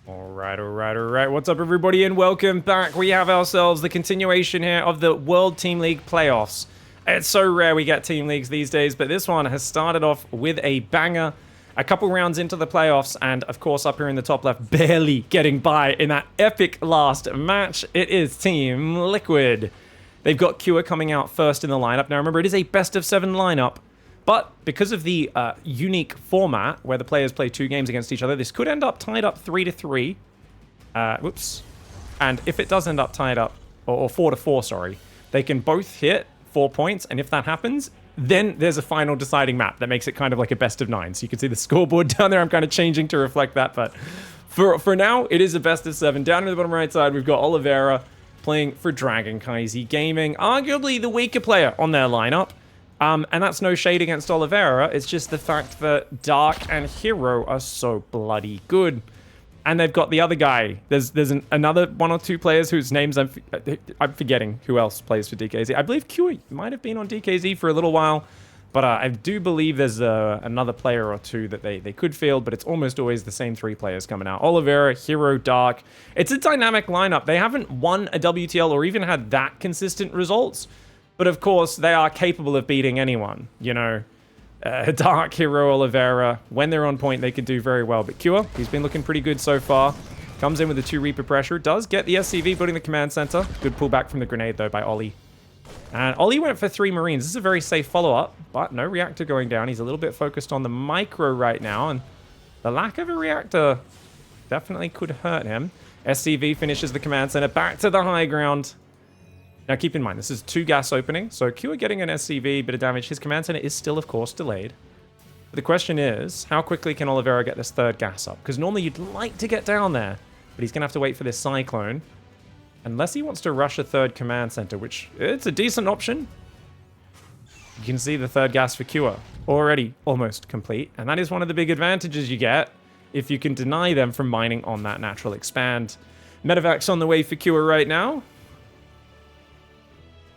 All right. What's up, everybody, and welcome back. We have ourselves the continuation here of the World Team League playoffs. It's so rare we get team leagues these days, but this one has started off with a banger. A couple rounds into the playoffs, and of course, up here in the top left, barely getting by in that epic last match, it is Team Liquid. They've got Cure coming out first in the lineup. Now, remember, it is a best-of-7 lineup. But because of the unique format where the players play 2 games against each other, this could end up tied up 3-3. Whoops. And if it does end up tied up, or 4-4, sorry, they can both hit 4 points. And if that happens, then there's a final deciding map that makes it kind of like a best-of-9. So you can see the scoreboard down there. I'm kind of changing to reflect that. But for now, it is a best-of-7. Down in the bottom right side, we've got Oliveira playing for Dragon Kaisi Gaming. Arguably the weaker player on their lineup. And that's no shade against Oliveira. It's just the fact that Dark and herO are so bloody good. And they've got the other guy. There's another 1 or 2 players whose names I'm forgetting who else plays for DKZ. I believe Q might have been on DKZ for a little while. But I do believe there's another player or 2 that they could field. But it's almost always the same 3 players coming out. Oliveira, herO, Dark. It's a dynamic lineup. They haven't won a WTL or even had that consistent results. But of course, they are capable of beating anyone, you know. Dark, herO, Oliveira, when they're on point, they can do very well. But Cure, he's been looking pretty good so far. Comes in with the 2 Reaper pressure. Does get the SCV building the command center. Good pullback from the grenade, though, by Ollie. And Ollie went for 3 Marines. This is a very safe follow-up, but no reactor going down. He's a little bit focused on the micro right now, and the lack of a reactor definitely could hurt him. SCV finishes the command center. Back to the high ground. Now, keep in mind, this is 2 gas opening, so Q getting an SCV, bit of damage. His command center is still, of course, delayed. But the question is, how quickly can Oliveira get this 3rd gas up? Because normally you'd like to get down there, but he's going to have to wait for this cyclone. Unless he wants to rush a 3rd command center, which it's a decent option. You can see the 3rd gas for Q already almost complete. And that is one of the big advantages you get if you can deny them from mining on that natural expand. Medevac's on the way for Q right now.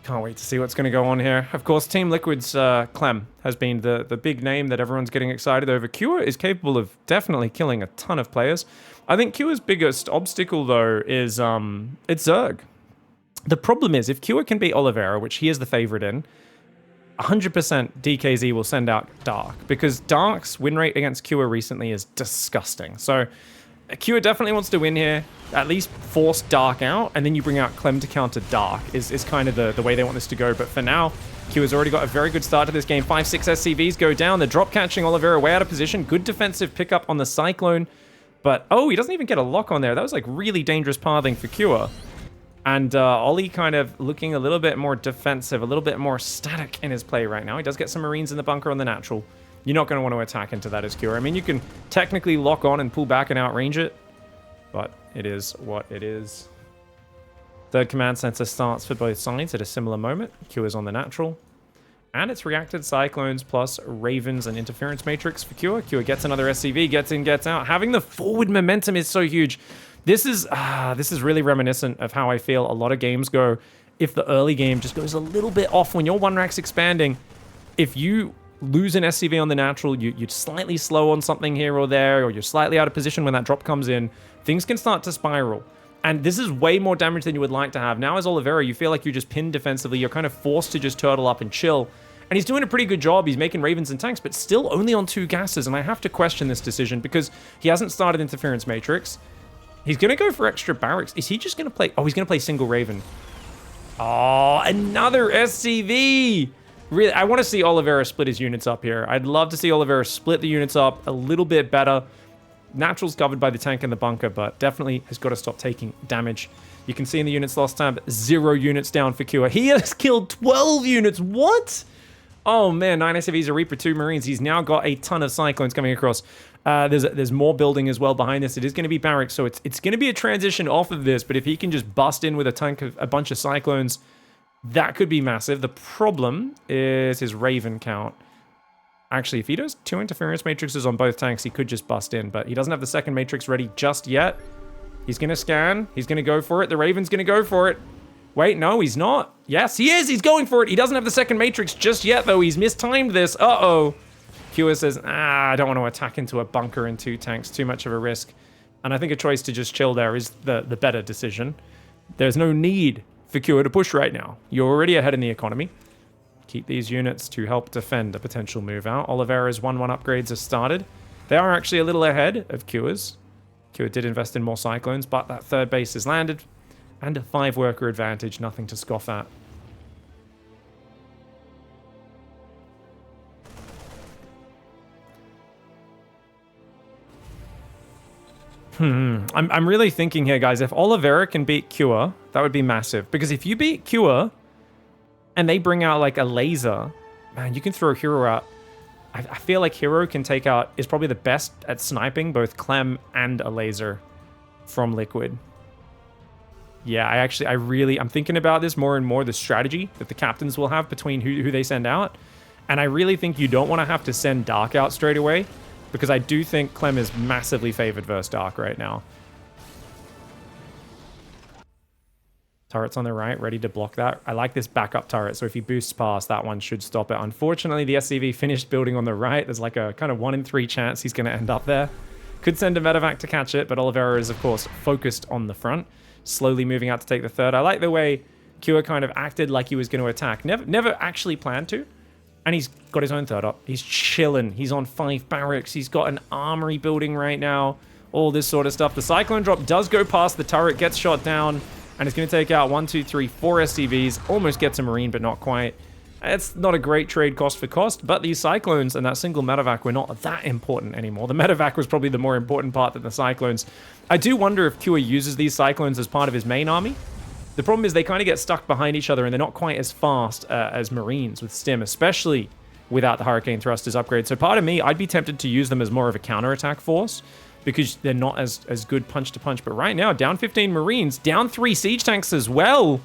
Can't wait to see what's going to go on here. Of course, Team Liquid's Clem has been the big name that everyone's getting excited over. Q is capable of definitely killing a ton of players. I think Q's biggest obstacle, though, is it's Zerg. The problem is, if Q can beat Oliveira, which he is the favorite in, 100% DKZ will send out Dark, because Dark's win rate against Q recently is disgusting. So Q definitely wants to win here, at least force Dark out, and then you bring out Clem to counter Dark, is kind of the way they want this to go. But for now, Q has already got a very good start to this game. 5-6 SCVs go down. The drop catching Oliveira way out of position. Good defensive pickup on the Cyclone. But, oh, he doesn't even get a lock on there. That was like really dangerous pathing for Q. And Ollie kind of looking a little bit more defensive, a little bit more static in his play right now. He does get some Marines in the bunker on the natural. You're not going to want to attack into that as Q. I mean, you can technically lock on and pull back and outrange it, but it is what it is. 3rd command center starts for both sides at a similar moment. Q is on the natural. And it's reacted Cyclones plus Ravens and Interference Matrix for Q. Q gets another SCV, gets in, gets out. Having the forward momentum is so huge. This is really reminiscent of how I feel a lot of games go if the early game just goes a little bit off. When your 1-rack's expanding, if you lose an SCV on the natural, you're slightly slow on something here or there, or you're slightly out of position when that drop comes in, things can start to spiral. And this is way more damage than you would like to have. Now as Oliveira, you feel like you're just pinned defensively. You're kind of forced to just turtle up and chill. And he's doing a pretty good job. He's making Ravens and tanks, but still only on 2 gases. And I have to question this decision because he hasn't started Interference Matrix. He's going to go for extra barracks. Is he just going to play? Oh, he's going to play single Raven. Oh, another SCV. Really, I want to see Oliveira split his units up here. I'd love to see Oliveira split the units up a little bit better. Natural's covered by the tank and the bunker, but definitely has got to stop taking damage. You can see in the units lost tab, 0 units down for Q. He has killed 12 units. What? Oh man, 9 SCVs, a Reaper, 2 Marines. He's now got a ton of Cyclones coming across. There's more building as well behind this. It is going to be barracks, so it's going to be a transition off of this, but if he can just bust in with a tank of a bunch of Cyclones, that could be massive. The problem is his Raven count. Actually, if he does 2 Interference Matrices on both tanks, he could just bust in, but he doesn't have the 2nd Matrix ready just yet. He's going to scan. He's going to go for it. The Raven's going to go for it. Wait, no, he's not. Yes, he is. He's going for it. He doesn't have the 2nd Matrix just yet, though. He's mistimed this. Uh-oh. Q says, I don't want to attack into a bunker in 2 tanks. Too much of a risk. And I think a choice to just chill there is the better decision. There's no need for KEWA to push right now. You're already ahead in the economy. Keep these units to help defend a potential move out. Oliveira's 1-1 upgrades have started. They are actually a little ahead of KEWA's. KEWA did invest in more Cyclones, but that third base is landed. And a 5-worker advantage, nothing to scoff at. I'm really thinking here, guys. If Oliveira can beat KEWA, that would be massive. Because if you beat KEWA and they bring out like a laser, man, you can throw herO out. I feel like herO can take out, is probably the best at sniping both Clem and Elazer from Liquid. Yeah, I'm thinking about this more and more, the strategy that the captains will have between who they send out. And I really think you don't want to have to send Dark out straight away, because I do think Clem is massively favored versus Dark right now. Turrets on the right, ready to block that. I like this backup turret, so if he boosts past, that one should stop it. Unfortunately, the SCV finished building on the right. There's like a kind of 1 in 3 chance he's going to end up there. Could send a medevac to catch it, but Oliveira is, of course, focused on the front, slowly moving out to take the third. I like the way KEWA kind of acted like he was going to attack. Never actually planned to. And he's got his own third up. He's chilling. He's on 5 barracks. He's got an armory building right now. All this sort of stuff. The Cyclone drop does go past the turret, gets shot down, and it's going to take out 1, 2, 3, 4 SCVs. Almost gets a Marine, but not quite. It's not a great trade cost for cost, but these Cyclones and that single medevac were not that important anymore. The medevac was probably the more important part than the Cyclones. I do wonder if KEWA uses these Cyclones as part of his main army. The problem is they kind of get stuck behind each other and they're not quite as fast as Marines with Stim, especially without the Hurricane Thrusters upgrade. So part of me, I'd be tempted to use them as more of a counterattack force because they're not as good punch to punch. But right now, down 15 Marines, down 3 siege tanks as well.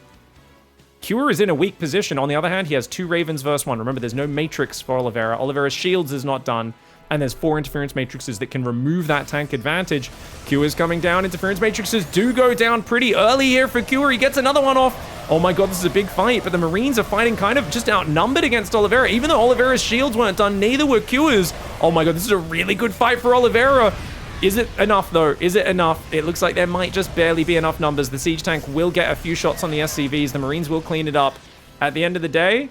KEWA is in a weak position. On the other hand, he has 2 Ravens versus 1. Remember, there's no Matrix for Oliveira. Oliveira's shields is not done. And there's 4 interference matrices that can remove that tank advantage. KEWA is coming down. Interference matrices do go down pretty early here for KEWA. He gets another one off. Oh my god, this is a big fight. But the Marines are fighting kind of just outnumbered against Oliveira. Even though Oliveira's shields weren't done, neither were KEWA's. Oh my god, this is a really good fight for Oliveira. Is it enough, though? Is it enough? It looks like there might just barely be enough numbers. The siege tank will get a few shots on the SCVs. The Marines will clean it up. At the end of the day,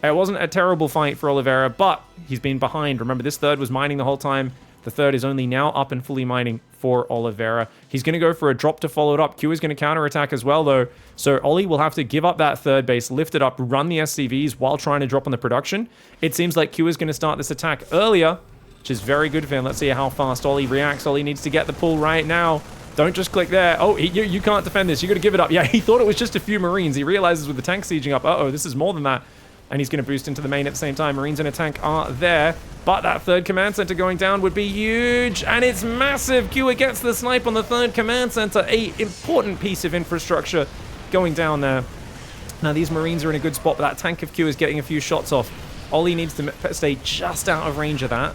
it wasn't a terrible fight for Oliveira, but he's been behind. Remember, this third was mining the whole time. The third is only now up and fully mining for Oliveira. He's going to go for a drop to follow it up. KEWA is going to counterattack as well, though. So Ollie will have to give up that third base, lift it up, run the SCVs while trying to drop on the production. It seems like KEWA is going to start this attack earlier, which is very good for him. Let's see how fast Ollie reacts. Ollie needs to get the pull right now. Don't just click there. Oh, you can't defend this. You got to give it up. Yeah, he thought it was just a few Marines. He realizes with the tank sieging up, uh-oh, this is more than that. And he's going to boost into the main at the same time. Marines in a tank are there. But that third command center going down would be huge. And it's massive. KEWA gets the snipe on the third command center. An important piece of infrastructure going down there. Now, these Marines are in a good spot, but that tank of KEWA is getting a few shots off. Ollie needs to stay just out of range of that.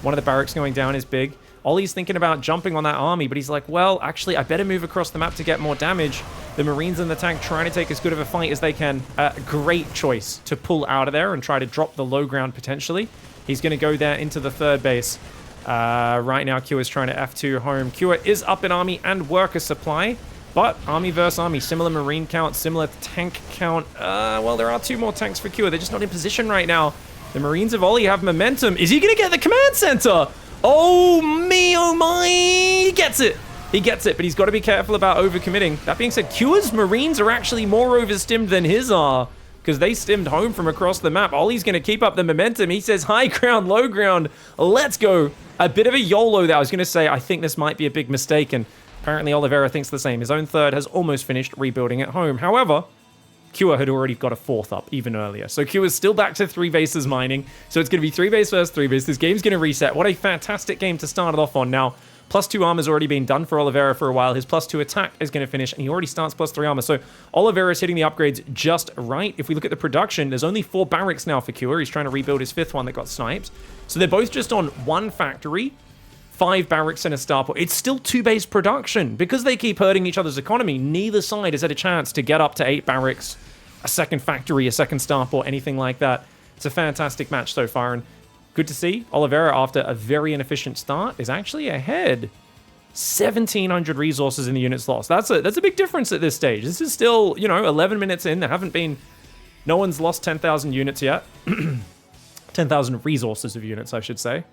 One of the barracks going down is big. Ollie's thinking about jumping on that army, but he's like, well, actually, I better move across the map to get more damage. The Marines in the tank trying to take as good of a fight as they can. Great choice to pull out of there and try to drop the low ground potentially. He's going to go there into the third base. Right now, KEWA is trying to F2 home. KEWA is up in army and worker supply, but army versus army, similar Marine count, similar tank count. Well, there are 2 more tanks for KEWA. They're just not in position right now. The Marines of Ollie have momentum. Is he going to get the command center? Oh me, oh my, he gets it. He gets it, but he's got to be careful about overcommitting. That being said, KEWA's Marines are actually more overstimmed than his are, because they stimmed home from across the map. Ollie's going to keep up the momentum. He says high ground, low ground. Let's go. A bit of a YOLO there. I was going to say, I think this might be a big mistake, and apparently Oliveira thinks the same. His own third has almost finished rebuilding at home. However, KEWA had already got a 4th up even earlier. So KEWA's still back to 3 bases mining. So it's going to be 3 base versus 3 base. This game's going to reset. What a fantastic game to start it off on. Now, +2 armor's already been done for Oliveira for a while. His +2 attack is going to finish, and he already starts +3 armor. So Oliveira's hitting the upgrades just right. If we look at the production, there's only 4 barracks now for KEWA. He's trying to rebuild his 5th one that got sniped. So they're both just on 1 factory, 5 barracks and a starport. It's still 2 base production. Because they keep hurting each other's economy, neither side has had a chance to get up to 8 barracks, a 2nd factory, a 2nd starport, anything like that. It's a fantastic match so far, and good to see Oliveira, after a very inefficient start, is actually ahead 1,700 resources in the units lost. That's a big difference at this stage. This is still, 11 minutes in. No one's lost 10,000 units yet. 10,000 resources of units, I should say.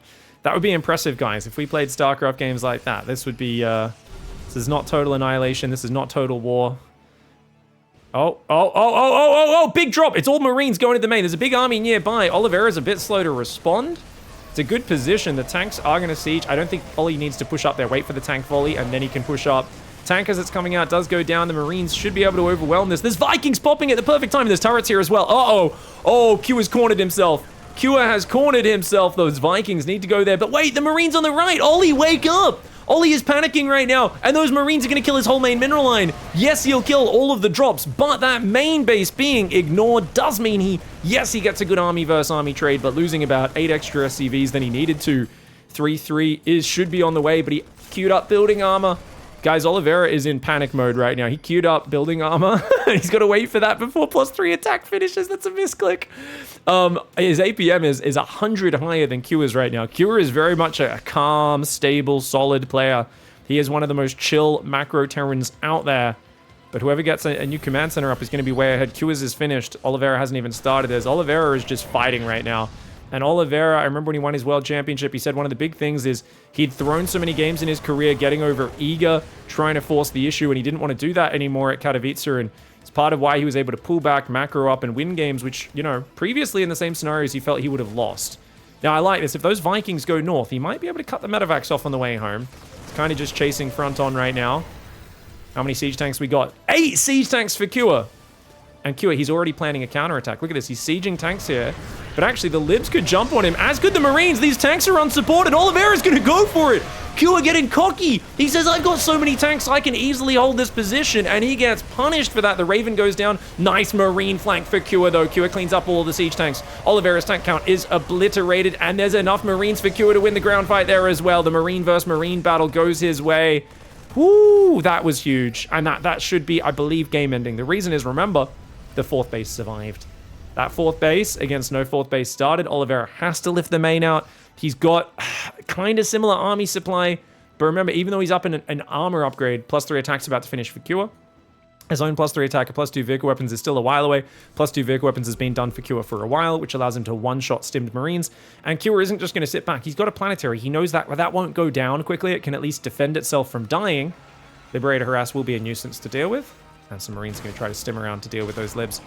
That would be impressive, guys. If we played StarCraft games like that, this would be, this is not total annihilation. This is not total war. Oh, big drop. It's all Marines going to the main. There's a big army nearby. Oliveira's a bit slow to respond. It's a good position. The tanks are going to siege. I don't think Ollie needs to push up there. Wait for the tank volley, and then he can push up. Tank, as it's coming out, does go down. The Marines should be able to overwhelm this. There's Vikings popping at the perfect time. There's turrets here as well. Oh, Q has cornered himself. Q has cornered himself. Those Vikings need to go there. But wait, the Marines on the right. Ollie, wake up. Ollie is panicking right now, and those Marines are going to kill his whole main mineral line. Yes, he'll kill all of the drops, but that main base being ignored does mean he gets a good army versus army trade, but losing about 8 extra SCVs than he needed to. 3-3 should be on the way, but he queued up building armor. Guys, Oliveira is in panic mode right now. He queued up building armor. He's got to wait for that before +3 attack finishes. That's a misclick. His APM is 100 higher than Q is right now. Q is very much a calm, stable, solid player. He is one of the most chill macro Terrans out there. But whoever gets a new command center up is going to be way ahead. Q is finished. Oliveira hasn't even started this. Oliveira is just fighting right now. And Oliveira, I remember when he won his world championship, he said one of the big things is he'd thrown so many games in his career getting over eager, trying to force the issue, and he didn't want to do that anymore at Katowice, and it's part of why he was able to pull back, macro up, and win games, which, previously in the same scenarios he felt he would have lost. Now, I like this. If those Vikings go north, he might be able to cut the medevacs off on the way home. It's kind of just chasing front on right now. How many siege tanks we got? 8 siege tanks for Kua. And Kua, he's already planning a counterattack. Look at this. He's sieging tanks here. But actually, the Libs could jump on him, as could the Marines. These tanks are unsupported. Oliveira's going to go for it. Kua getting cocky. He says, I've got so many tanks, I can easily hold this position. And he gets punished for that. The Raven goes down. Nice Marine flank for Kua, though. Kua cleans up all the siege tanks. Oliveira's tank count is obliterated. And there's enough Marines for Kua to win the ground fight there as well. The Marine versus Marine battle goes his way. Woo, that was huge. And that should be, I believe, game ending. The reason is, remember, the 4th base survived. That 4th base against no 4th base started. Oliveira has to lift the main out. He's got kind of similar army supply. But remember, even though he's up in an armor upgrade, +3 attack's about to finish for Kua. His own +3 attack and +2 vehicle weapons is still a while away. +2 vehicle weapons has been done for Kua for a while, which allows him to one-shot stimmed Marines. And Kua isn't just going to sit back. He's got a planetary. He knows that that won't go down quickly. It can at least defend itself from dying. Liberator Harass will be a nuisance to deal with. And some Marines are going to try to stim around to deal with those Libs.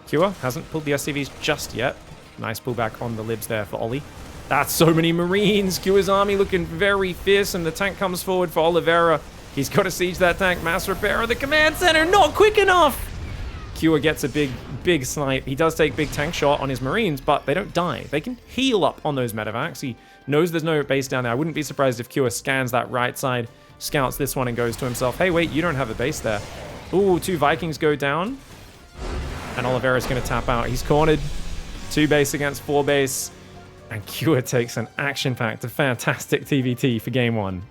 Kua hasn't pulled the SCVs just yet. Nice pullback on the Libs there for Ollie. That's so many Marines. Kua's army looking very fierce, and the tank comes forward for Oliveira. He's got to siege that tank. Mass repair of the command center. Not quick enough. Kua gets a big snipe. He does take big tank shot on his Marines, but they don't die. They can heal up on those medevacs. He knows there's no base down there. I wouldn't be surprised if Kua scans that right side, scouts this one, and goes to himself, hey, wait, you don't have a base there. Ooh, 2 Vikings go down. And Oliveira's going to tap out. He's cornered. 2 base against 4 base. And Kua takes an action-packed, a fantastic TVT for game 1.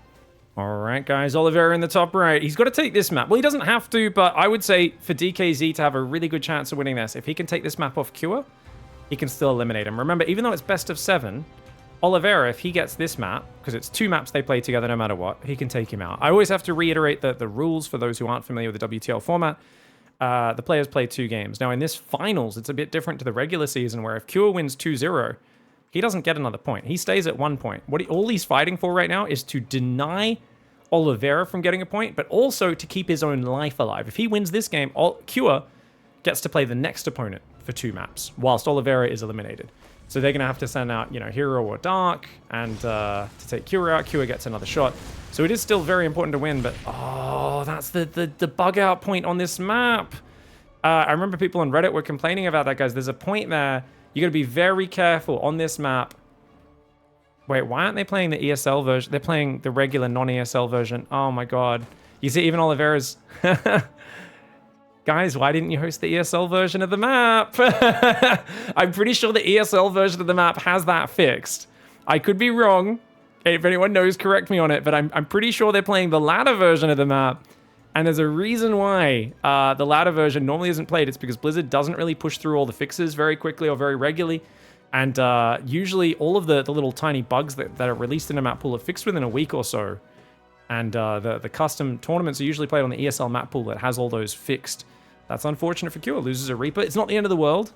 All right, guys. Oliveira in the top right. He's got to take this map. Well, he doesn't have to, but I would say for DKZ to have a really good chance of winning this, if he can take this map off Kua, he can still eliminate him. Remember, even though it's best of 7, Oliveira, if he gets this map, because it's 2 maps they play together no matter what, he can take him out. I always have to reiterate the rules for those who aren't familiar with the WTL format. The players play 2 games. Now, in this finals, it's a bit different to the regular season, where if Kua wins 2-0, he doesn't get another point. He stays at 1 point. All he's fighting for right now is to deny Oliveira from getting a point, but also to keep his own life alive. If he wins this game, Kua gets to play the next opponent for 2 maps, whilst Oliveira is eliminated. So they're going to have to send out, herO or Dark, and to take Kua out. Kua gets another shot. So it is still very important to win, but that's the bug out point on this map. I remember people on Reddit were complaining about that, guys. There's a point there. You got to be very careful on this map. Wait, why aren't they playing the ESL version? They're playing the regular non-ESL version. Oh my god. You see, even Oliveira's... Guys, why didn't you host the ESL version of the map? I'm pretty sure the ESL version of the map has that fixed. I could be wrong. If anyone knows, correct me on it. But I'm pretty sure they're playing the ladder version of the map. And there's a reason why the ladder version normally isn't played. It's because Blizzard doesn't really push through all the fixes very quickly or very regularly. And usually all of the little tiny bugs that are released in a map pool are fixed within a week or so. And the custom tournaments are usually played on the ESL map pool that has all those fixed. That's unfortunate for Cure. Loses a Reaper. It's not the end of the world,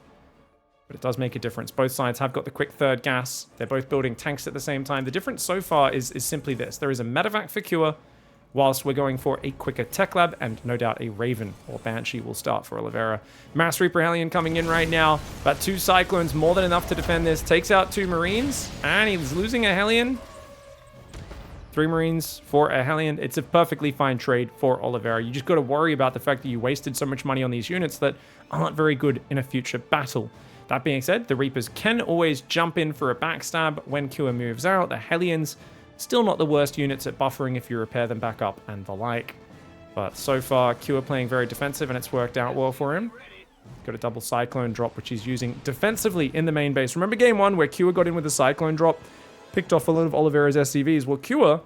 but it does make a difference. Both sides have got the quick third gas. They're both building tanks at the same time. The difference so far is simply this. There is a medevac for Cure, whilst we're going for a quicker tech lab, and no doubt a Raven or Banshee will start for Oliveira. Mass Reaper Hellion coming in right now, but 2 Cyclones, more than enough to defend this. Takes out 2 Marines, and he's losing a Hellion. 3 Marines for a Hellion. It's a perfectly fine trade for Oliveira. You just got to worry about the fact that you wasted so much money on these units that aren't very good in a future battle. That being said, the Reapers can always jump in for a backstab when Cure moves out. The Hellions, still not the worst units at buffering if you repair them back up and the like. But so far, Cure playing very defensive, and it's worked out well for him. Got a double Cyclone drop, which he's using defensively in the main base. Remember game 1 where Cure got in with the Cyclone drop? Picked off a lot of Oliveira's SCVs. Well, Cure,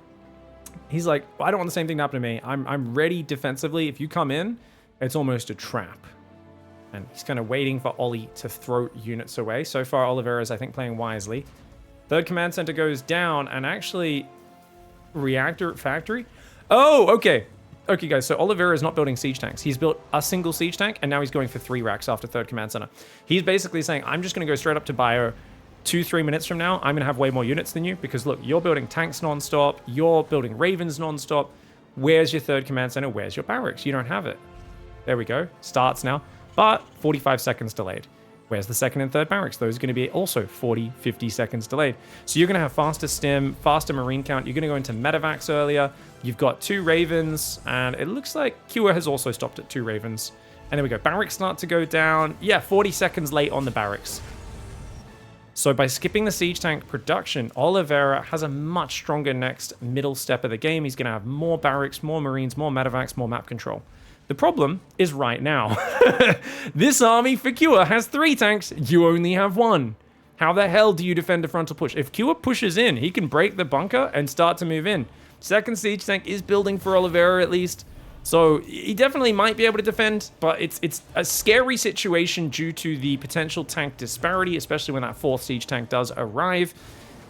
he's like, I don't want the same thing to happen to me. I'm ready defensively. If you come in, it's almost a trap. And he's kind of waiting for Ollie to throw units away. So far, Oliveira's, I think, playing wisely. Third command center goes down, and actually, reactor factory. Oh, okay. Okay, guys, so Oliveira is not building siege tanks. He's built a single siege tank, and now he's going for 3 racks after third command center. He's basically saying, I'm just going to go straight up to bio. 2-3 minutes from now, I'm going to have way more units than you, because look, you're building tanks non-stop, you're building Ravens non-stop. Where's your third command center? Where's your barracks? You don't have it. There we go. Starts now, but 45 seconds delayed. Where's the second and third barracks? Those are going to be also 40, 50 seconds delayed. So you're going to have faster stim, faster marine count. You're going to go into medevacs earlier. You've got 2 Ravens, and it looks like Cure has also stopped at 2 Ravens. And there we go. Barracks start to go down. Yeah, 40 seconds late on the barracks. So by skipping the siege tank production, Oliveira has a much stronger next middle step of the game. He's going to have more barracks, more marines, more medevacs, more map control. The problem is right now. This army for Cure has 3 tanks. You only have 1. How the hell do you defend a frontal push? If Cure pushes in, he can break the bunker and start to move in. Second siege tank is building for Oliveira at least. So he definitely might be able to defend, but it's a scary situation due to the potential tank disparity, especially when that 4th siege tank does arrive.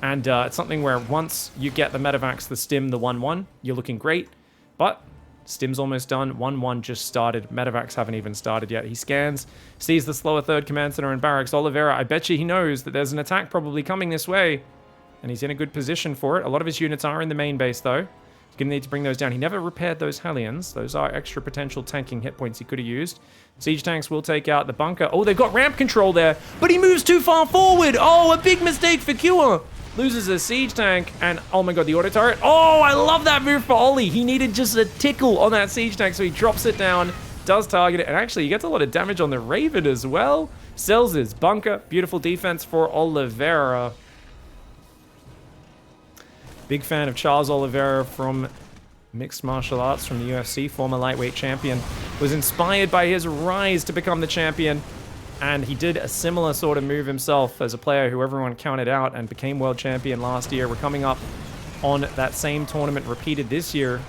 And it's something where once you get the medevacs, the stim, the 1-1, you're looking great. But stim's almost done. 1-1 just started. Medevacs haven't even started yet. He scans, sees the slower third command center and barracks. Oliveira, I bet you he knows that there's an attack probably coming this way. And he's in a good position for it. A lot of his units are in the main base, though. Gonna need to bring those down. He never repaired those Hellions. Those are extra potential tanking hit points he could have used. Siege tanks will take out the bunker. Oh, they've got ramp control there, but he moves too far forward. Oh, a big mistake for Cure. Loses a siege tank, and oh my god, the auto turret. Oh, I love that move for Ollie. He needed just a tickle on that siege tank, so he drops it down, does target it, and actually he gets a lot of damage on the Raven as well. Sells his bunker. Beautiful defense for Oliveira. Big fan of Charles Oliveira from mixed martial arts from the UFC, former lightweight champion. Was inspired by his rise to become the champion, and he did a similar sort of move himself as a player who everyone counted out and became world champion last year. We're coming up on that same tournament repeated this year.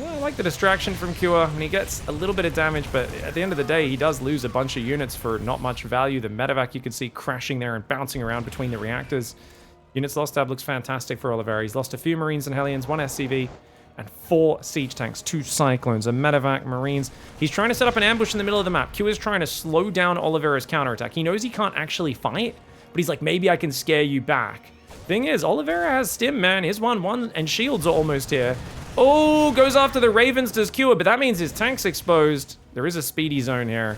I like the distraction from Cure, and he gets a little bit of damage, but at the end of the day, he does lose a bunch of units for not much value. The medevac you can see crashing there and bouncing around between the reactors. Units lost tab looks fantastic for Oliveira. He's lost a few Marines and Hellions, 1 SCV, and 4 siege tanks, 2 Cyclones, a medevac, Marines. He's trying to set up an ambush in the middle of the map. Q is trying to slow down Oliveira's counterattack. He knows he can't actually fight, but he's like, maybe I can scare you back. Thing is, Oliveira has stim, man. His 1-1 and shields are almost here. Oh, goes after the Ravens, does Cure, but that means his tank's exposed. There is a speedy zone here.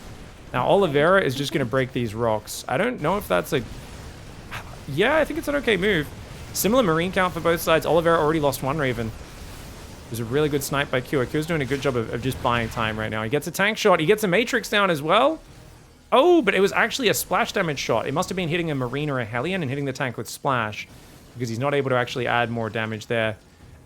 Now, Oliveira is just going to break these rocks. I don't know if that's a... Yeah, I think it's an okay move. Similar marine count for both sides. Oliveira already lost 1 Raven. It was a really good snipe by Q. Q's doing a good job of just buying time right now. He gets a tank shot. He gets a matrix down as well. Oh, but it was actually a splash damage shot. It must have been hitting a marine or a Hellion and hitting the tank with splash, because he's not able to actually add more damage there.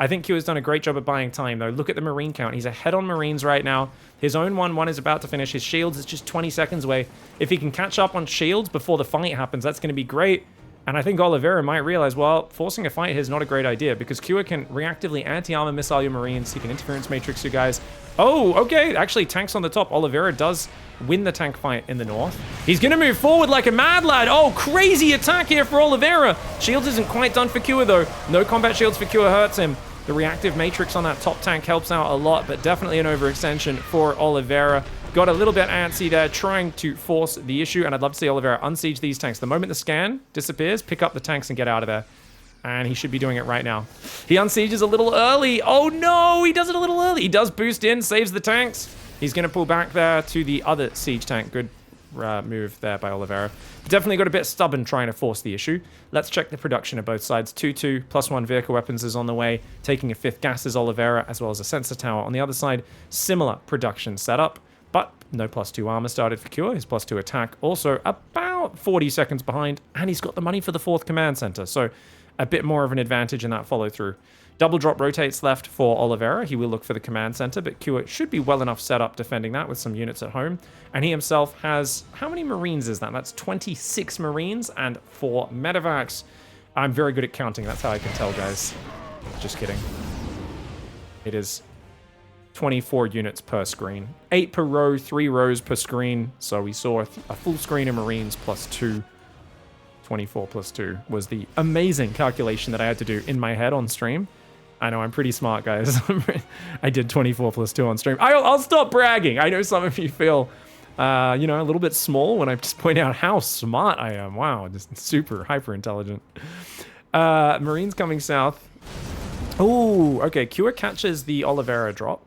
I think Q has done a great job of buying time, though. Look at the marine count. He's ahead on marines right now. His own 1-1 is about to finish. His shields is just 20 seconds away. If he can catch up on shields before the fight happens, that's going to be great. And I think Oliveira might realize, well, forcing a fight here is not a great idea, because Q can reactively anti-armor missile your marines. He can interference matrix you guys. Oh, okay. Actually, tanks on the top. Oliveira does win the tank fight in the north. He's going to move forward like a mad lad. Oh, crazy attack here for Oliveira. Shields isn't quite done for Q, though. No combat shields for Q hurts him. The reactive matrix on that top tank helps out a lot, but definitely an overextension for Oliveira. Got a little bit antsy there, trying to force the issue, and I'd love to see Oliveira unsiege these tanks. The moment the scan disappears, pick up the tanks and get out of there. And he should be doing it right now. He unsieges a little early. Oh no, he does it a little early. He does boost in, saves the tanks. He's gonna pull back there to the other siege tank. Good move there by Oliveira. Definitely got a bit stubborn trying to force the issue. Let's check the production of both sides. 2-2, +1 vehicle weapons is on the way. Taking a 5th gas is Oliveira, as well as a sensor tower. On the other side, similar production setup, but no +2 armor started for Cure. His +2 attack also about 40 seconds behind, and he's got the money for the 4th command center, so a bit more of an advantage in that follow-through. Double drop rotates left for Oliveira. He will look for the command center, but Cure should be well enough set up defending that with some units at home. And he himself has... how many Marines is that? That's 26 Marines and 4 medevacs. I'm very good at counting. That's how I can tell, guys. Just kidding. It is 24 units per screen. 8 per row, 3 rows per screen. So we saw a full screen of Marines +2. 24 +2 was the amazing calculation that I had to do in my head on stream. I know I'm pretty smart, guys. I did 24 +2 on stream. I'll stop bragging. I know some of you feel, you know, a little bit small when I just point out how smart I am. Wow, just super hyper intelligent. Marines coming south. Oh, okay. Cure catches the Oliveira drop.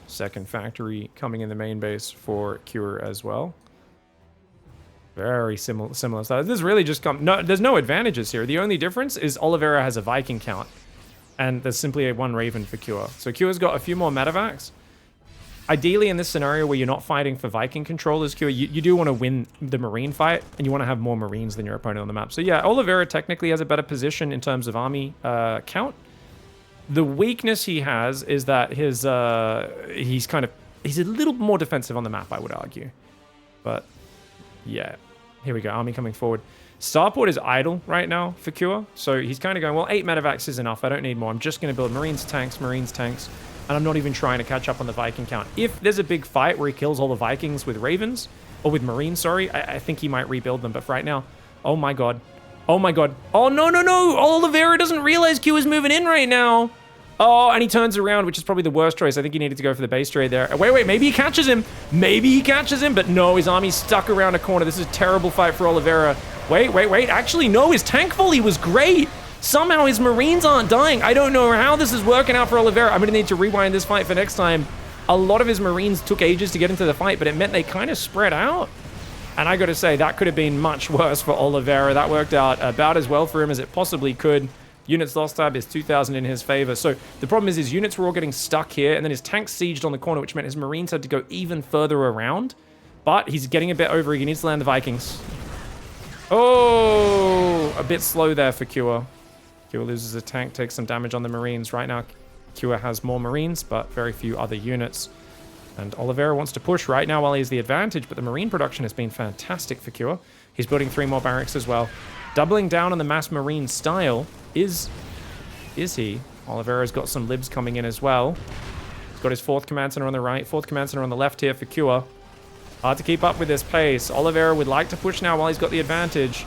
Second factory coming in the main base for Cure as well. Very similar style. This really just there's no advantages here. The only difference is Oliveira has a Viking count, and there's simply a 1 Raven for Cure. So Cure's got a few more medevacs. Ideally, in this scenario where you're not fighting for Viking control as Cure, you do want to win the Marine fight, and you want to have more Marines than your opponent on the map. So yeah, Oliveira technically has a better position in terms of army count. The weakness he has is that he's a little more defensive on the map, I would argue. But yeah. Here we go, army coming forward. Starport is idle right now for Cure, so he's kind of going, well, 8 medevacs is enough, I don't need more. I'm just going to build Marines, tanks, and I'm not even trying to catch up on the Viking count. If there's a big fight where he kills all the Vikings with Ravens, or with Marines, sorry, I think he might rebuild them, but for right now, oh my god. Oh my god. Oh, no, no, no! Oliveira doesn't realize Q is moving in right now! Oh, and he turns around, which is probably the worst choice. I think he needed to go for the base trade there. Wait, maybe he catches him. Maybe he catches him, but no, his army's stuck around a corner. This is a terrible fight for Oliveira. Wait. Actually, no, his tank volley was great. Somehow his Marines aren't dying. I don't know how this is working out for Oliveira. I'm going to need to rewind this fight for next time. A lot of his Marines took ages to get into the fight, but it meant they kind of spread out. And I got to say, that could have been much worse for Oliveira. That worked out about as well for him as it possibly could. Units lost tab is 2,000 in his favor. So the problem is his units were all getting stuck here, and then his tanks sieged on the corner, which meant his Marines had to go even further around. But he's getting a bit over. He needs to land the Vikings. Oh, a bit slow there for Cure. Cure loses a tank, takes some damage on the Marines. Right now, Cure has more Marines, but very few other units. And Oliveira wants to push right now while he has the advantage, but the Marine production has been fantastic for Cure. He's building 3 more barracks as well. Doubling down on the mass Marine style is he? Oliveira's got some libs coming in as well. He's got his 4th command center on the right, 4th command center on the left here for Cure. Hard to keep up with this pace. Oliveira would like to push now while he's got the advantage.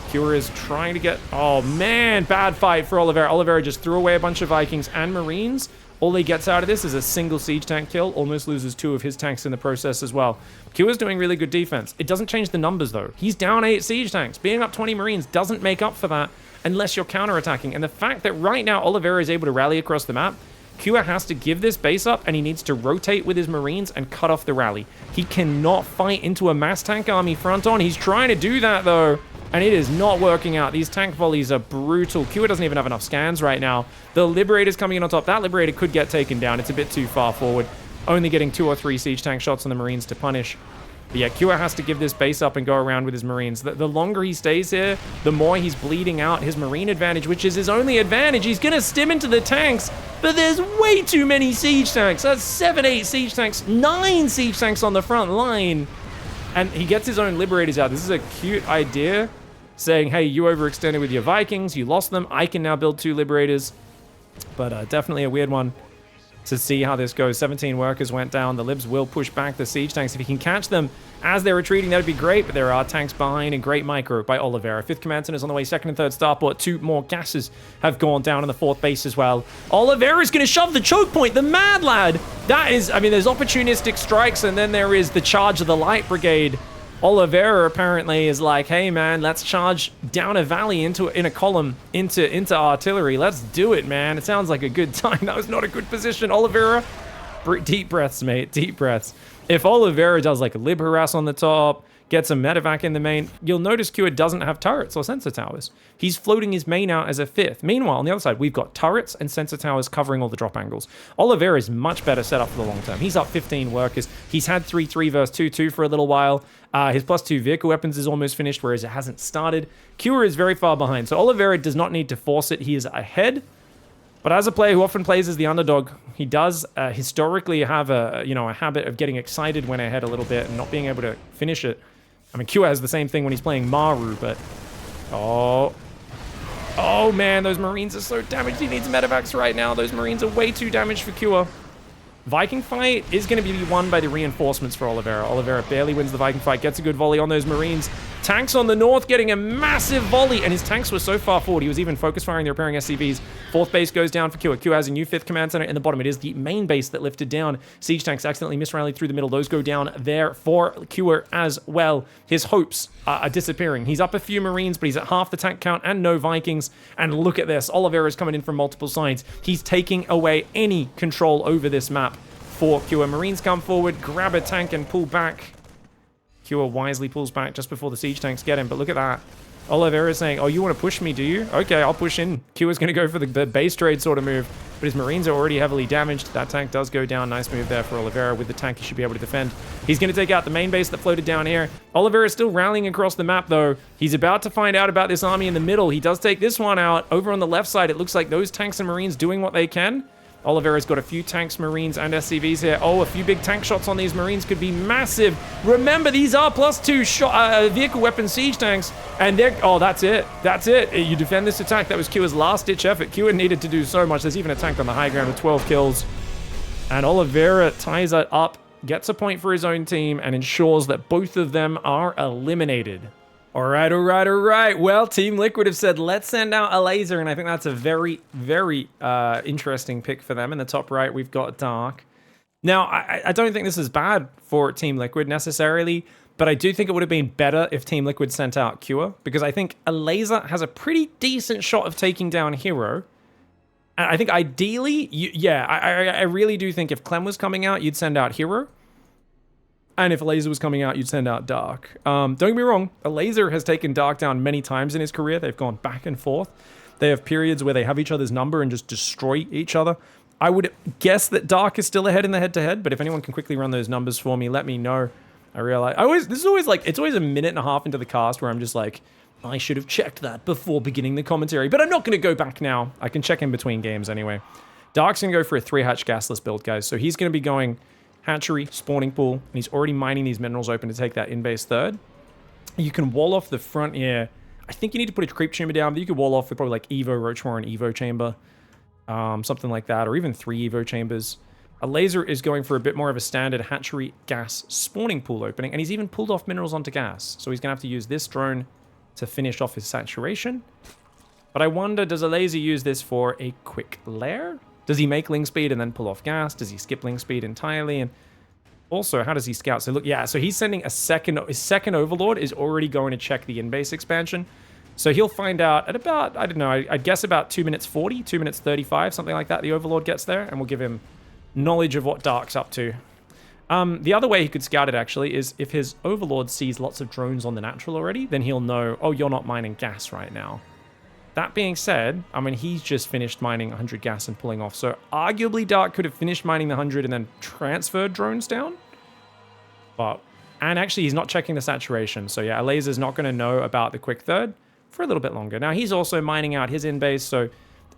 Cure is trying to get... oh man, bad fight for Oliveira. Oliveira just threw away a bunch of Vikings and Marines. All he gets out of this is a single siege tank kill. Almost loses 2 of his tanks in the process as well. Cure's doing really good defense. It doesn't change the numbers though. He's down 8 siege tanks. Being up 20 Marines doesn't make up for that unless you're counterattacking. And the fact that right now Oliveira is able to rally across the map, Cure has to give this base up and he needs to rotate with his Marines and cut off the rally. He cannot fight into a mass tank army front on. He's trying to do that though, and it is not working out. These tank volleys are brutal. Cure doesn't even have enough scans right now. The Liberator's coming in on top. That Liberator could get taken down. It's a bit too far forward. Only getting 2 or 3 siege tank shots on the Marines to punish. But yeah, Cure has to give this base up and go around with his Marines. The longer he stays here, the more he's bleeding out his Marine advantage, which is his only advantage. He's going to stim into the tanks, but there's way too many siege tanks. That's 7, 8 siege tanks, 9 siege tanks on the front line. And he gets his own Liberators out. This is a cute idea, saying, hey, you overextended with your Vikings, you lost them, I can now build 2 Liberators. But definitely a weird one. to see how this goes. 17 workers went down. The Libs will push back the siege tanks. If he can catch them as they're retreating, that would be great, but there are tanks behind, and great micro by Oliveira. 5th command center is on the way, 2nd and 3rd starport. 2 more gases have gone down on the 4th base as well. Oliveira's going to shove the choke point, the mad lad. That is, I mean, there's opportunistic strikes, and then there is the charge of the light brigade. Oliveira apparently is like, hey man, let's charge down a valley in a column into artillery. Let's do it, man. It sounds like a good time. That was not a good position. Oliveira, deep breaths, mate. Deep breaths. If Oliveira does like a lib harass on the top, gets a medevac in the main, you'll notice Cure doesn't have turrets or sensor towers. He's floating his main out as a 5th. Meanwhile, on the other side, we've got turrets and sensor towers covering all the drop angles. Oliveira is much better set up for the long term. He's up 15 workers. He's had 3-3 versus 2-2 for a little while. His +2 vehicle weapons is almost finished, whereas it hasn't started. Cure is very far behind, so Oliveira does not need to force it. He is ahead. But as a player who often plays as the underdog, he does historically have a habit of getting excited when ahead a little bit and not being able to finish it. I mean, Q has the same thing when he's playing Maru, but... Oh, man, those Marines are so damaged. He needs medevacs right now. Those Marines are way too damaged for Q. Viking fight is going to be won by the reinforcements for Oliveira. Oliveira barely wins the Viking fight, gets a good volley on those Marines. Tanks on the north getting a massive volley, and his tanks were so far forward. He was even focus firing the repairing SCVs. 4th base goes down for Q. Q has a new 5th command center in the bottom. It is the main base that lifted down. Siege tanks accidentally misrallied through the middle. Those go down there for Q as well. His hopes are disappearing. He's up a few Marines, but he's at half the tank count and no Vikings. And look at this. Oliveira is coming in from multiple sides. He's taking away any control over this map for Q. Marines come forward, grab a tank, and pull back. Q wisely pulls back just before the siege tanks get him, but look at that. Oliveira is saying, oh, you want to push me, do you? Okay, I'll push in. Q is going to go for the base trade sort of move, but his Marines are already heavily damaged. That tank does go down. Nice move there for Oliveira. With the tank, he should be able to defend. He's going to take out the main base that floated down here. Oliveira is still rallying across the map, though. He's about to find out about this army in the middle. He does take this one out. Over on the left side, it looks like those tanks and Marines doing what they can. Oliveira's got a few tanks, Marines, and SCVs here. Oh, a few big tank shots on these Marines could be massive. Remember, these are +2 vehicle weapon siege tanks, and they're... Oh, that's it. That's it. You defend this attack. That was Kiwa's last-ditch effort. Kiwa needed to do so much. There's even a tank on the high ground with 12 kills. And Oliveira ties it up, gets a point for his own team, and ensures that both of them are eliminated. All right. Well, Team Liquid have said, let's send out Elazer, and I think that's a very, very interesting pick for them. In the top right, we've got Dark. Now, I don't think this is bad for Team Liquid necessarily, but I do think it would have been better if Team Liquid sent out Cure, because I think Elazer has a pretty decent shot of taking down herO. And I think ideally, I really do think if Clem was coming out, you'd send out herO. And if Elazer was coming out, you'd send out Dark. Don't get me wrong, Elazer has taken Dark down many times in his career. They've gone back and forth. They have periods where they have each other's number and just destroy each other. I would guess that Dark is still ahead in the head-to-head, but if anyone can quickly run those numbers for me, let me know. I realize... This is always like... It's always a minute and a half into the cast where I'm just like, I should have checked that before beginning the commentary, but I'm not going to go back now. I can check in between games anyway. Dark's going to go for a 3-hatch gasless build, guys. So he's going to be going... hatchery, spawning pool, and he's already mining these minerals open to take that in-base 3rd. You can wall off the front here. I think you need to put a creep chamber down, but you could wall off with probably like Evo, Roachmore, and Evo chamber. Something like that, or even 3 Evo chambers. Elazer is going for a bit more of a standard hatchery gas spawning pool opening, and he's even pulled off minerals onto gas. So he's going to have to use this drone to finish off his saturation. But I wonder, does Elazer use this for a quick lair? Does he make Ling speed and then pull off gas? Does he skip Ling speed entirely? And also, how does he scout? So look, yeah, so he's sending his second Overlord is already going to check the in-base expansion. So he'll find out at about, I don't know, I'd guess about 2 minutes 40, 2 minutes 35, something like that. The Overlord gets there, and we'll give him knowledge of what Dark's up to. The other way he could scout it, actually, is if his Overlord sees lots of drones on the natural already, then he'll know, oh, you're not mining gas right now. That being said, I mean, he's just finished mining 100 gas and pulling off. So arguably Dark could have finished mining the 100 and then transferred drones down. And actually, he's not checking the saturation. So yeah, Elazer's not going to know about the quick 3rd for a little bit longer. Now, he's also mining out his in-base, so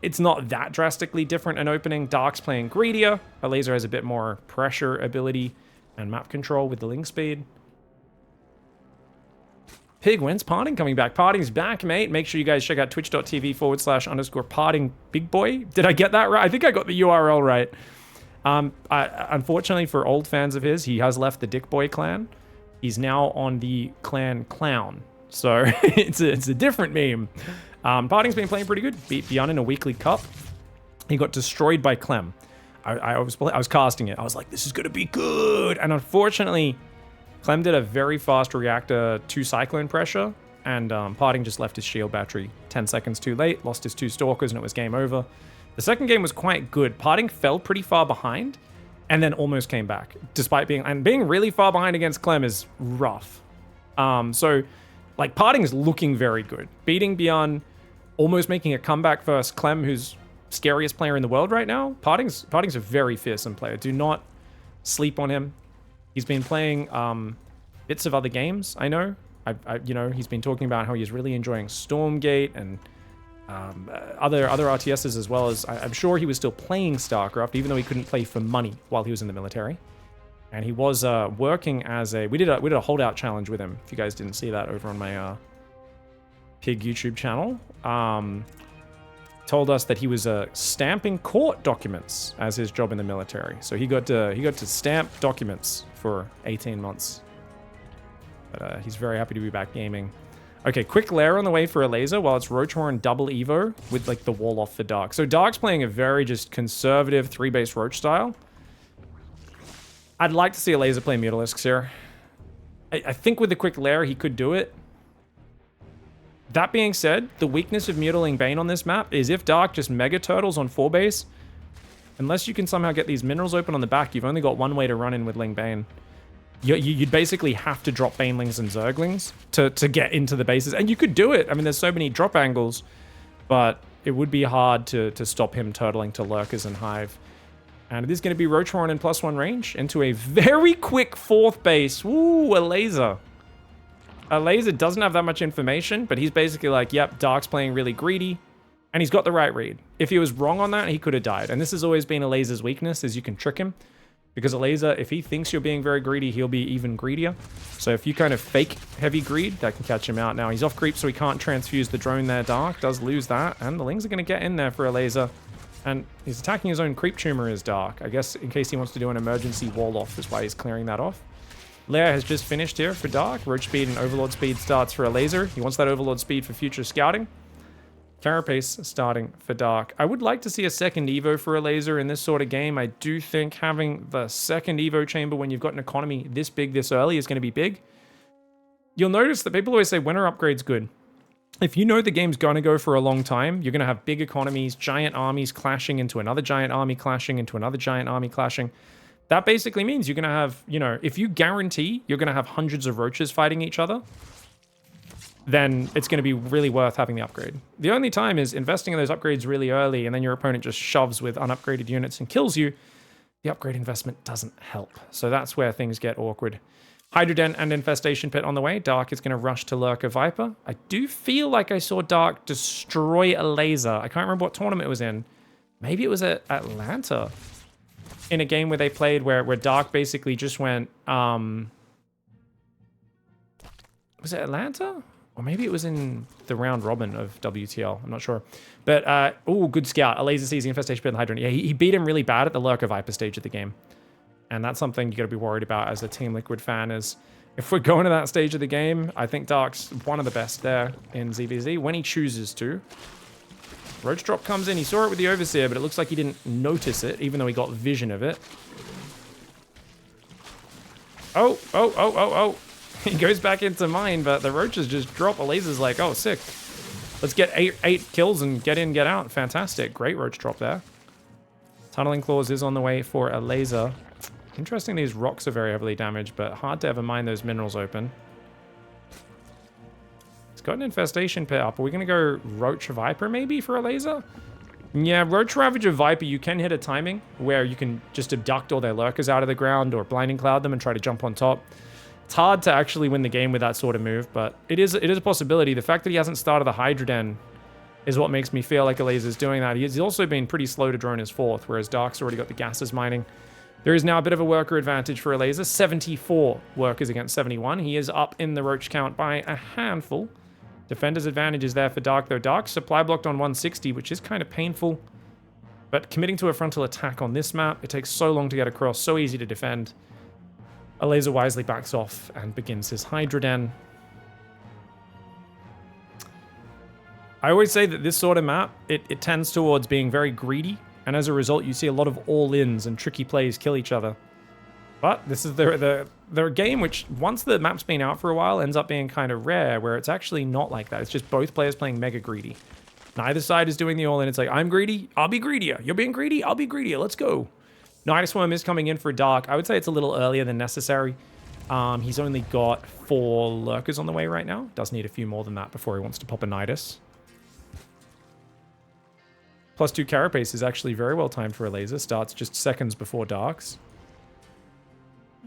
it's not that drastically different an opening. Dark's playing greedier. Elazer has a bit more pressure ability and map control with the Ling speed. Pig wins. Parting coming back. Parting's back, mate. Make sure you guys check out twitch.tv/_parting big boy. Did I get that right? I think I got the URL right. Unfortunately for old fans of his, he has left the Dick Boy clan. He's now on the clan Clown. So it's a different meme. Parting's been playing pretty good. Beat Beyond in a weekly cup. He got destroyed by Clem. I was casting it. I was like, this is going to be good. And unfortunately, Clem did a very fast reactor to Cyclone Pressure. And Parting just left his shield battery 10 seconds too late. Lost his 2 Stalkers and it was game over. The second game was quite good. Parting fell pretty far behind and then almost came back. Despite being really far behind against Clem is rough. So, like, Parting's looking very good. Beating Beyond, almost making a comeback versus Clem, who's scariest player in the world right now. Parting's a very fearsome player. Do not sleep on him. He's been playing bits of other games, I know. You know, he's been talking about how he's really enjoying Stormgate and other RTSs, as well as I'm sure he was still playing StarCraft, even though he couldn't play for money while he was in the military. And he was working as we did a holdout challenge with him. If you guys didn't see that over on my Pig YouTube channel, told us that he was stamping court documents as his job in the military. So he got to stamp documents for 18 months. But he's very happy to be back gaming. Okay, quick lair on the way for Elazer while it's Roach Horn double Evo with like the wall off for Dark. So Dark's playing a very just conservative 3-base Roach style. I'd like to see Elazer play Mutalisks here. I think with the quick lair he could do it. That being said, the weakness of Mutiling Bane on this map is if Dark just Mega Turtles on 4-base, unless you can somehow get these minerals open on the back, you've only got one way to run in with Ling Bane. You'd basically have to drop Banelings and Zerglings to get into the bases. And you could do it. I mean, there's so many drop angles, but it would be hard to stop him turtling to Lurkers and Hive. And it is going to be Roach Horn in +1 range into a very quick 4th base. Ooh, Elazer. Elazer doesn't have that much information, but he's basically like, yep, Dark's playing really greedy. And he's got the right read. If he was wrong on that, he could have died. And this has always been Elazer's weakness, is you can trick him. Because Elazer, if he thinks you're being very greedy, he'll be even greedier. So if you kind of fake heavy greed, that can catch him out. Now, he's off creep, so he can't transfuse the drone there. Dark does lose that, and the Lings are going to get in there for Elazer. And he's attacking his own creep tumor as Dark. I guess in case he wants to do an emergency wall off is why he's clearing that off. Lair has just finished here for Dark. Roach speed and Overlord speed starts for Elazer. He wants that Overlord speed for future scouting. Carapace starting for Dark. I would like to see a second Evo for Elazer in this sort of game. I do think having the second Evo chamber when you've got an economy this big this early is going to be big. You'll notice that people always say, when are upgrades good? If you know the game's going to go for a long time, you're going to have big economies, giant armies clashing into another giant army clashing into another giant army clashing. That basically means you're going to have, you know, if you guarantee you're going to have hundreds of roaches fighting each other, then it's going to be really worth having the upgrade. The only time is investing in those upgrades really early and then your opponent just shoves with unupgraded units and kills you. The upgrade investment doesn't help. So that's where things get awkward. Hydrodent and Infestation Pit on the way. Dark is going to rush to Lurker Viper. I do feel like I saw Dark destroy Elazer. I can't remember what tournament it was in. Maybe it was at Atlanta. In a game where they played where Dark basically just went... was it Atlanta? Or maybe it was in the round robin of WTL. I'm not sure. But, oh, good scout. Elazer sees the Infestation Pit and Hydrant. Yeah, he beat him really bad at the Lurker Viper stage of the game. And that's something you got to be worried about as a Team Liquid fan is if we're going to that stage of the game, I think Dark's one of the best there in ZVZ when he chooses to. Roach Drop comes in. He saw it with the Overseer, but it looks like he didn't notice it, even though he got vision of it. Oh. He goes back into mine, but the Roaches just drop. Elazer's like, oh, sick. Let's get eight kills and get in, get out. Fantastic. Great Roach Drop there. Tunneling Claws is on the way for Elazer. Interesting, these rocks are very heavily damaged, but hard to ever mine those minerals open. It's got an Infestation Pit up. Are we going to go Roach Viper maybe for Elazer? Yeah, Roach Ravager Viper, you can hit a timing where you can just abduct all their lurkers out of the ground or blinding cloud them and try to jump on top. It's hard to actually win the game with that sort of move, but it is a possibility. The fact that he hasn't started the Hydroden is what makes me feel like Elazer's doing that. He's also been pretty slow to drone his 4th, whereas Dark's already got the gases mining. There is now a bit of a worker advantage for Elazer. 74 workers against 71. He is up in the roach count by a handful. Defender's advantage is there for Dark, though. Dark supply blocked on 160, which is kind of painful. But committing to a frontal attack on this map, it takes so long to get across, so easy to defend. Elazer wisely backs off and begins his Hydra Den. I always say that this sort of map, it tends towards being very greedy, and as a result, you see a lot of all-ins and tricky plays kill each other. But this is the game which, once the map's been out for a while, ends up being kind of rare, where it's actually not like that. It's just both players playing mega greedy. Neither side is doing the all-in. It's like, I'm greedy, I'll be greedier. You're being greedy, I'll be greedier. Let's go. Nidus Worm is coming in for Dark. I would say it's a little earlier than necessary. He's only got 4 Lurkers on the way right now. Does need a few more than that before he wants to pop a Nidus. +2 Carapace is actually very well timed for Elazer. Starts just seconds before Darks.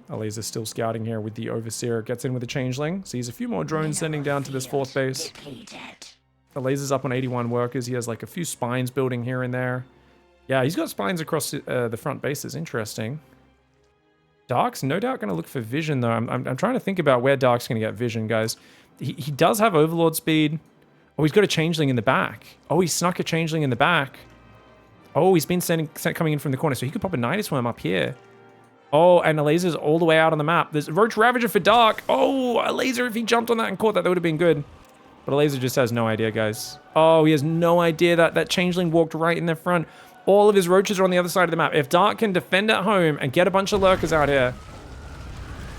Elazer still scouting here with the Overseer. Gets in with the Changeling. Sees a few more drones sending down to this 4th base. Elazer's up on 81 workers. He has like a few spines building here and there. Yeah, he's got spines across the front bases. Interesting. Dark's no doubt going to look for vision, though. I'm trying to think about where Dark's going to get vision, guys. He does have Overlord speed. Oh, he's got a Changeling in the back. Oh, he snuck a Changeling in the back. Oh, he's been coming in from the corner, so he could pop a Nidus Worm up here. Oh, and Elazer's all the way out on the map. There's Roach Ravager for Dark. Oh, Elazer, if he jumped on that and caught that, that would have been good. But Elazer just has no idea, guys. Oh, he has no idea that Changeling walked right in the front. All of his Roaches are on the other side of the map. If Dark can defend at home and get a bunch of Lurkers out here,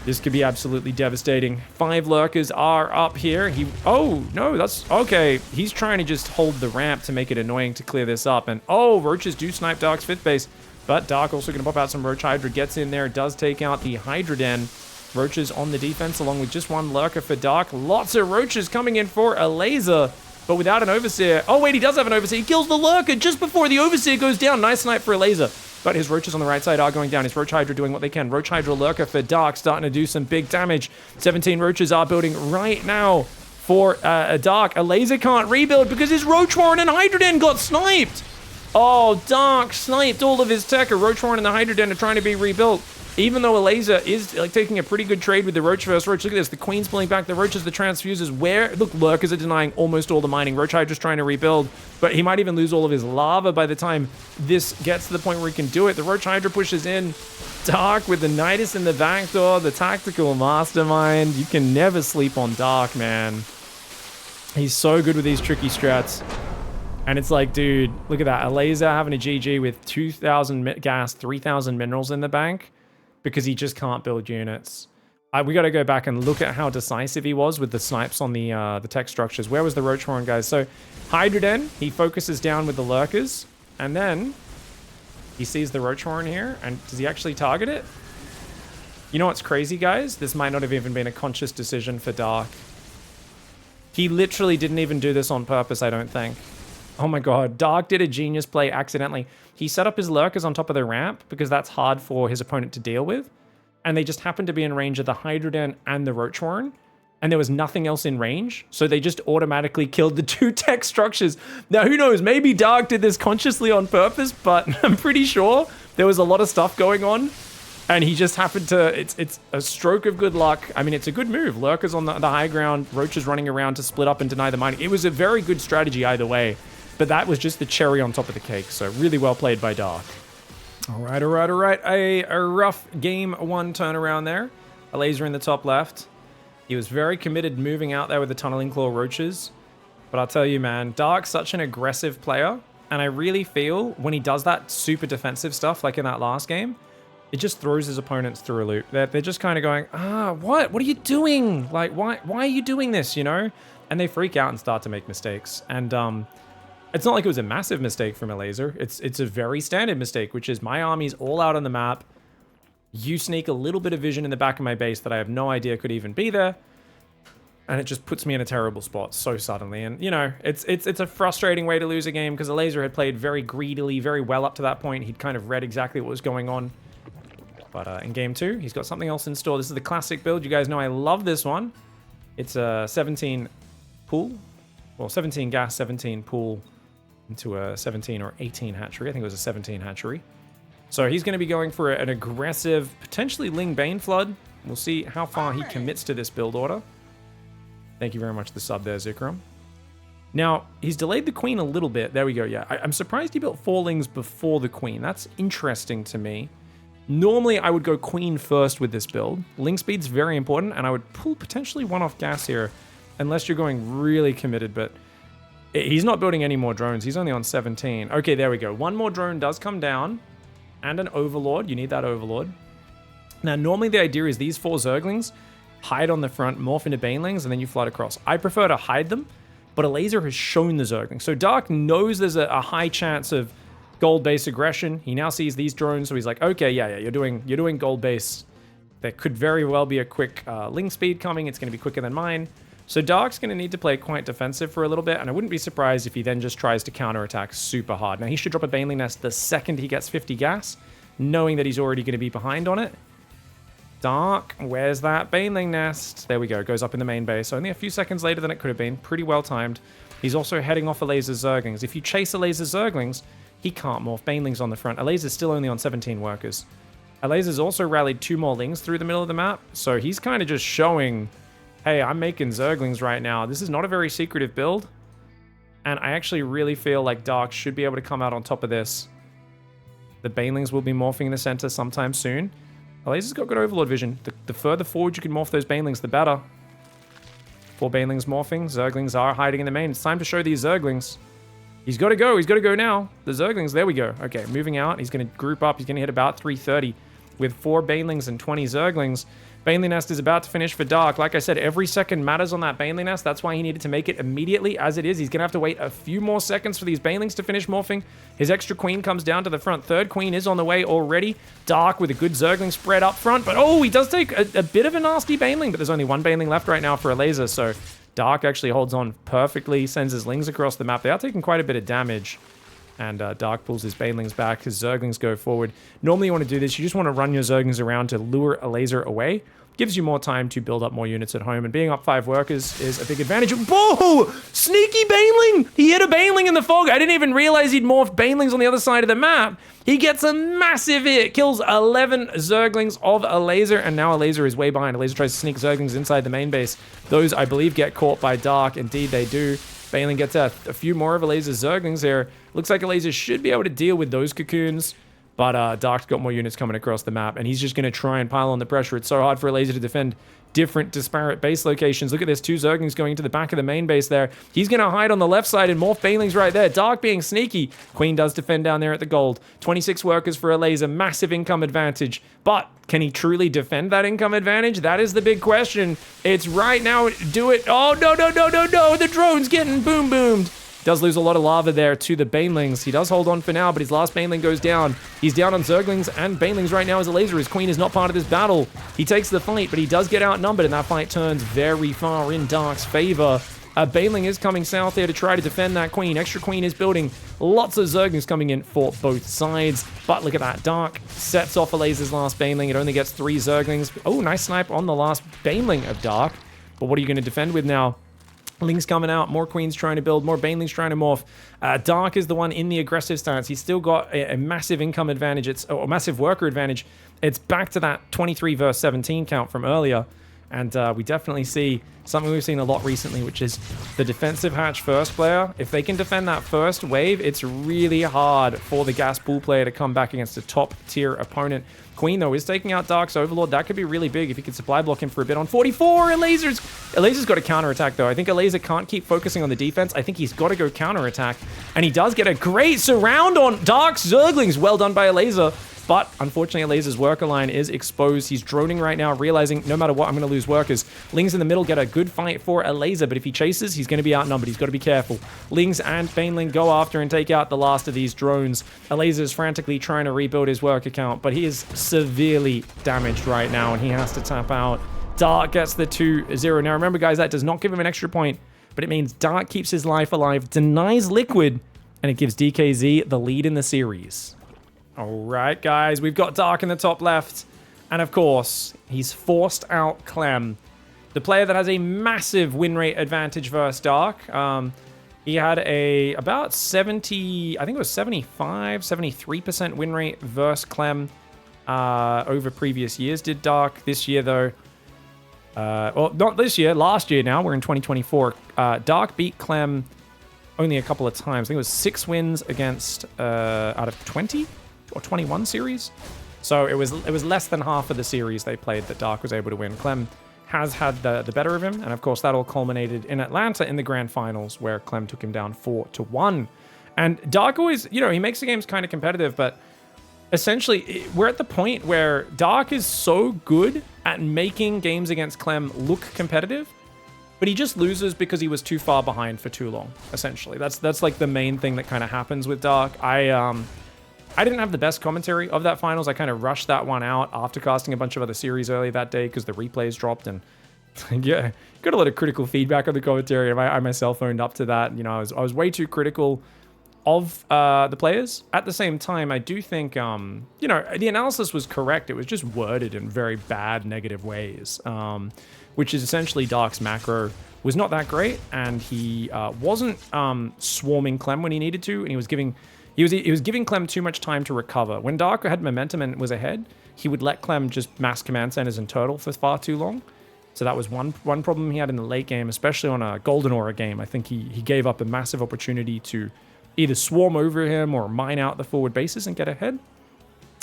this could be absolutely devastating. 5 Lurkers are up here. Oh, no, that's... Okay, he's trying to just hold the ramp to make it annoying to clear this up. And, oh, Roaches do snipe Dark's 5th base. But Dark also going to pop out some Roach Hydra. Gets in there, does take out the Hydra Den. Roaches on the defense, along with just 1 Lurker for Dark. Lots of Roaches coming in for Elazer, but without an Overseer. Oh, wait, he does have an Overseer. He kills the Lurker just before the Overseer goes down. Nice snipe for Elazer. But his Roaches on the right side are going down. His Roach Hydra doing what they can. Roach Hydra Lurker for Dark starting to do some big damage. 17 Roaches are building right now for Dark. Elazer can't rebuild because his Roach Warren and Hydra Den got sniped. Oh, Dark sniped all of his tech. A Roach Warren and the Hydra Den are trying to be rebuilt. Even though Elazer is like taking a pretty good trade with the Roach versus Roach. Look at this. The Queen's pulling back the Roaches, the Transfuses. Look, Lurkers are denying almost all the mining. Roach Hydra's trying to rebuild, but he might even lose all of his lava by the time this gets to the point where he can do it. The Roach Hydra pushes in. Dark with the Nidus in the back door. The tactical mastermind. You can never sleep on Dark, man. He's so good with these tricky strats. And it's like, dude, look at that. Elazer having a GG with 2,000 gas, 3,000 minerals in the bank, because he just can't build units. We got to go back and look at how decisive he was with the snipes on the tech structures. Where was the Roach Horn, guys? So Hydra Den, he focuses down with the Lurkers, and then he sees the Roach Horn here, and does he actually target it? You know what's crazy, guys? This might not have even been a conscious decision for Dark. He literally didn't even do this on purpose, I don't think. Oh my god, Dark did a genius play accidentally. He set up his Lurkers on top of the ramp because that's hard for his opponent to deal with. And they just happened to be in range of the Hydra Den and the Roach Warren. And there was nothing else in range. So they just automatically killed the 2 tech structures. Now, who knows? Maybe Dark did this consciously on purpose, but I'm pretty sure there was a lot of stuff going on. And he just happened to... It's a stroke of good luck. I mean, it's a good move. Lurkers on the high ground. Roaches running around to split up and deny the mining. It was a very good strategy either way. But that was just the cherry on top of the cake. So really well played by Dark. All right. A rough game 1 turnaround there. Elazer in the top left. He was very committed moving out there with the Tunneling Claw Roaches. But I'll tell you, man, Dark's such an aggressive player. And I really feel when he does that super defensive stuff, like in that last game, it just throws his opponents through a loop. They're just kind of going, what? What are you doing? Like, why are you doing this, you know? And they freak out and start to make mistakes. And, it's not like it was a massive mistake from Elazer. It's a very standard mistake, which is my army's all out on the map. You sneak a little bit of vision in the back of my base that I have no idea could even be there. And it just puts me in a terrible spot so suddenly. And, you know, it's a frustrating way to lose a game because Elazer had played very greedily, very well up to that point. He'd kind of read exactly what was going on. But in game 2, he's got something else in store. This is the classic build. You guys know I love this one. It's a 17 pool. Well, 17 gas, 17 pool. Into a 17 or 18 hatchery. I think it was a 17 hatchery. So he's going to be going for an aggressive, potentially Ling Bane Flood. We'll see how far he commits to this build order. Thank you very much for the sub there, Zikram. Now, he's delayed the queen a little bit. There we go, yeah. I'm surprised he built 4 lings before the queen. That's interesting to me. Normally, I would go queen first with this build. Ling speed's very important, and I would pull potentially 1 off gas here, unless you're going really committed, but he's not building any more drones. He's only on 17. Okay, there we go. 1 more drone does come down, and an overlord. You need that overlord. Now, normally the idea is these 4 zerglings hide on the front, morph into banelings, and then you flood across. I prefer to hide them, but Elazer has shown the zergling. So Dark knows there's a high chance of gold base aggression. He now sees these drones, so he's like, okay, yeah, you're doing gold base. There could very well be a quick Ling speed coming. It's going to be quicker than mine. So Dark's going to need to play quite defensive for a little bit, and I wouldn't be surprised if he then just tries to counterattack super hard. Now, he should drop a baneling nest the second he gets 50 gas, knowing that he's already going to be behind on it. Dark, where's that baneling nest? There we go, goes up in the main base. Only a few seconds later than it could have been. Pretty well timed. He's also heading off Elazer's zerglings. If you chase Elazer's zerglings, he can't morph banelings on the front. Elazer's still only on 17 workers. Elazer's also rallied 2 more lings through the middle of the map, so he's kind of just showing, hey, I'm making zerglings right now. This is not a very secretive build, and I actually really feel like Dark should be able to come out on top of this. The banelings will be morphing in the center sometime soon. Elazer's got good overlord vision. The further forward you can morph those banelings, the better. 4 banelings morphing. Zerglings are hiding in the main. It's time to show these zerglings. He's got to go. He's got to go now. The zerglings, there we go. Okay, moving out. He's going to group up. He's going to hit about 330 with 4 banelings and 20 zerglings. Baneling Nest is about to finish for Dark. Like I said, every second matters on that Baneling Nest. That's why he needed to make it immediately. As it is, he's going to have to wait a few more seconds for these Banelings to finish morphing. His extra queen comes down to the front. 3rd queen is on the way already. Dark with a good Zergling spread up front. But oh, he does take a bit of a nasty Baneling. But there's only 1 Baneling left right now for Elazer. So Dark actually holds on perfectly. Sends his Lings across the map. They are taking quite a bit of damage. And Dark pulls his Banelings back. His Zerglings go forward. Normally you want to do this. You just want to run your Zerglings around to lure Elazer away. Gives you more time to build up more units at home. And being up 5 workers is a big advantage. Whoa! Sneaky Baneling! He hit a Baneling in the fog. I didn't even realize he'd morphed Banelings on the other side of the map. He gets a massive hit. Kills 11 Zerglings of Elazer. And now Elazer is way behind. Elazer tries to sneak Zerglings inside the main base. Those, I believe, get caught by Dark. Indeed, they do. Baneling gets a few more of Elazer's Zerglings there. Looks like Elazer should be able to deal with those cocoons. But Dark's got more units coming across the map, and he's just going to try and pile on the pressure. It's so hard for Elazer to defend different disparate base locations. Look at this, 2 Zerglings going into the back of the main base there. He's going to hide on the left side and morph Banelings right there. Dark being sneaky. Queen does defend down there at the gold. 26 workers for Elazer, massive income advantage. But can he truly defend that income advantage? That is the big question. It's right now. Do it. Oh, no. The drone's getting boom-boomed. Does lose a lot of lava there to the Banelings. He does hold on for now, but his last Baneling goes down. He's down on Zerglings and Banelings right now as Elazer. His queen is not part of this battle. He takes the fight, but he does get outnumbered, and that fight turns very far in Dark's favor. Baneling is coming south there to try to defend that queen. Extra queen is building. Lots of Zerglings coming in for both sides. But look at that. Dark sets off Elazer's last Baneling. It only gets 3 Zerglings. Oh, nice snipe on the last Baneling of Dark. But what are you going to defend with now? Lings coming out, more queens trying to build, more Banelings trying to morph. Dark is the one in the aggressive stance. He's still got a massive income advantage. It's a massive worker advantage. It's back to that 23 versus 17 count from earlier. And we definitely see something we've seen a lot recently, which is the defensive hatch first player. If they can defend that first wave, it's really hard for the gas pool player to come back against a top tier opponent. Queen, though, is taking out Dark's Overlord. That could be really big if he could supply block him for a bit on 44. Elazer's got a counterattack, though. I think Elazer can't keep focusing on the defense. I think he's got to go counterattack. And he does get a great surround on Dark's Zerglings. Well done by Elazer. But unfortunately, Elazer's worker line is exposed. He's droning right now, realizing no matter what, I'm going to lose workers. Lings in the middle get a good fight for Elazer, but if he chases, he's going to be outnumbered. He's got to be careful. Lings and Baneling go after and take out the last of these drones. Elazer is frantically trying to rebuild his worker count, but he is severely damaged right now, and he has to tap out. Dark gets the 2-0. Now, remember, guys, that does not give him an extra point, but it means Dark keeps his life alive, denies Liquid, and it gives DKZ the lead in the series. All right, guys, we've got Dark in the top left. And of course, he's forced out Clem, the player that has a massive win rate advantage versus Dark. He had about 70, I think it was 75, 73% win rate versus Clem over previous years. Did Dark this year, though? Well, not this year, last year now. We're in 2024. Dark beat Clem only a couple of times. I think it was 6 wins against out of 20 or 21 series. So it was less than half of the series they played that Dark was able to win. Clem has had the better of him, and of course that all culminated in Atlanta in the grand finals where Clem took him down 4-1. And Dark always, you know, he makes the games kind of competitive, but essentially we're at the point where Dark is so good at making games against Clem look competitive, but he just loses because he was too far behind for too long, essentially. That's like the main thing that kind of happens with Dark. I didn't have the best commentary of that finals. I kind of rushed that one out after casting a bunch of other series early that day because the replays dropped, and yeah, got a lot of critical feedback on the commentary. I myself owned up to that. You know, I was way too critical of the players. At the same time, I do think, you know, the analysis was correct. It was just worded in very bad, negative ways, which is essentially Dark's macro was not that great, and he wasn't swarming Clem when he needed to, and he was giving Clem too much time to recover. When Dark had momentum and was ahead, he would let Clem just mass command centers and turtle for far too long. So that was one problem he had in the late game, especially on a Golden Aura game. I think he gave up a massive opportunity to either swarm over him or mine out the forward bases and get ahead.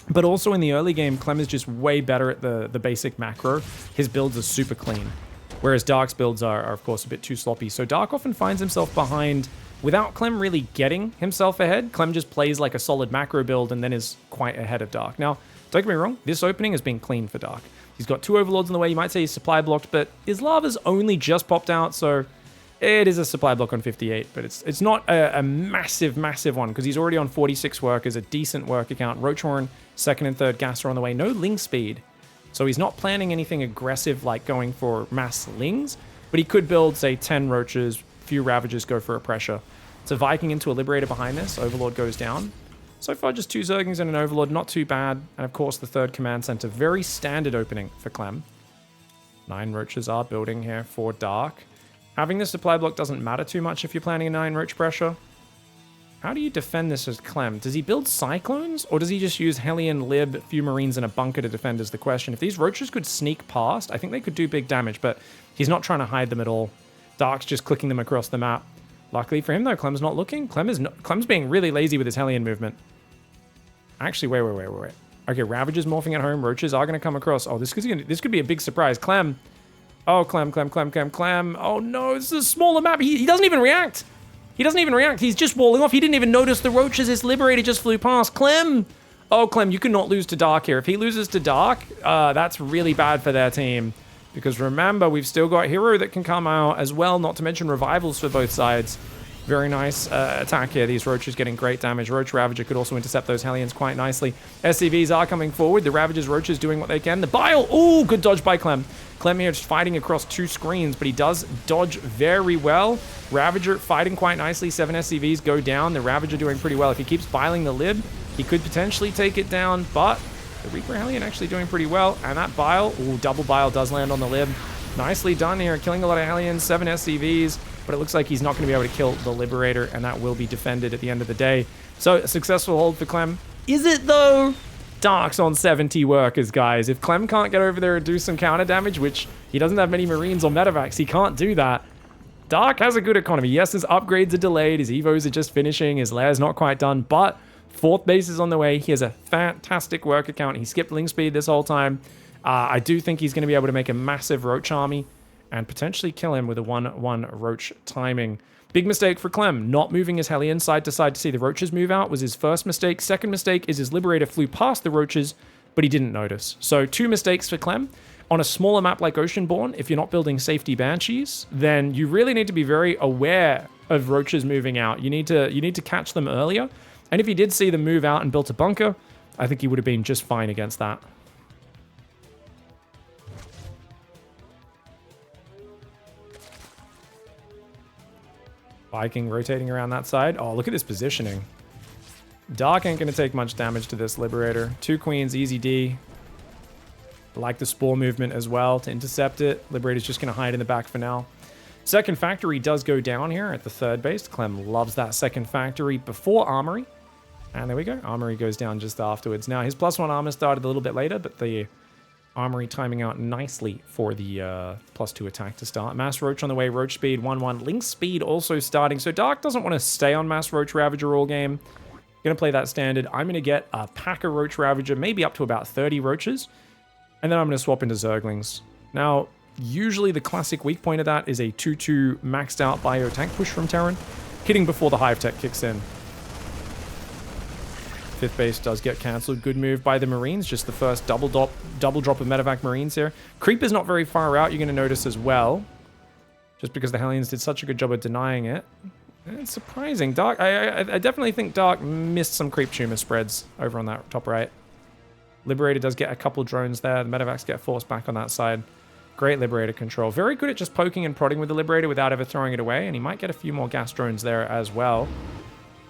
But also in the early game, Clem is just way better at the basic macro. His builds are super clean, whereas Dark's builds are of course, a bit too sloppy. So Dark often finds himself behind without Clem really getting himself ahead. Clem just plays like a solid macro build and then is quite ahead of Dark. Now, don't get me wrong, this opening has been clean for Dark. He's got 2 Overlords in the way. You might say he's supply blocked, but his lava's only just popped out, so it is a supply block on 58, but it's not a massive one because he's already on 46 workers, a decent work account. Roachhorn, 2nd and 3rd gas are on the way. No Ling speed, so he's not planning anything aggressive like going for mass Lings, but he could build, say, 10 Roaches, few Ravagers, go for a pressure. So Viking into a Liberator behind this. Overlord goes down. So far, just 2 Zerglings and an Overlord, not too bad. And of course, the 3rd command center. Very standard opening for Clem. 9 Roaches are building here for Dark. Having the supply block doesn't matter too much if you're planning a 9 Roach pressure. How do you defend this as Clem? Does he build Cyclones? Or does he just use Hellion, Lib, a few Marines, and a bunker to defend is the question. If these Roaches could sneak past, I think they could do big damage, but he's not trying to hide them at all. Dark's just clicking them across the map. Luckily for him, though, Clem's not looking. Clem's being really lazy with his Hellion movement. Actually, wait. Okay, Ravagers morphing at home. Roaches are going to come across. Oh, this could be a big surprise. Clem. Oh, Clem. Oh, no, this is a smaller map. He doesn't even react. He's just walling off. He didn't even notice the Roaches. His Liberator just flew past. Clem. Oh, Clem, you cannot lose to Dark here. If he loses to Dark, that's really bad for their team. Because remember, we've still got herO that can come out as well, not to mention revivals for both sides. Very nice attack here. These Roaches getting great damage. Roach Ravager could also intercept those Hellions quite nicely. SCVs are coming forward. The Ravagers, Roaches doing what they can. The Bile, oh, good dodge by Clem. Clem here just fighting across 2 screens, but he does dodge very well. Ravager fighting quite nicely. 7 SCVs go down. The Ravager doing pretty well. If he keeps biling the Lib, he could potentially take it down, but the Reaper Hellion actually doing pretty well. And that Bile, ooh, double Bile does land on the Lib. Nicely done here, killing a lot of Hellions, 7 SCVs, but it looks like he's not going to be able to kill the Liberator, and that will be defended at the end of the day. So, a successful hold for Clem. Is it, though? Dark's on 70 workers, guys. If Clem can't get over there and do some counter damage, which he doesn't have many Marines or Medivacs, he can't do that. Dark has a good economy. Yes, his upgrades are delayed, his Evos are just finishing, his Lair's not quite done, but 4th base is on the way. He has a fantastic work account. He skipped Ling Speed this whole time. I do think he's going to be able to make a massive Roach army and potentially kill him with a 1-1 Roach timing. Big mistake for Clem. Not moving his Hellion side to side to see the Roaches move out was his first mistake. Second mistake is his Liberator flew past the Roaches, but he didn't notice. So 2 mistakes for Clem. On a smaller map like Oceanborn, if you're not building safety Banshees, then you really need to be very aware of Roaches moving out. You need to catch them earlier. And if he did see them move out and built a bunker, I think he would have been just fine against that. Viking rotating around that side. Oh, look at this positioning. Dark ain't going to take much damage to this Liberator. 2 Queens, easy D. Like the Spore movement as well to intercept it. Liberator's just going to hide in the back for now. Second Factory does go down here at the 3rd base. Clem loves that Second Factory before Armory. And there we go. Armory goes down just afterwards. Now, his +1 armor started a little bit later, but the Armory timing out nicely for the +2 attack to start. Mass Roach on the way, Roach speed 1-1. Link speed also starting. So Dark doesn't want to stay on Mass Roach Ravager all game. Gonna play that standard. I'm gonna get a pack of Roach Ravager, maybe up to about 30 Roaches. And then I'm gonna swap into Zerglings. Now, usually the classic weak point of that is a 2-2 maxed out bio tank push from Terran, hitting before the Hive Tech kicks in. 5th base does get cancelled. Good move by the Marines. Just the first double drop of medevac Marines here. Creep is not very far out, you're going to notice as well. Just because the Hellions did such a good job of denying it. It's surprising. Dark, I definitely think Dark missed some creep tumor spreads over on that top right. Liberator does get a couple drones there. The medevacs get forced back on that side. Great Liberator control. Very good at just poking and prodding with the Liberator without ever throwing it away. And he might get a few more gas drones there as well.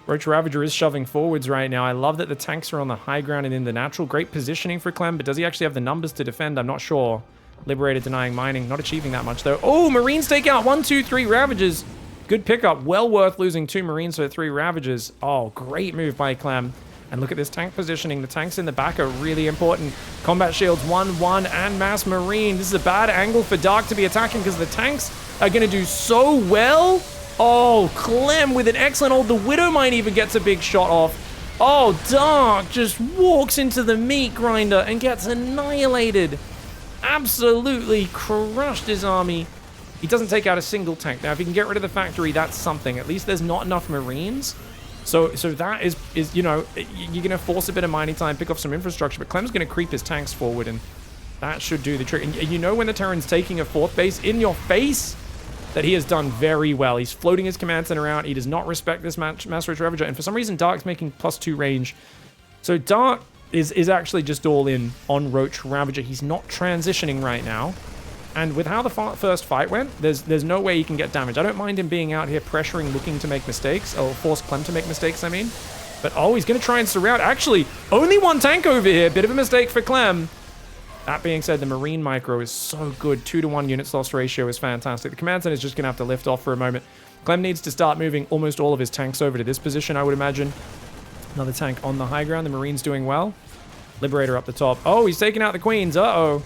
Roach Ravager is shoving forwards right now. I love that the tanks are on the high ground and in the natural. Great positioning for Clem, but does he actually have the numbers to defend? I'm not sure. Liberator denying mining. Not achieving that much, though. Oh, Marines take out 1, 2, 3 Ravagers. Good pickup. Well worth losing 2 Marines for 3 Ravagers. Oh, great move by Clem. And look at this tank positioning. The tanks in the back are really important. Combat shields 1-1 and mass Marine. This is a bad angle for Dark to be attacking because the tanks are going to do so well. Oh, Clem with an excellent hold. The Widowmine even gets a big shot off. Oh, Dark just walks into the meat grinder and gets annihilated. Absolutely crushed his army. He doesn't take out a single tank. Now, if he can get rid of the factory, that's something. At least there's not enough Marines. So that is you know, you're going to force a bit of mining time, pick off some infrastructure, but Clem's going to creep his tanks forward, and that should do the trick. And you know when the Terran's taking a 4th base in your face, that he has done very well. He's floating his command center around. He does not respect this Mass Roach Ravager, and for some reason, Dark's making +2 range. So Dark is actually just all in on Roach Ravager. He's not transitioning right now. And with how the first fight went, there's no way he can get damage. I don't mind him being out here pressuring, looking to make mistakes, or force Clem to make mistakes, I mean. But oh, he's going to try and surround. Actually, only 1 tank over here. Bit of a mistake for Clem. That being said, the Marine micro is so good. 2-to-1 units loss ratio is fantastic. The command center is just going to have to lift off for a moment. Clem needs to start moving almost all of his tanks over to this position, I would imagine. Another tank on the high ground. The Marine's doing well. Liberator up the top. Oh, he's taking out the Queens. Uh-oh.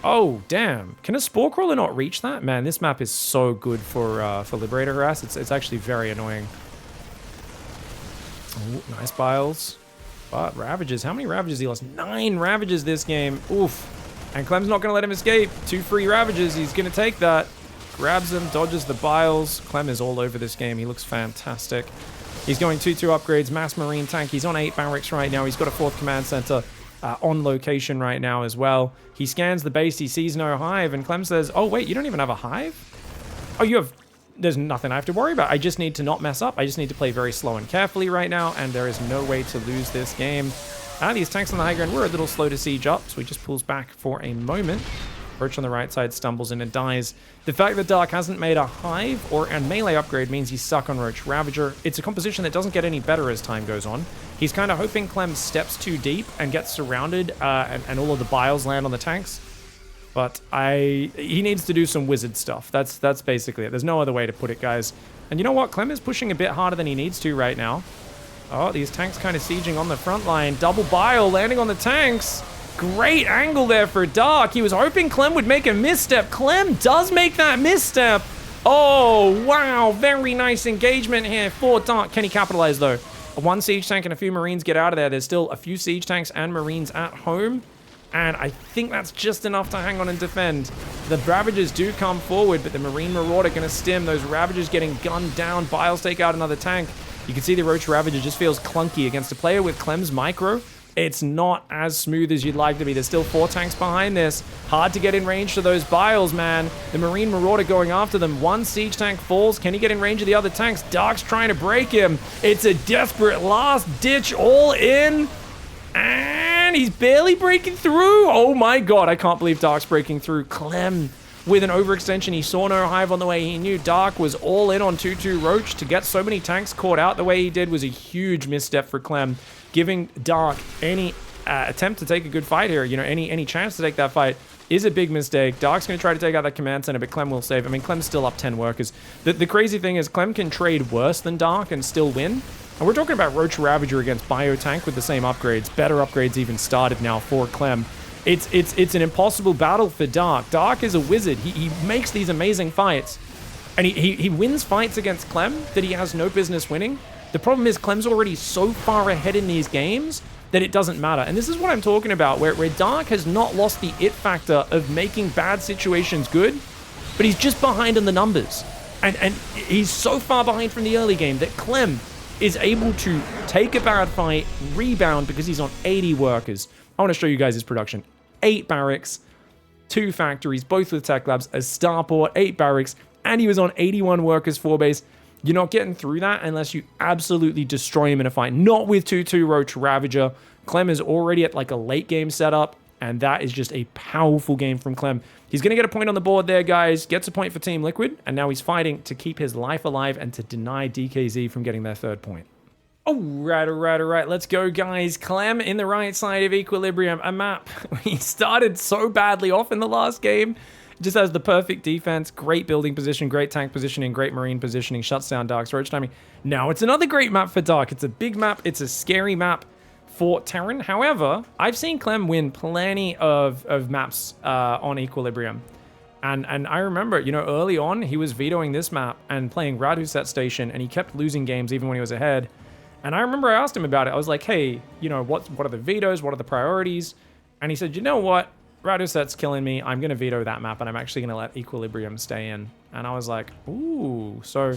Oh, damn. Can a Spore Crawler not reach that? Man, this map is so good for Liberator harass. It's actually very annoying. Oh, nice Biles. But Ravages. How many Ravages he lost? 9 Ravages this game. Oof. And Clem's not going to let him escape. 2 free Ravages. He's going to take that. Grabs them, dodges the Biles. Clem is all over this game. He looks fantastic. He's going 2-2 upgrades. Mass Marine tank. He's on 8 barracks right now. He's got a 4th command center on location right now as well. He scans the base. He sees no hive. And Clem says, oh, wait, you don't even have a hive? Oh, you have... There's nothing I have to worry about. I just need to not mess up. I just need to play very slow and carefully right now. And there is no way to lose this game. These tanks on the high ground were a little slow to siege up. So he just pulls back for a moment. Roach on the right side stumbles in and dies. The fact that Dark hasn't made a hive or a melee upgrade means he's stuck on Roach Ravager. It's a composition that doesn't get any better as time goes on. He's kind of hoping Clem steps too deep and gets surrounded and all of the Biles land on the tanks. But he needs to do some wizard stuff. That's basically it. There's no other way to put it, guys. And you know what? Clem is pushing a bit harder than he needs to right now. Oh, these tanks kind of sieging on the front line. Double Bile landing on the tanks. Great angle there for Dark. He was hoping Clem would make a misstep. Clem does make that misstep. Oh, wow. Very nice engagement here for Dark. Can he capitalize, though? 1 siege tank and a few Marines get out of there. There's still a few siege tanks and Marines at home. And I think that's just enough to hang on and defend. The Ravagers do come forward, but the Marine Marauder going to stim. Those Ravagers getting gunned down. Biles take out another tank. You can see the Roach Ravager just feels clunky against a player with Clem's micro. It's not as smooth as you'd like to be. There's still 4 tanks behind this. Hard to get in range to those Biles, man. The Marine Marauder going after them. 1 siege tank falls. Can he get in range of the other tanks? Dark's trying to break him. It's a desperate last ditch all in. And he's barely breaking through. Oh my god, I can't believe Dark's breaking through. Clem with an overextension. He saw no hive on the way. He knew Dark was all in on 2-2 Roach. To get so many tanks caught out the way he did was a huge misstep for Clem. Giving Dark any attempt to take a good fight here, you know, any chance to take that fight is a big mistake. Dark's going to try to take out that command center, but Clem will save. I mean, Clem's still up 10 workers. The crazy thing is Clem can trade worse than Dark and still win. And we're talking about Roach Ravager against Biotank with the same upgrades. Better upgrades even started now for Clem. It's an impossible battle for Dark. Dark is a wizard. He makes these amazing fights. And he wins fights against Clem that he has no business winning. The problem is Clem's already so far ahead in these games that it doesn't matter. And this is what I'm talking about, where Dark has not lost the it factor of making bad situations good, but he's just behind in the numbers. And he's so far behind from the early game that Clem is able to take a bad fight, rebound because he's on 80 workers. I want to show you guys his production. 8 barracks, 2 factories, both with tech labs, a starport, 8 barracks, and he was on 81 workers, 4 base. You're not getting through that unless you absolutely destroy him in a fight. Not with 2-2 Roach Ravager. Clem is already at like a late game setup, and that is just a powerful game from Clem. He's going to get a point on the board there, guys. Gets a point for Team Liquid, and now he's fighting to keep his life alive and to deny DKZ from getting their 3rd point. All right. Let's go, guys. Clem in the right side of Equilibrium, a map. He started so badly off in the last game. Just has the perfect defense, great building position, great tank positioning, great marine positioning, shuts down Dark's roach timing. Now it's another great map for Dark. It's a big map. It's a scary map for Terran. However, I've seen Clem win plenty of maps on Equilibrium. And I remember, you know, early on, he was vetoing this map and playing Radhuset Station, and he kept losing games even when he was ahead. And I remember I asked him about it. I was like, hey, you know, what are the vetoes? What are the priorities? And he said, you know what? Radhuset's killing me. I'm going to veto that map, and I'm actually going to let Equilibrium stay in. And I was like, ooh. So,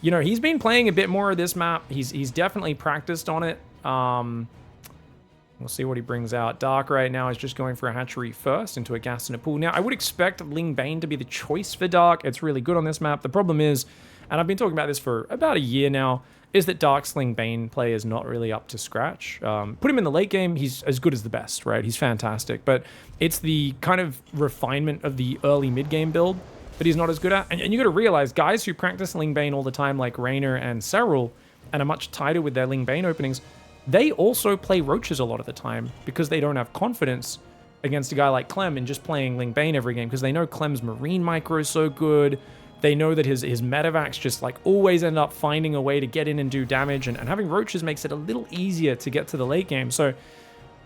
you know, he's been playing a bit more of this map. He's definitely practiced on it. We'll see what he brings out. Dark right now is just going for a hatchery first into a gas in a pool. Now, I would expect Ling Bane to be the choice for Dark. It's really good on this map. The problem is, and I've been talking about this for about a year now, is that Dark's Ling Bane play is not really up to scratch. Put him in the late game, he's as good as the best, right? He's fantastic. But it's the kind of refinement of the early mid-game build that he's not as good at. And you got to realize, guys who practice Ling Bane all the time, like Raynor and Serral, and are much tighter with their Ling Bane openings, they also play Roaches a lot of the time because they don't have confidence against a guy like Clem in just playing Ling Bane every game because they know Clem's Marine Micro is so good. They know that his medevacs just like always end up finding a way to get in and do damage, and having Roaches makes it a little easier to get to the late game. So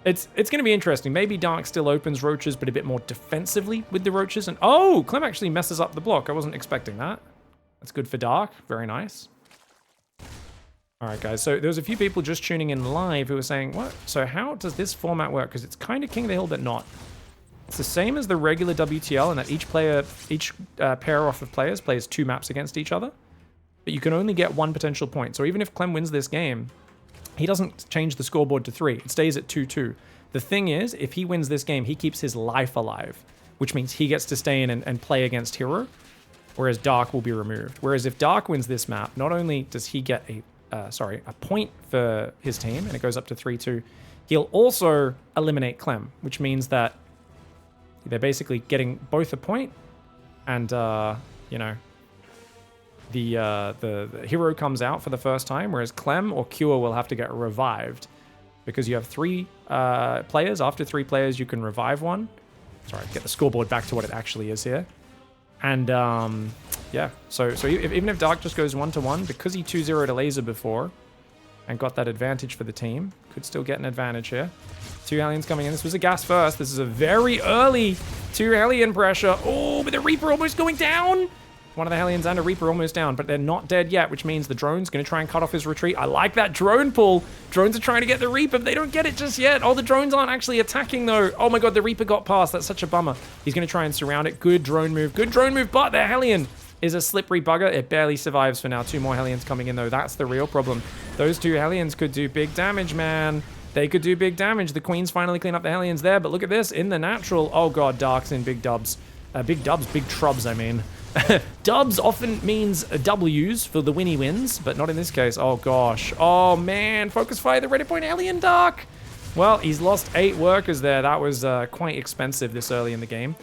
it's going to be interesting. Maybe Dark still opens Roaches, but a bit more defensively with the Roaches. And oh, Clem actually messes up the block. I wasn't expecting that. That's good for Dark. Very nice. All right, guys. So there was a few people just tuning in live who were saying, what? So how does this format work? Because it's kind of King of the Hill, but not. It's the same as the regular WTL in that each pair off of players plays 2 maps against each other, but you can only get 1 potential point. So even if Clem wins this game, he doesn't change the scoreboard to 3. It stays at 2-2. The thing is, if he wins this game, he keeps his life alive, which means he gets to stay in and play against herO, whereas Dark will be removed. Whereas if Dark wins this map, not only does he get a point for his team, and it goes up to 3-2, he'll also eliminate Clem, which means that they're basically getting both a point, and you know, the herO comes out for the first time, whereas Clem or Cure will have to get revived because you have 3 players. After 3 players, you can revive one. Sorry, get the scoreboard back to what it actually is here. And yeah, so even if Dark just goes 1-1, because he 2-0'd Elazer before and got that advantage for the team, could still get an advantage here. 2 aliens coming in. This was a gas first. This is a very early 2 alien pressure. Oh, but the Reaper almost going down. One of the Hellions and a Reaper almost down, but they're not dead yet, which means the drone's going to try and cut off his retreat. I like that drone pull. Drones are trying to get the Reaper, but they don't get it just yet. Oh, the drones aren't actually attacking, though. Oh my god, the Reaper got past. That's such a bummer. He's going to try and surround it. Good drone move, but their Hellion is a slippery bugger. It barely survives for now. 2 more Hellions coming in, though. That's the real problem. Those 2 Hellions could do big damage, man. They could do big damage. The Queens finally clean up the Hellions there, but look at this. In the natural, oh god, Dark's in big dubs. Big trubs, I mean. Dubs often means W's for the winny wins, but not in this case. Oh gosh. Oh man, focus fire the ready point alien Dark. Well, he's lost 8 workers there. That was quite expensive this early in the game.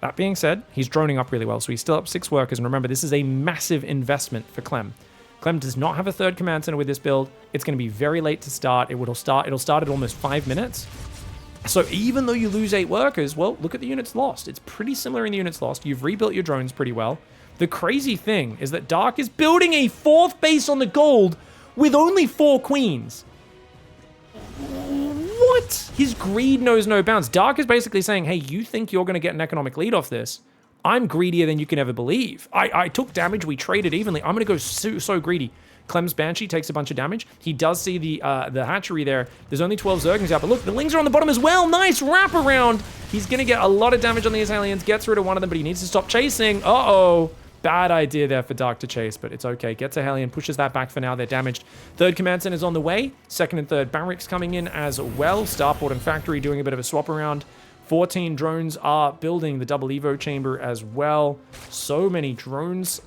That being said, he's droning up really well, so he's still up 6 workers, and remember, this is a massive investment for Clem. Clem does not have a 3rd command center with this build. It's going to be very late to start. It'll start at almost 5 minutes. So even though you lose 8 workers, well, look at the units lost. It's pretty similar in the units lost. You've rebuilt your drones pretty well. The crazy thing is that Dark is building a 4th base on the gold with only 4 queens. What? What? His greed knows no bounds. Dark is basically saying, hey, you think you're going to get an economic lead off this? I'm greedier than you can ever believe. I took damage. We traded evenly. I'm going to go so greedy. Clem's Banshee takes a bunch of damage. He does see the hatchery there. There's only 12 Zerglings out, but look, the Lings are on the bottom as well. Nice wraparound. He's going to get a lot of damage on these aliens, gets rid of one of them, but he needs to stop chasing. Uh-oh. Bad idea there for Dark to chase, but it's okay. Gets a Hellion, pushes that back for now. They're damaged. Third command center is on the way. Second and third barracks coming in as well. Starport and Factory doing a bit of a swap around. 14 drones are building the double Evo chamber as well. So many drones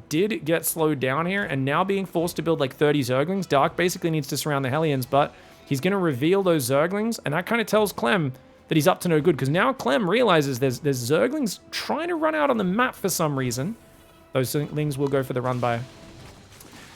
did get slowed down here and now being forced to build like 30 Zerglings. Dark basically needs to surround the Hellions, but he's going to reveal those Zerglings, and that kind of tells Clem that he's up to no good, because now Clem realizes there's Zerglings trying to run out on the map for some reason. Those Lings will go for the run by.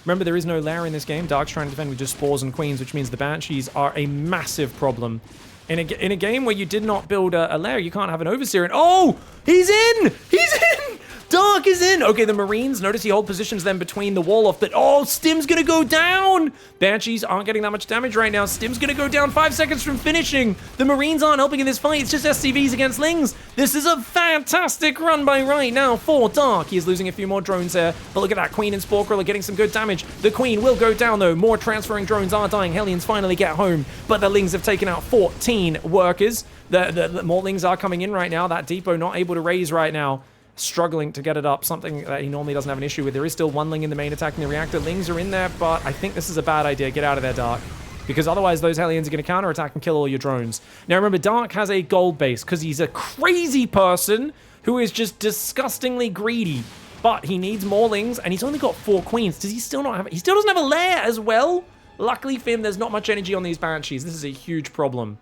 Remember, there is no lair in this game. Dark's trying to defend with just spores and queens, which means the Banshees are a massive problem. In a game where you did not build a lair, you can't have an Overseer. And oh, he's in! He's in! Dark is in! Okay, the Marines, notice he hold positions then between the wall off, but oh, Stim's gonna go down! Banshees aren't getting that much damage right now. Stim's gonna go down 5 seconds from finishing. The Marines aren't helping in this fight. It's just SCVs against Lings. This is a fantastic run by right now for Dark. He is losing a few more drones here, but look at that. Queen and Sporkrill are getting some good damage. The Queen will go down though. More transferring drones are dying. Hellions finally get home, but the Lings have taken out 14 workers. The more Lings are coming in right now. That depot not able to raise right now. Struggling to get it up, something that he normally doesn't have an issue with. There is still one Ling in the main attacking the reactor. Lings are in there, but I think this is a bad idea. Get out of there, Dark, because otherwise those Hellions are going to counterattack and kill all your drones. Now remember, Dark has a gold base because he's a crazy person who is just disgustingly greedy, but he needs more Lings, and he's only got 4 queens. Does he still not have it? He still doesn't have a lair as well. Luckily for him, there's not much energy on these Banshees. This is a huge problem.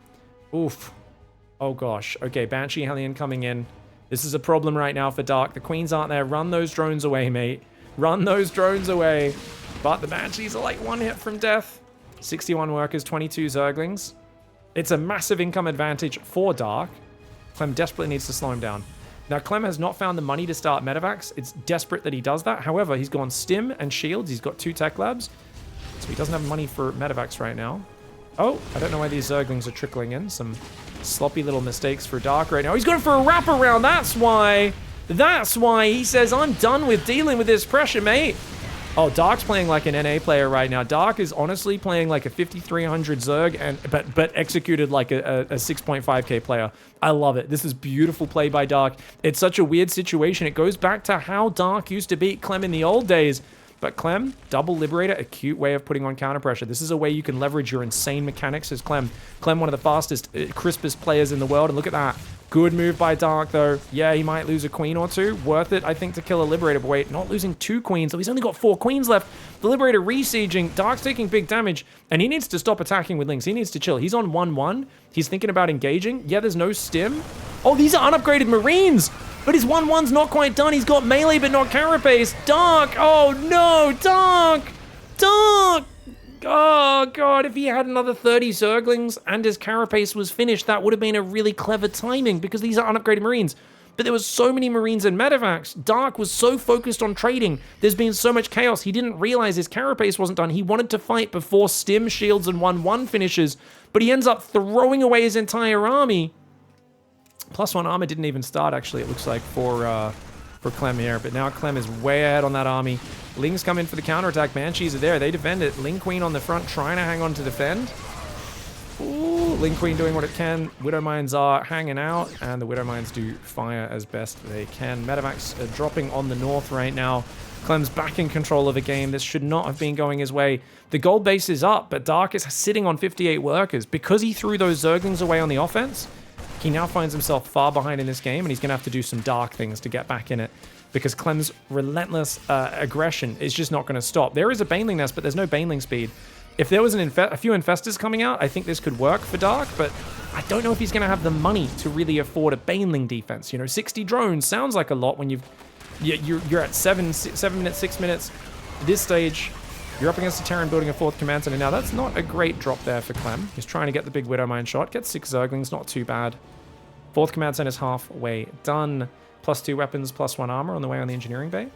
Oof. Oh gosh. Okay, Banshee Hellion coming in. This is a problem right now for Dark. The Queens aren't there. Run those drones away, mate. Run those drones away. But the Banshees are like 1 hit from death. 61 workers, 22 Zerglings. It's a massive income advantage for Dark. Clem desperately needs to slow him down. Now, Clem has not found the money to start medevacs. It's desperate that he does that. However, he's gone Stim and Shields. He's got 2 tech labs. So he doesn't have money for medevacs right now. Oh, I don't know why these Zerglings are trickling in. Some sloppy little mistakes for Dark right now. He's going for a wraparound. That's why. That's why he says, I'm done with dealing with this pressure, mate. Oh, Dark's playing like an NA player right now. Dark is honestly playing like a 5300 Zerg, but executed like a 6.5k player. I love it. This is beautiful play by Dark. It's such a weird situation. It goes back to how Dark used to beat Clem in the old days. But Clem, double Liberator, a cute way of putting on counter pressure. This is a way you can leverage your insane mechanics as Clem. Clem, one of the fastest, crispest players in the world. And look at that. Good move by Dark, though. Yeah, he might lose a queen or two. Worth it, I think, to kill a Liberator. But wait, not losing 2 queens. So he's only got 4 queens left. The Liberator re-sieging. Dark's taking big damage. And he needs to stop attacking with Lings. He needs to chill. He's on 1-1. He's thinking about engaging. Yeah, there's no Stim. Oh, these are unupgraded Marines. But his 1-1's not quite done. He's got melee, but not carapace. Dark. Oh, no. Dark. Dark. Oh, God. If he had another 30 Zerglings and his carapace was finished, that would have been a really clever timing because these are unupgraded Marines. But there was so many Marines and medevacs. Dark was so focused on trading. There's been so much chaos. He didn't realize his carapace wasn't done. He wanted to fight before Stim, Shields, and 1-1 finishes. But he ends up throwing away his entire army. +1 armor didn't even start, actually, it looks like, for Clem here. But now Clem is way ahead on that army. Lings come in for the counterattack. Banshees are there. They defend it. Ling Queen on the front, trying to hang on to defend. Ooh, Ling Queen doing what it can. Widow Mines are hanging out, and the Widow Mines do fire as best they can. Medevacs are dropping on the north right now. Clem's back in control of the game. This should not have been going his way. The gold base is up, but Dark is sitting on 58 workers. Because he threw those Zerglings away on the offense, he now finds himself far behind in this game, and he's going to have to do some Dark things to get back in it, because Clem's relentless aggression is just not going to stop. There is a Baneling nest, but there's no Baneling speed. If there was a few Infestors coming out, I think this could work for Dark, but I don't know if he's going to have the money to really afford a Baneling defense. You know, 60 drones sounds like a lot when you're at 7 minutes, 6 minutes. At this stage, you're up against a Terran building a 4th command center. Now, that's not a great drop there for Clem. He's trying to get the big Widow Mine shot. Gets 6 Zerglings, not too bad. 4th command center is halfway done. +2 weapons, +1 armor on the way on the engineering bay.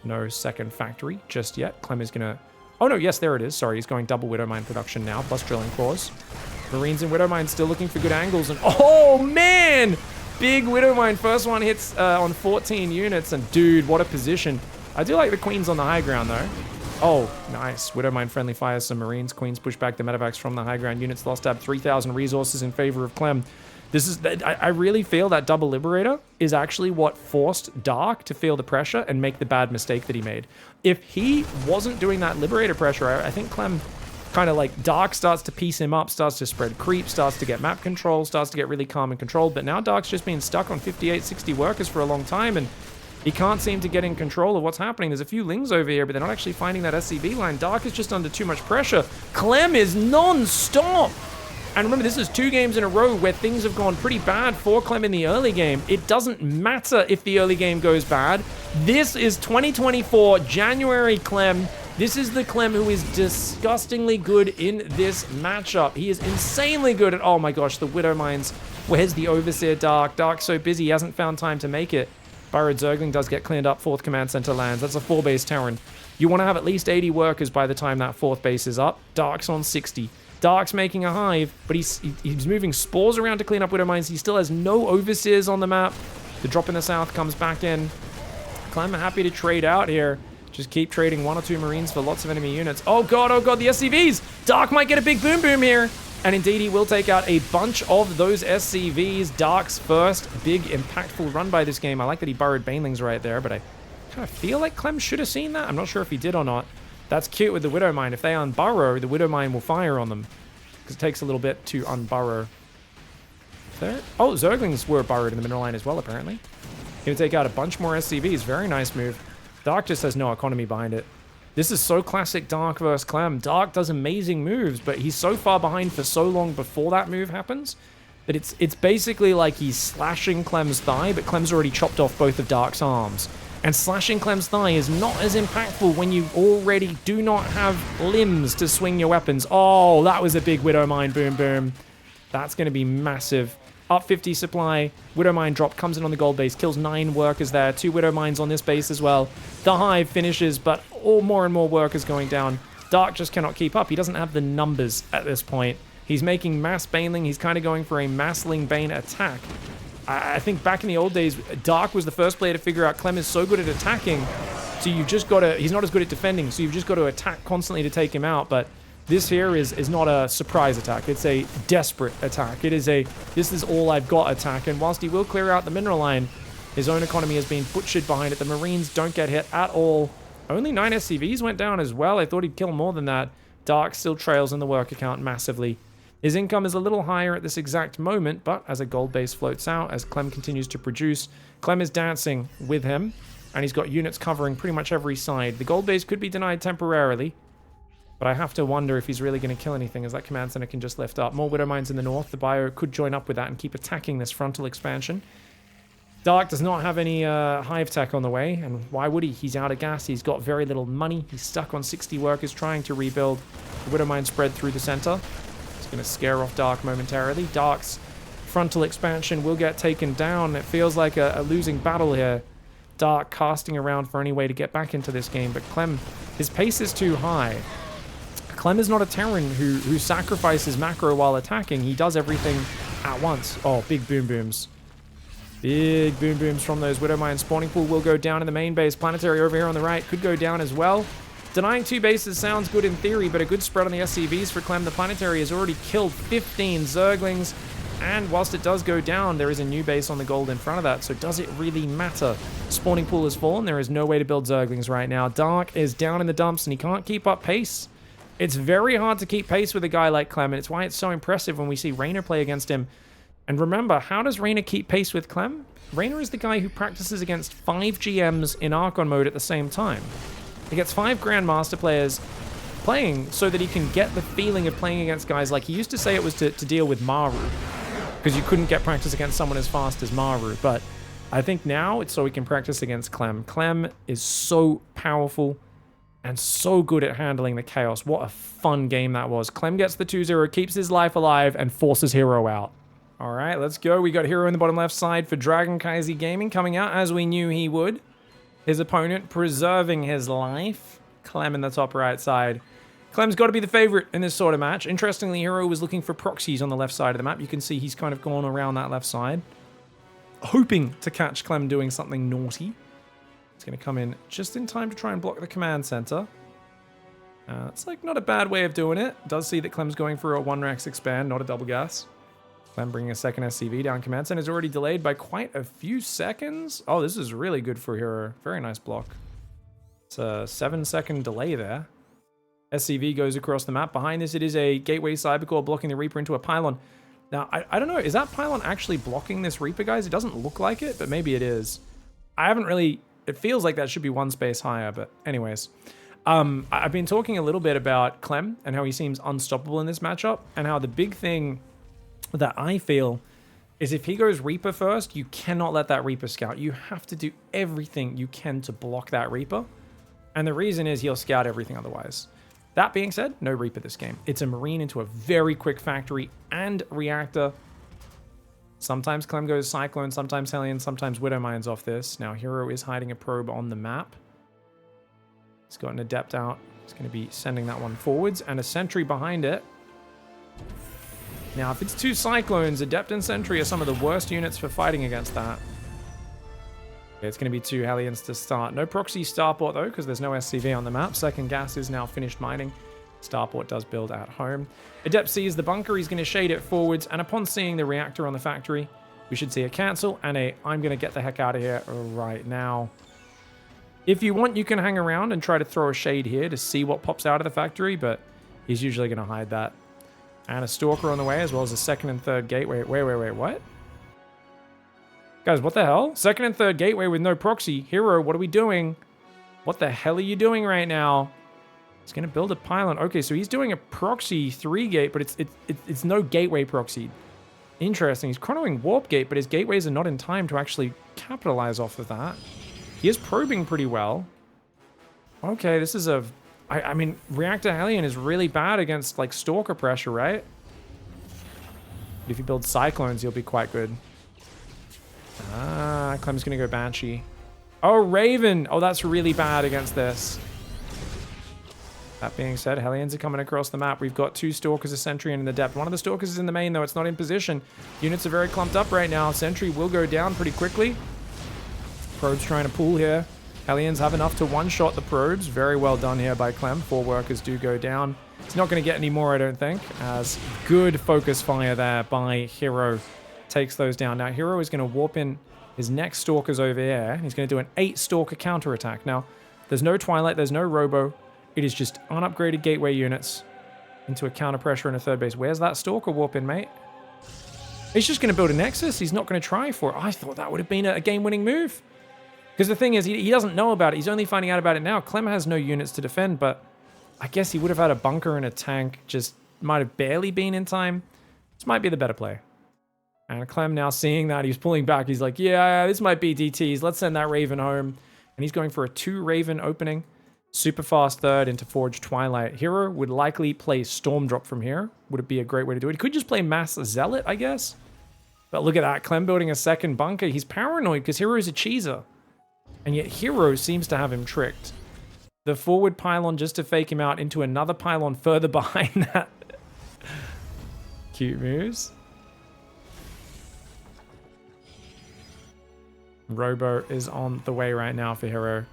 No second factory just yet. Clem is going to... Oh, no, yes, there it is. Sorry, he's going double Widow Mine production now, plus drilling cores. Marines and Widowmine still looking for good angles. And oh, man! Big Widowmine. First one hits on 14 units. And dude, what a position. I do like the Queens on the high ground, though. Oh, nice. Widowmine friendly fires some Marines. Queens push back the medevacs from the high ground units. Lost ab 3,000 resources in favor of Clem. This is, I really feel that double Liberator is actually what forced Dark to feel the pressure and make the bad mistake that he made. If he wasn't doing that Liberator pressure, I think Clem kind of like Dark starts to piece him up, starts to spread creep, starts to get map control, starts to get really calm and controlled. But now Dark's just been stuck on 58, 60 workers for a long time, and he can't seem to get in control of what's happening. There's a few Lings over here, but they're not actually finding that SCV line. Dark is just under too much pressure. Clem is non-stop. And remember, this is 2 games in a row where things have gone pretty bad for Clem in the early game. It doesn't matter if the early game goes bad. This is 2024 January Clem. This is the Clem who is disgustingly good in this matchup. He is insanely good at, oh my gosh, the Widow Mines. Where's the Overseer Dark? Dark's so busy, he hasn't found time to make it. Burrowed Zergling does get cleaned up, 4th command center lands. That's a 4-base Terran. You want to have at least 80 workers by the time that 4th base is up. Dark's on 60. Dark's making a hive, but he's moving spores around to clean up Widow Mines. He still has no Overseers on the map. The drop in the south comes back in. Clem happy to trade out here. Just keep trading 1 or 2 Marines for lots of enemy units. Oh god, the SCVs! Dark might get a big boom boom here. And indeed, he will take out a bunch of those SCVs. Dark's first big, impactful run by this game. I like that he burrowed Banelings right there, but I kind of feel like Clem should have seen that. I'm not sure if he did or not. That's cute with the Widow Mine. If they unburrow, the Widow Mine will fire on them. Because it takes a little bit to unburrow. Oh, Zerglings were burrowed in the mineral line as well, apparently. He'll take out a bunch more SCVs. Very nice move. Dark just has no economy behind it. This is so classic Dark versus Clem. Dark does amazing moves, but he's so far behind for so long before that move happens that it's basically like he's slashing Clem's thigh, but Clem's already chopped off both of Dark's arms. And slashing Clem's thigh is not as impactful when you already do not have limbs to swing your weapons. Oh, that was a big Widow Mine. Boom, boom. That's going to be massive. Up 50 supply. Widow Mine drop comes in on the gold base. Kills 9 workers there. 2 Widow Mines on this base as well. The hive finishes, but more and more workers going down. Dark just cannot keep up. He doesn't have the numbers at this point. He's making mass Baneling. He's kind of going for a massling Bane attack. I think back in the old days, Dark was the first player to figure out Clem is so good at attacking, so you've just got to, he's not as good at defending, so you've just got to attack constantly to take him out. But this here is not a surprise attack. It's a desperate attack. It is a, this is all I've got attack. And whilst he will clear out the mineral line, his own economy has been butchered behind it. The Marines don't get hit at all. Only 9 SCVs went down as well. I thought he'd kill more than that. Dark still trails in the work account massively. His income is a little higher at this exact moment, but as a gold base floats out, as Clem continues to produce, Clem is dancing with him, and he's got units covering pretty much every side. The gold base could be denied temporarily, but I have to wonder if he's really going to kill anything, as that command center can just lift up. More Widow Mines in the north. The bio could join up with that and keep attacking this frontal expansion. Dark does not have any hive tech on the way, and why would he? He's out of gas. He's got very little money. He's stuck on 60 workers trying to rebuild. The Widow Mine spread through the center. Going to scare off Dark momentarily. Dark's frontal expansion will get taken down. It feels like a losing battle here. Dark casting around for any way to get back into this game, but Clem, his pace is too high. Clem is not a Terran who sacrifices macro while attacking. He does everything at once. Oh, big boom booms. Big boom booms from those Widow Mine. Spawning pool will go down in the main base. Planetary over here on the right could go down as well. Denying 2 bases sounds good in theory, but a good spread on the SCVs for Clem. The Planetary has already killed 15 Zerglings, and whilst it does go down, there is a new base on the gold in front of that, so does it really matter? Spawning pool has fallen. There is no way to build Zerglings right now. Dark is down in the dumps, and he can't keep up pace. It's very hard to keep pace with a guy like Clem, and it's why it's so impressive when we see Raynor play against him. And remember, how does Raynor keep pace with Clem? Raynor is the guy who practices against 5 GMs in Archon mode at the same time. He gets 5 Grandmaster players playing so that he can get the feeling of playing against guys like he used to say it was to deal with Maru, because you couldn't get practice against someone as fast as Maru. But I think now it's so he can practice against Clem. Clem is so powerful and so good at handling the chaos. What a fun game that was. Clem gets the 2-0, keeps his life alive, and forces herO out. All right, let's go. We got herO in the bottom left side for Dragon Kaiser Gaming, coming out as we knew he would. His opponent preserving his life. Clem in the top right side. Clem's got to be the favorite in this sort of match. Interestingly, herO was looking for proxies on the left side of the map. You can see he's kind of gone around that left side, hoping to catch Clem doing something naughty. It's going to come in just in time to try and block the command center. It's like not a bad way of doing it. Does see that Clem's going for a 1-Rex expand, not a double gas. Clem bringing a second SCV down. Command center is already delayed by quite a few seconds. Oh, this is really good for herO. Very nice block. It's a 7-second delay there. SCV goes across the map. Behind this, it is a Gateway Cybercore blocking the Reaper into a pylon. Now, I don't know. Is that pylon actually blocking this Reaper, guys? It doesn't look like it, but maybe it is. I haven't really... It feels like that should be one space higher, but anyways. I've been talking a little bit about Clem and how he seems unstoppable in this matchup, and how the big thing that I feel is if he goes Reaper first, you cannot let that Reaper scout. You have to do everything you can to block that Reaper. And the reason is he'll scout everything otherwise. That being said, no Reaper this game. It's a Marine into a very quick factory and reactor. Sometimes Clem goes Cyclone, sometimes Hellion, sometimes Widow Mines off this. Now herO is hiding a probe on the map. He's got an Adept out. He's going to be sending that one forwards, and a Sentry behind it. Now, if it's 2 Cyclones, Adept and Sentry are some of the worst units for fighting against that. Okay, it's going to be 2 Hellions to start. No proxy starport, though, because there's no SCV on the map. Second gas is now finished mining. Starport does build at home. Adept sees the bunker. He's going to shade it forwards, and upon seeing the reactor on the factory, we should see a cancel and a I'm going to get the heck out of here right now. If you want, you can hang around and try to throw a shade here to see what pops out of the factory, but he's usually going to hide that. And a Stalker on the way, as well as a second and third gateway. Wait, what? Guys, what the hell? Second and third gateway with no proxy. herO, what are we doing? What the hell are you doing right now? He's going to build a pylon. Okay, so he's doing a proxy 3-gate, but it's no gateway proxy. Interesting. He's chronoing warp gate, but his gateways are not in time to actually capitalize off of that. He is probing pretty well. Okay, this is a... I mean, Reactor Hellion is really bad against, like, Stalker pressure, right? If you build Cyclones, he'll be quite good. Ah, Clem's going to go Banshee. Oh, Raven! Oh, that's really bad against this. That being said, Hellions are coming across the map. We've got 2 Stalkers, a Sentry, and in the depth. One of the Stalkers is in the main, though. It's not in position. Units are very clumped up right now. Sentry will go down pretty quickly. Probes trying to pull here. Hellions have enough to one-shot the probes. Very well done here by Clem. 4 workers do go down. He's not going to get any more, I don't think, as good focus fire there by herO takes those down. Now, herO is going to warp in his next Stalkers over here. He's going to do an 8-Stalker counterattack. Now, there's no Twilight, there's no Robo. It is just unupgraded gateway units into a counter pressure and a third base. Where's that Stalker warp in, mate? He's just going to build a Nexus. He's not going to try for it. I thought that would have been a game-winning move. Because the thing is, he doesn't know about it. He's only finding out about it now. Clem has no units to defend, but I guess he would have had a bunker and a tank. Just might have barely been in time. This might be the better play. And Clem now seeing that, he's pulling back. He's like, yeah, this might be DTs. Let's send that Raven home. And he's going for a 2 Raven opening. Super fast third into Forge Twilight. herO would likely play Storm Drop from here. Would it be a great way to do it? He could just play Mass Zealot, I guess. But look at that. Clem building a second bunker. He's paranoid because herO is a cheeser. And yet herO seems to have him tricked. The forward pylon just to fake him out into another pylon further behind that. Cute moves. Robo is on the way right now for herO.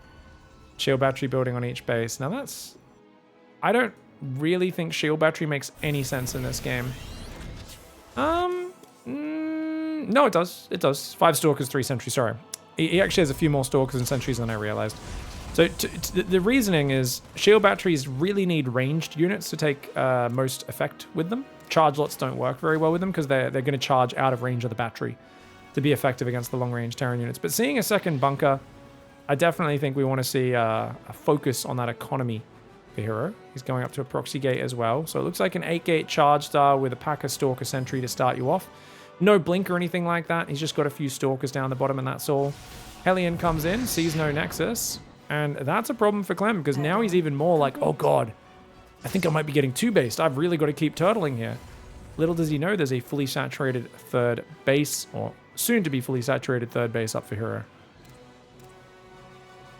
Shield battery building on each base. Now that's... I don't really think shield battery makes any sense in this game. No, it does. It does. 5 Stalkers, 3 Sentries. Sorry. He actually has a few more Stalkers and Sentries than I realized. So the reasoning is shield batteries really need ranged units to take most effect with them. Charge lots don't work very well with them because they're going to charge out of range of the battery to be effective against the long-range Terran units. But seeing a second bunker, I definitely think we want to see a focus on that economy for herO. He's going up to a proxy gate as well. So it looks like an 8-gate charge star with a pack of Stalker Sentry to start you off. No blink or anything like that. He's just got a few Stalkers down the bottom and that's all. Hellion comes in, sees no Nexus. And that's a problem for Clem because now he's even more like, oh god, I think I might be getting 2-based. I've really got to keep turtling here. Little does he know there's a fully saturated third base, or soon to be fully saturated third base up for herO.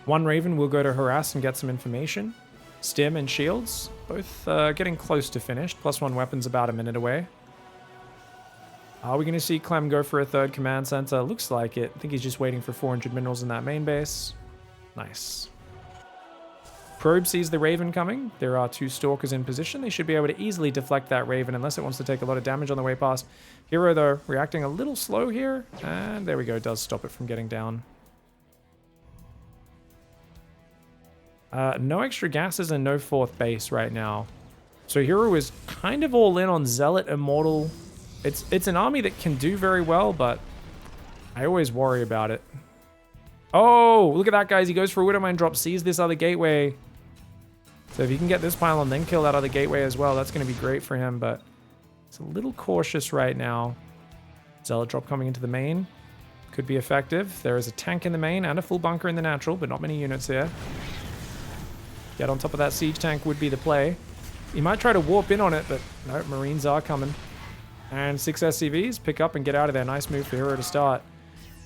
One Raven will go to harass and get some information. Stim and shields, both getting close to finished. +1 weapons about a minute away. Are we going to see Clem go for a third command center? Looks like it. I think he's just waiting for 400 minerals in that main base. Nice. Probe sees the Raven coming. There are 2 Stalkers in position. They should be able to easily deflect that Raven unless it wants to take a lot of damage on the way past. herO, though, reacting a little slow here. And there we go. Does stop it from getting down. No extra gases and no 4th base right now. So herO is kind of all in on Zealot, Immortal. It's an army that can do very well, but I always worry about it. Oh, look at that, guys. He goes for a Widowmine drop, sees this other gateway. So if he can get this pylon, then kill that other gateway as well, that's going to be great for him, but it's a little cautious right now. Zealot drop coming into the main. Could be effective. There is a tank in the main and a full bunker in the natural, but not many units here. Get on top of that siege tank would be the play. He might try to warp in on it, but no, Marines are coming. And 6 SCVs, pick up and get out of there. Nice move for herO to start.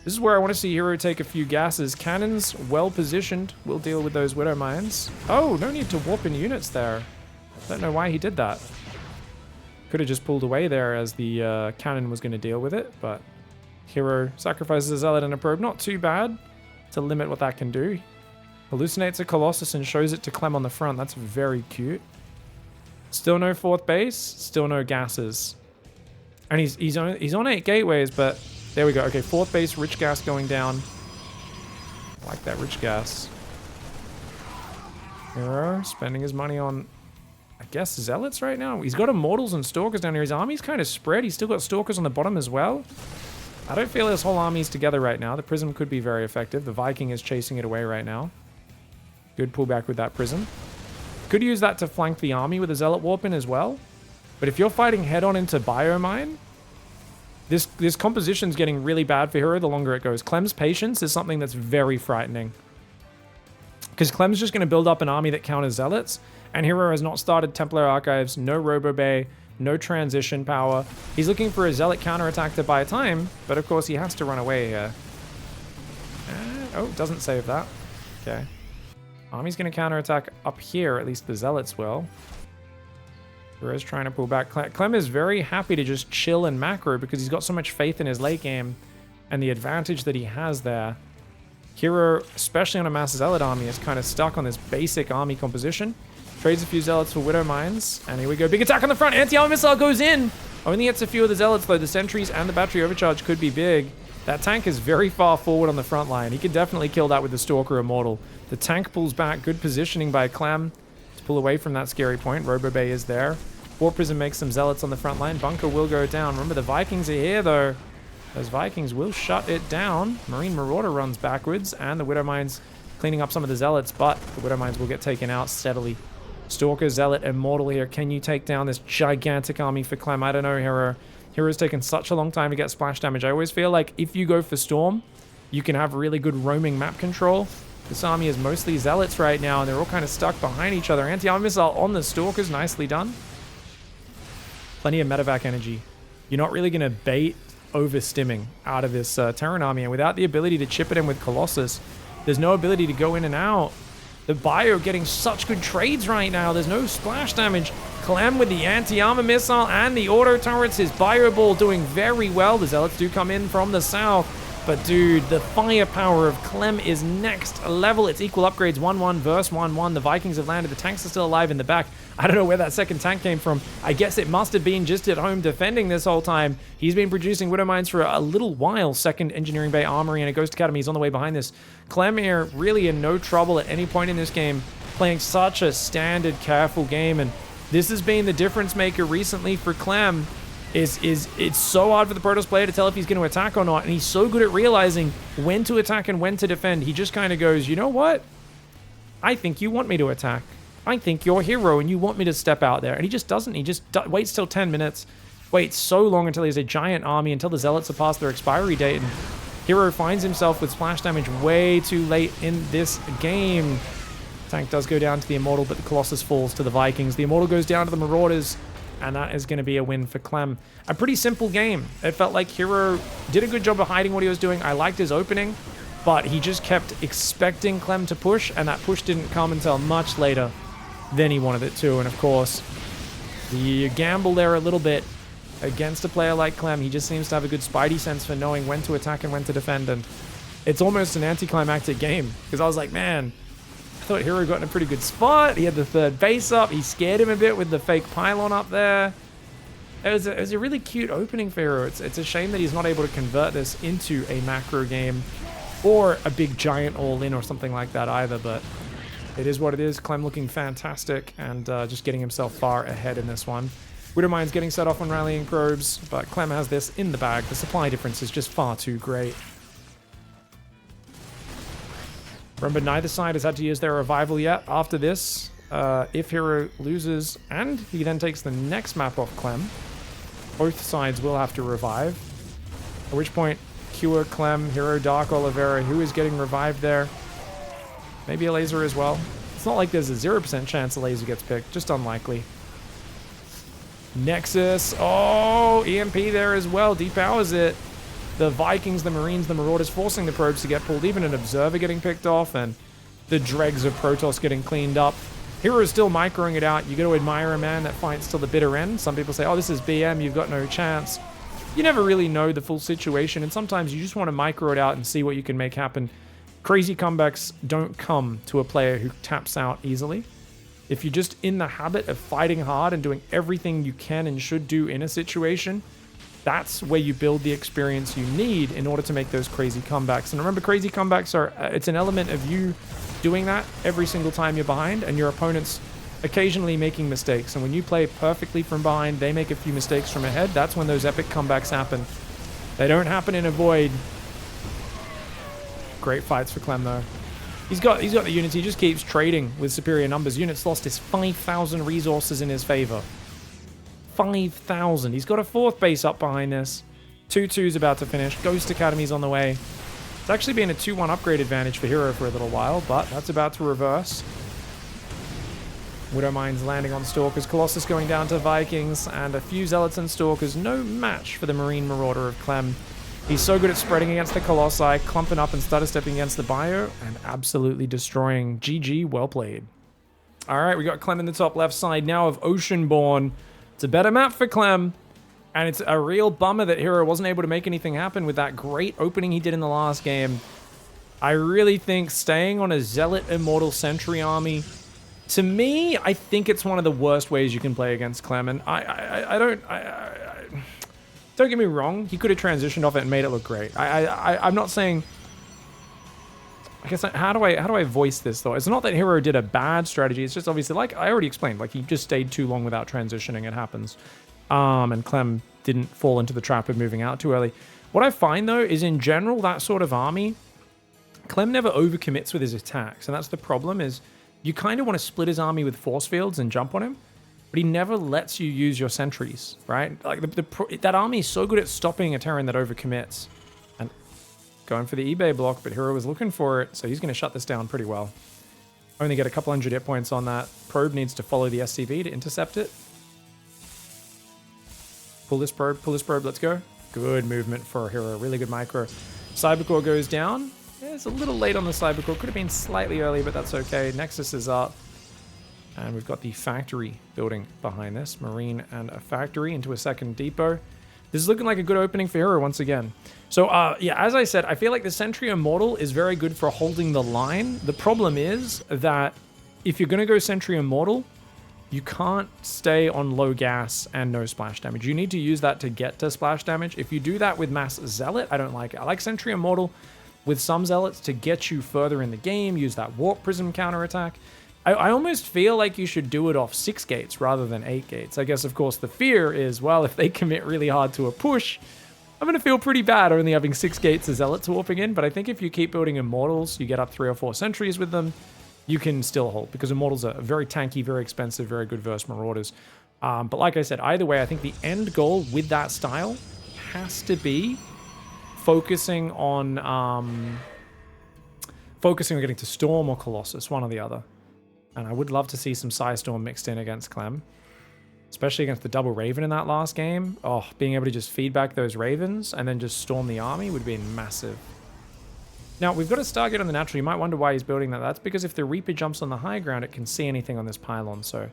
This is where I want to see herO take a few gases. Cannons well positioned. We'll deal with those Widow Mines. Oh, no need to warp in units there. Don't know why he did that. Could have just pulled away there as the cannon was going to deal with it, but herO sacrifices a Zealot and a Probe. Not too bad to limit what that can do. Hallucinates a Colossus and shows it to Clem on the front. That's very cute. Still no 4th base. Still no gases. And he's on 8 gateways, but there we go. Okay, 4th base, rich gas going down. I like that rich gas. herO spending his money on, I guess, Zealots right now. He's got Immortals and Stalkers down here. His army's kind of spread. He's still got Stalkers on the bottom as well. I don't feel his whole army's together right now. The Prism could be very effective. The Viking is chasing it away right now. Good pullback with that Prism. Could use that to flank the army with a Zealot Warp in as well. But if you're fighting head-on into Biomine, this composition's getting really bad for herO the longer it goes. Clem's patience is something that's very frightening. Because Clem's just going to build up an army that counters Zealots, and herO has not started Templar Archives, no Robo Bay, no transition power. He's looking for a Zealot counterattack to buy time, but of course he has to run away here. Oh, doesn't save that. Okay. Army's going to counterattack up here, at least the Zealots will. herO's trying to pull back. Clem is very happy to just chill and macro because he's got so much faith in his late game and the advantage that he has there. herO, especially on a mass Zealot army, is kind of stuck on this basic army composition. Trades a few Zealots for Widow Mines, and here we go. Big attack on the front. Anti-armor missile goes in. Only hits a few of the Zealots, though. The sentries and the battery overcharge could be big. That tank is very far forward on the front line. He could definitely kill that with the Stalker Immortal. The tank pulls back. Good positioning by Clem to pull away from that scary point. Robo Bay is there. Warp Prism makes some Zealots on the front line. Bunker will go down. Remember, the Vikings are here, though. Those Vikings will shut it down. Marine Marauder runs backwards, and the Widow Mines cleaning up some of the Zealots, but the Widow Mines will get taken out steadily. Stalker, Zealot, Immortal here. Can you take down this gigantic army for Clem? I don't know, herO. herO's taken such a long time to get splash damage. I always feel like if you go for Storm, you can have really good roaming map control. This army is mostly Zealots right now, and they're all kind of stuck behind each other. Anti-armor missile on the Stalkers. Nicely done. Plenty of medevac energy. You're not really going to bait over-stimming out of this Terran army, and without the ability to chip it in with Colossus, there's no ability to go in and out. The Bio getting such good trades right now. There's no splash damage. Clem with the anti-armor missile and the auto turrets. His Bio Ball doing very well. The Zealots do come in from the south. But dude, the firepower of Clem is next level. It's equal upgrades 1-1 versus 1-1. The Vikings have landed. The tanks are still alive in the back. I don't know where that second tank came from. I guess it must have been just at home defending this whole time. He's been producing Widow Mines for a little while. Second Engineering Bay Armory and a Ghost Academy is on the way behind this. Clem here really in no trouble at any point in this game. Playing such a standard, careful game. And this has been the difference maker recently for Clem. It's so hard for the Protoss player to tell if he's going to attack or not, and he's so good at realizing when to attack and when to defend. He just kind of goes, you know what? I think you want me to attack. I think you're herO and you want me to step out there. And he just doesn't. He just waits till 10 minutes, waits so long until he has a giant army, until the Zealots have passed their expiry date, and herO finds himself with splash damage way too late in this game. Tank does go down to the Immortal, but the Colossus falls to the Vikings. The Immortal goes down to the Marauders, and that is going to be a win for Clem. A pretty simple game. It felt like herO did a good job of hiding what he was doing. I liked his opening, but he just kept expecting Clem to push, and that push didn't come until much later. then he wanted it too. And of course, the gamble there a little bit against a player like Clem. He just seems to have a good spidey sense for knowing when to attack and when to defend. And it's almost an anticlimactic game because I was like, man, I thought herO got in a pretty good spot. He had the third base up. He scared him a bit with the fake pylon up there. It was a really cute opening for herO. It's a shame that he's not able to convert this into a macro game or a big giant all-in or something like that either, but it is what it is. Clem looking fantastic and just getting himself far ahead in this one. Widowmine's getting set off on rallying probes, but Clem has this in the bag. The supply difference is just far too great. Remember, neither side has had to use their revival yet. After this, if herO loses and he then takes the next map off Clem, both sides will have to revive. At which point, Cure, Clem, herO, Dark, Oliveira, who is getting revived there? Maybe Elazer as well. It's not like there's a 0% chance Elazer gets picked, just unlikely. Nexus, oh, EMP there as well, depowers it. The Vikings, the Marines, the Marauders forcing the probes to get pulled, even an Observer getting picked off, and the dregs of Protoss getting cleaned up. herO is still microing it out. You got to admire a man that fights till the bitter end. Some people say, oh, this is BM, you've got no chance. You never really know the full situation, and sometimes you just want to micro it out and see what you can make happen. Crazy comebacks don't come to a player who taps out easily. If you're just in the habit of fighting hard and doing everything you can and should do in a situation, that's where you build the experience you need in order to make those crazy comebacks. And remember, crazy comebacks are, it's an element of you doing that every single time you're behind and your opponent's occasionally making mistakes. And when you play perfectly from behind, they make a few mistakes from ahead. That's when those epic comebacks happen. They don't happen in a void. Great fights for Clem though. He's got the units. He just keeps trading with superior numbers. Units lost his 5,000 resources in his favor. 5,000. He's got a fourth base up behind this. 2-2's about to finish. Ghost Academy's on the way. It's actually been a 2-1 upgrade advantage for herO for a little while, but that's about to reverse. Widowmine's landing on Stalkers. Colossus going down to Vikings, and a few Zealots and Stalkers. No match for the Marine Marauder of Clem. He's so good at spreading against the Colossi, clumping up and stutter stepping against the bio, and absolutely destroying. GG, well played. All right, we got Clem in the top left side now of Oceanborn. It's a better map for Clem, and it's a real bummer that herO wasn't able to make anything happen with that great opening he did in the last game. I really think staying on a Zealot Immortal Sentry army, to me, I think it's one of the worst ways you can play against Clem, and don't get me wrong, he could have transitioned off it and made it look great. I'm not saying... I guess, how do I voice this, though? It's not that herO did a bad strategy. It's just obviously, like I already explained, like he just stayed too long without transitioning. It happens. And Clem didn't fall into the trap of moving out too early. What I find, though, is in general, that sort of army, Clem never overcommits with his attacks. And that's the problem, is you kind of want to split his army with force fields and jump on him. But he never lets you use your sentries, right? Like that army is so good at stopping a Terran that overcommits. And going for the eBay block, but herO was looking for it, so he's going to shut this down pretty well. Only get a couple hundred hit points on that. Probe needs to follow the SCV to intercept it. Pull this probe, let's go. Good movement for herO, really good micro. Cybercore goes down. Yeah, it's a little late on the Cybercore, could have been slightly early, but that's okay. Nexus is up. And we've got the factory building behind this. Marine and a factory into a second depot. This is looking like a good opening for herO once again. So, yeah, as I said, I feel like the Sentry Immortal is very good for holding the line. The problem is that if you're going to go Sentry Immortal, you can't stay on low gas and no splash damage. You need to use that to get to splash damage. If you do that with Mass Zealot, I don't like it. I like Sentry Immortal with some Zealots to get you further in the game. Use that Warp Prism counterattack. I almost feel like you should do it off 6 gates rather than 8 gates. I guess, of course, the fear is, well, if they commit really hard to a push, I'm going to feel pretty bad only having 6 gates of Zealots warping in. But I think if you keep building Immortals, you get up 3 or 4 sentries with them, you can still hold. Because Immortals are very tanky, very expensive, very good versus Marauders. But like I said, either way, I think the end goal with that style has to be focusing on getting to Storm or Colossus, one or the other. And I would love to see some Psystorm mixed in against Clem. Especially against the double Raven in that last game. Oh, being able to just feed back those Ravens and then just storm the army would be massive. Now, we've got a Stargate on the natural. You might wonder why he's building that. That's because if the Reaper jumps on the high ground, it can see anything on this pylon. So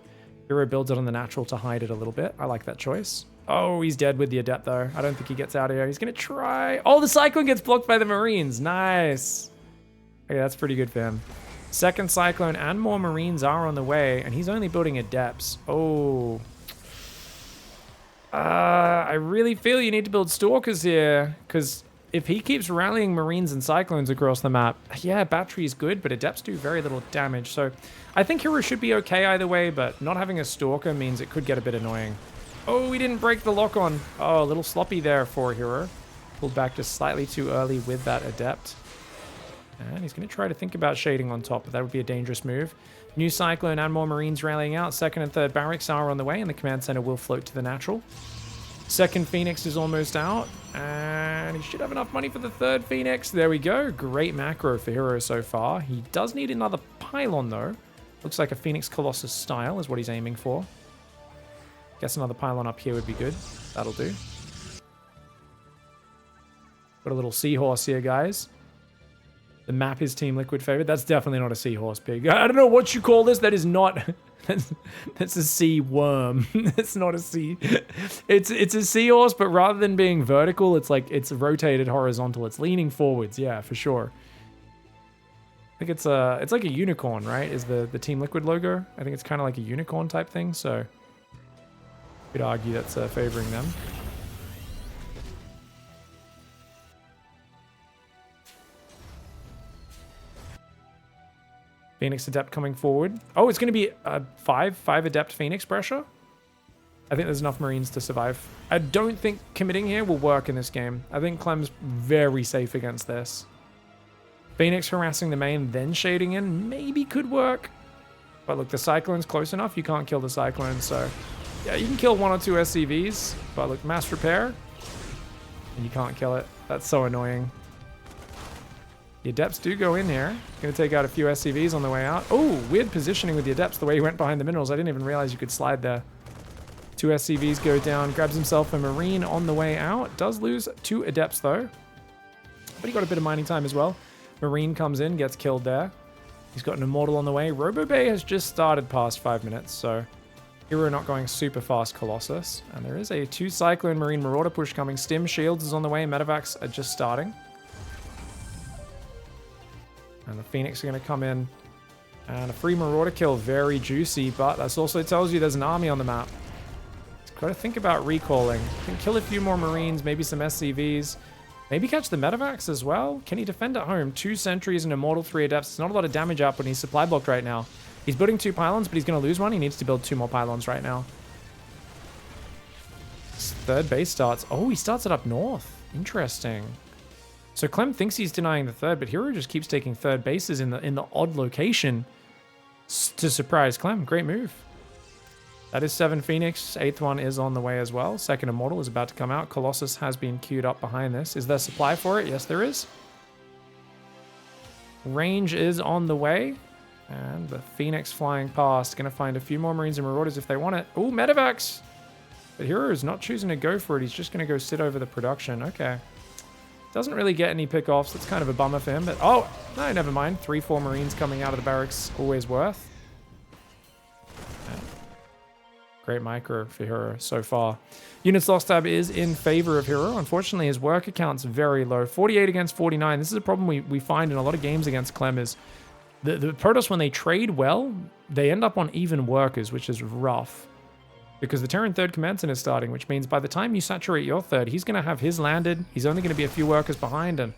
herO builds it on the natural to hide it a little bit. I like that choice. Oh, he's dead with the Adept, though. I don't think he gets out of here. He's going to try. Oh, the Cyclone gets blocked by the Marines. Nice. Okay, that's pretty good for him. Second Cyclone and more Marines are on the way, and he's only building Adepts. Oh. I really feel you need to build Stalkers here, because if he keeps rallying Marines and Cyclones across the map, yeah, battery is good, but Adepts do very little damage. So I think herO should be okay either way, but not having a Stalker means it could get a bit annoying. Oh, we didn't break the lock on. Oh, a little sloppy there for herO. Pulled back just slightly too early with that Adept. And he's going to try to think about shading on top, but that would be a dangerous move. New Cyclone and more Marines rallying out. Second and third barracks are on the way, and the command center will float to the natural. Second Phoenix is almost out, and he should have enough money for the third Phoenix. There we go. Great macro for herO so far. He does need another pylon, though. Looks like a Phoenix Colossus style is what he's aiming for. Guess another pylon up here would be good. That'll do. Got a little seahorse here, guys. The map is Team Liquid favored. That's definitely not a seahorse, Pig. I don't know what you call this. That is not... that's a sea worm. It's not a sea... It's a seahorse, but rather than being vertical, it's like it's rotated horizontal. It's leaning forwards. Yeah, for sure. I think it's like a unicorn, right? Is the Team Liquid logo. I think it's kind of like a unicorn type thing, so... Could argue that's favoring them. Phoenix Adept coming forward. Oh, it's going to be a 5 Adept Phoenix pressure. I think there's enough Marines to survive. I don't think committing here will work in this game. I think Clem's very safe against this. Phoenix harassing the main, then shading in, maybe could work. But look, the Cyclone's close enough. You can't kill the Cyclone, so... Yeah, you can kill 1 or 2 SCVs, but look, mass repair, and you can't kill it. That's so annoying. The Adepts do go in here. Gonna take out a few SCVs on the way out. Oh, weird positioning with the Adepts, the way he went behind the minerals. I didn't even realize you could slide there. 2 SCVs go down, grabs himself a Marine on the way out. Does lose 2 Adepts though, but he got a bit of mining time as well. Marine comes in, gets killed there. He's got an Immortal on the way. RoboBay has just started past 5 minutes, so... herO not going super fast Colossus. And there is a 2 Cyclone Marine Marauder push coming. Stim Shields is on the way. Medevacs are just starting. And the Phoenix are going to come in. And a free Marauder kill. Very juicy, but that also tells you there's an army on the map. Got to think about recalling. Can kill a few more Marines, maybe some SCVs. Maybe catch the Medevacs as well. Can he defend at home? 2 Sentries and Immortal, 3 Adepts. It's not a lot of damage up when he's supply blocked right now. He's building 2 pylons, but he's going to lose one. He needs to build 2 more pylons right now. His third base starts. Oh, he starts it up north. Interesting. So Clem thinks he's denying the third, but herO just keeps taking third bases in the odd location to surprise Clem. Great move. That is 7 Phoenix. 8th one is on the way as well. Second Immortal is about to come out. Colossus has been queued up behind this. Is there supply for it? Yes, there is. Range is on the way. And the Phoenix flying past. Going to find a few more Marines and Marauders if they want it. Oh, Medevacs! But herO is not choosing to go for it. He's just going to go sit over the production. Okay. Doesn't really get any pickoffs. That's kind of a bummer for him. But, oh, no, never mind. 3-4 Marines coming out of the barracks. Always worth. Yeah. Great micro for herO so far. Units lost tab is in favor of herO. Unfortunately, his work account's very low. 48 against 49. This is a problem we find in a lot of games against Clem is... The Protoss, when they trade well, they end up on even workers, which is rough. Because the Terran third command center is starting, which means by the time you saturate your third, he's going to have his landed. He's only going to be a few workers behind, and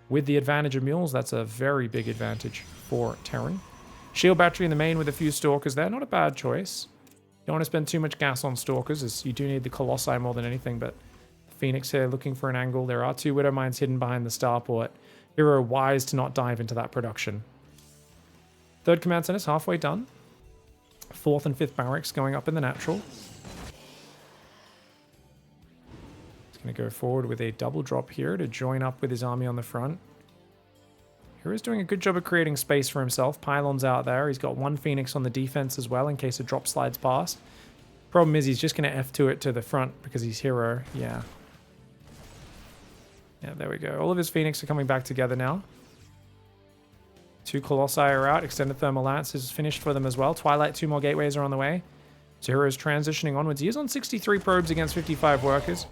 with the advantage of mules, that's a very big advantage for Terran. Shield battery in the main with a few Stalkers there. Not a bad choice. Don't want to spend too much gas on Stalkers, as you do need the Colossi more than anything, but Phoenix here looking for an angle. There are 2 Widow Mines hidden behind the starport. herO wise to not dive into that production. Third command center is halfway done. 4th and 5th barracks going up in the natural. He's going to go forward with a double drop here to join up with his army on the front. herO's doing a good job of creating space for himself. Pylons out there. He's got 1 Phoenix on the defense as well in case a drop slides past. Problem is he's just going to F2 it to the front because he's herO. Yeah. Yeah, there we go. All of his Phoenix are coming back together now. 2 Colossi are out. Extended Thermal Lance is finished for them as well. Twilight, 2 more gateways are on the way. So hero's transitioning onwards. He is on 63 probes against 55 workers.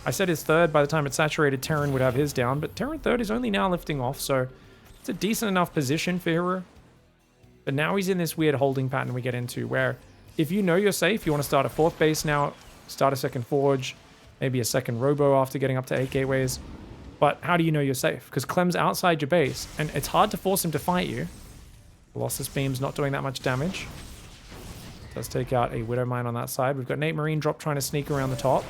I said his third. By the time it's saturated, Terran would have his down. But Terran third is only now lifting off, so it's a decent enough position for hero. But now he's in this weird holding pattern we get into, where if you know you're safe, you want to start a 4th base now, start a 2nd forge, maybe a 2nd robo after getting up to 8 gateways. But how do you know you're safe? Because Clem's outside your base, and it's hard to force him to fight you. Colossus Beam's not doing that much damage. Does take out a Widowmine on that side. We've got Nate Marine drop trying to sneak around the top.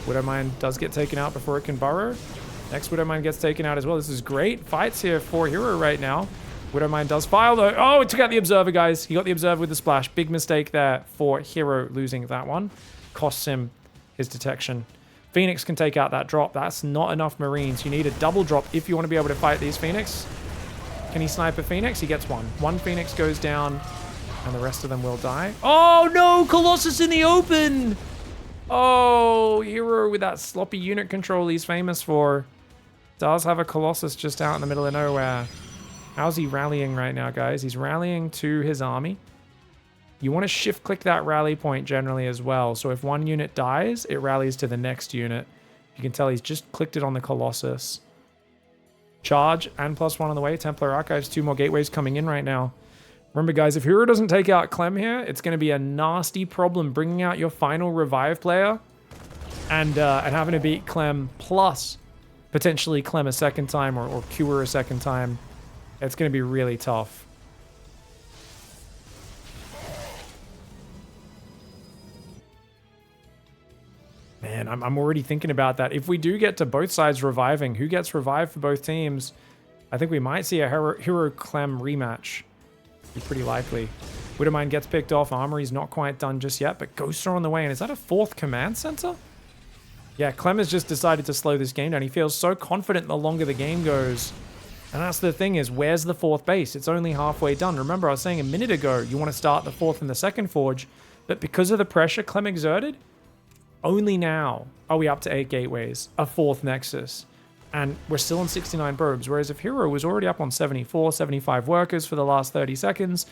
Widowmine does get taken out before it can burrow. Next Widowmine gets taken out as well. This is great fights here for hero right now. Widowmine does file though. Oh, it took out the Observer, guys. He got the Observer with the splash. Big mistake there for hero losing that one. Costs him his detection. Phoenix can take out that drop. That's not enough Marines. You need a double drop if you want to be able to fight these Phoenix. Can he snipe a Phoenix? He gets one. One Phoenix goes down, and the rest of them will die. Oh no! Colossus in the open! Oh, hero with that sloppy unit control he's famous for. Does have a Colossus just out in the middle of nowhere. How's he rallying right now, guys? He's rallying to his army. You want to shift click that rally point generally as well. So if one unit dies, it rallies to the next unit. You can tell he's just clicked it on the Colossus. Charge and +1 on the way. Templar Archives, 2 more gateways coming in right now. Remember, guys, if hero doesn't take out Clem here, it's going to be a nasty problem bringing out your final revive player and having to beat Clem plus potentially Clem a 2nd time or Cure a 2nd time. It's going to be really tough. Man, I'm already thinking about that. If we do get to both sides reviving, who gets revived for both teams? I think we might see a hero Clem rematch. Be pretty likely. Widowmine gets picked off. Armory's not quite done just yet, but Ghosts are on the way. And is that a 4th command center? Yeah, Clem has just decided to slow this game down. He feels so confident the longer the game goes. And that's the thing is, where's the 4th base? It's only halfway done. Remember, I was saying a minute ago, you want to start the 4th and the 2nd forge. But because of the pressure Clem exerted, only now are we up to 8 gateways, a 4th nexus. And we're still on 69 probes. Whereas if hero was already up on 74, 75 workers for the last 30 seconds,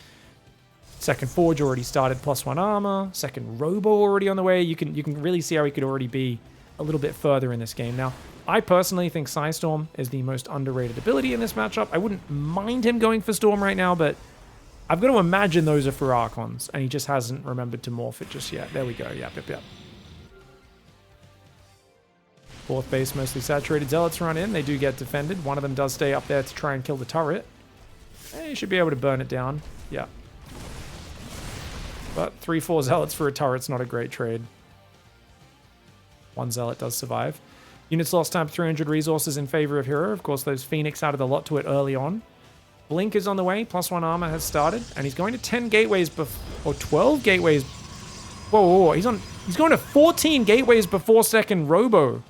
2nd forge already started +1 armor, 2nd robo already on the way, you can really see how he could already be a little bit further in this game. Now, I personally think Psystorm is the most underrated ability in this matchup. I wouldn't mind him going for Storm right now, but I've got to imagine those are for Archons, and he just hasn't remembered to morph it just yet. There we go. Yep. 4th base mostly saturated. Zealots run in. They do get defended. One of them does stay up there to try and kill the turret. You should be able to burn it down. Yeah. But 3-4 Zealots for a turret's not a great trade. 1 Zealot does survive. Units lost time 300 resources in favor of hero. Of course, those Phoenix added a lot to it early on. Blink is on the way. +1 armor has started. And he's going to 10 gateways or 12 gateways. Whoa. He's going to 14 gateways before 2nd robo.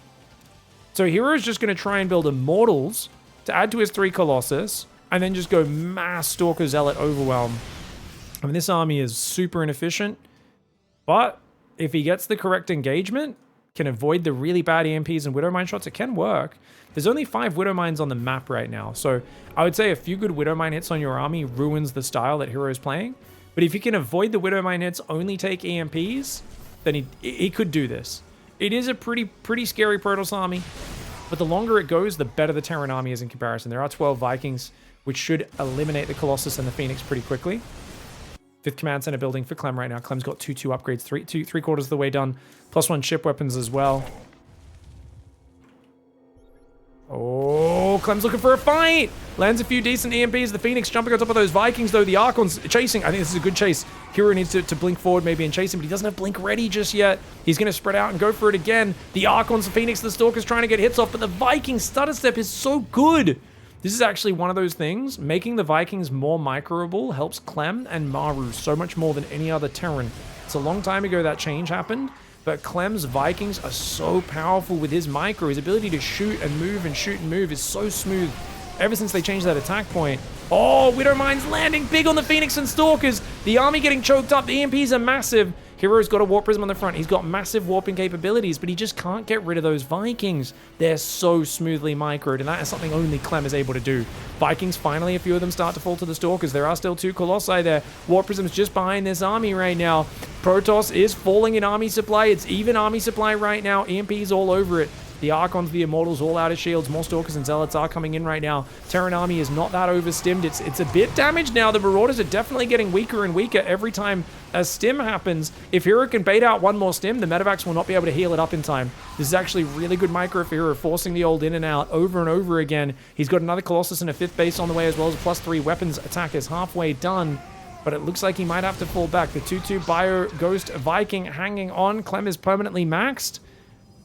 So hero's just going to try and build Immortals to add to his 3 Colossus. And then just go mass Stalker Zealot overwhelm. I mean, this army is super inefficient. But if he gets the correct engagement, can avoid the really bad EMPs and Widowmine shots, it can work. There's only 5 Widowmines on the map right now. So I would say a few good Widowmine hits on your army ruins the style that hero is playing. But if you can avoid the Widowmine hits, only take EMPs, then he could do this. It is a pretty scary Protoss army. But the longer it goes, the better the Terran army is in comparison. There are 12 Vikings, which should eliminate the Colossus and the Phoenix pretty quickly. 5th command center building for Clem right now. Clem's got 2 upgrades, 3/4 of the way done. +1 ship weapons as well. Oh, Clem's looking for a fight. Lands a few decent EMPs. The Phoenix jumping on top of those Vikings, though. The Archon's chasing. I think this is a good chase. Hero needs to blink forward maybe and chase him, but he doesn't have blink ready just yet. He's going to spread out and go for it again. The Archon's, the Phoenix, the Stalker's trying to get hits off, but the Viking stutter step is so good. This is actually one of those things. Making the Vikings more microable helps Clem and Maru so much more than any other Terran. It's a long time ago that change happened, but Clem's Vikings are so powerful with his micro. His ability to shoot and move is so smooth ever since they changed that attack point. Oh, Widowmine's landing big on the Phoenix and Stalkers. The army getting choked up. The EMPs are massive. herO's got a Warp Prism on the front. He's got massive warping capabilities, but he just can't get rid of those Vikings. They're so smoothly microed, and that is something only Clem is able to do. Vikings, finally, a few of them start to fall to the Stalkers. There are still 2 Colossi there. Warp Prism's just behind this army right now. Protoss is falling in army supply. It's even army supply right now. EMP's all over it. The Archons, the Immortals, all out of shields. More Stalkers and Zealots are coming in right now. Terran army is not that overstimmed. It's a bit damaged now. The Marauders are definitely getting weaker and weaker every time a stim happens. If herO can bait out one more stim, the Medivacs will not be able to heal it up in time. This is actually really good micro for herO, forcing the old in and out over and over again. He's got another Colossus and a 5th base on the way, as well as a +3 weapons attack is halfway done. But it looks like he might have to fall back. The 2/2 Bio Ghost Viking hanging on. Clem is permanently maxed.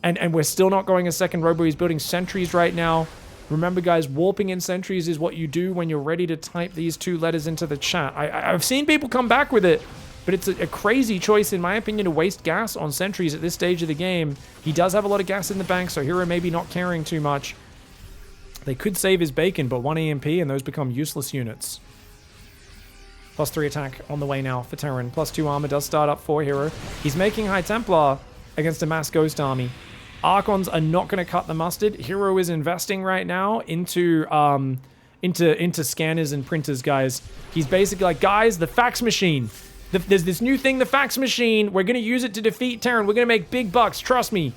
And we're still not going a second robo. He's building sentries right now. Remember, guys, warping in sentries is what you do when you're ready to type these 2 letters into the chat. I've seen people come back with it, but it's a crazy choice, in my opinion, to waste gas on sentries at this stage of the game. He does have a lot of gas in the bank, so herO maybe not caring too much. They could save his bacon, but 1 EMP, and those become useless units. +3 attack on the way now for Terran. +2 armor does start up for herO. He's making High Templar against a mass Ghost army. Archons are not going to cut the mustard. herO is investing right now into scanners and printers, guys. He's basically like, guys, the fax machine. There's this new thing, the fax machine. We're going to use it to defeat Terran. We're going to make big bucks. Trust me.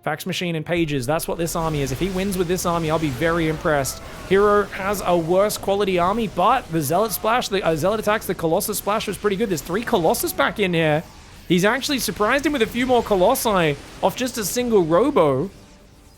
Fax machine and pages. That's what this army is. If he wins with this army, I'll be very impressed. herO has a worse quality army, but the Zealot splash, the Zealot attacks, the Colossus splash was pretty good. There's 3 Colossus back in here. He's actually surprised him with a few more Colossi off just a single robo.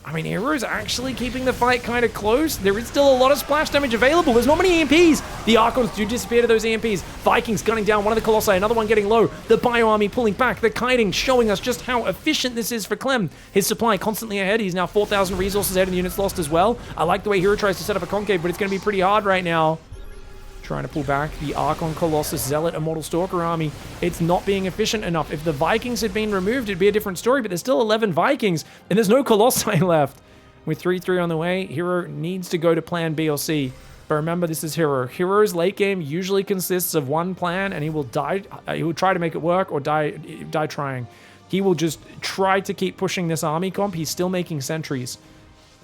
I mean, herO's actually keeping the fight kind of close. There is still a lot of splash damage available. There's not many EMPs. The Archons do disappear to those EMPs. Vikings gunning down one of the Colossi, another one getting low. The Bio Army pulling back. The kiting showing us just how efficient this is for Clem. His supply constantly ahead. He's now 4,000 resources ahead, and the units lost as well. I like the way herO tries to set up a concave, but it's going to be pretty hard right now. Trying to pull back the Archon, Colossus, Zealot, Immortal Stalker army. It's not being efficient enough. If the Vikings had been removed, it'd be a different story, but there's still 11 Vikings, and there's no Colossi left. With 3-3 on the way, herO needs to go to plan B or C. But remember, this is herO. herO's late game usually consists of one plan, and he will die. He will try to make it work or die trying. He will just try to keep pushing this army comp. He's still making sentries.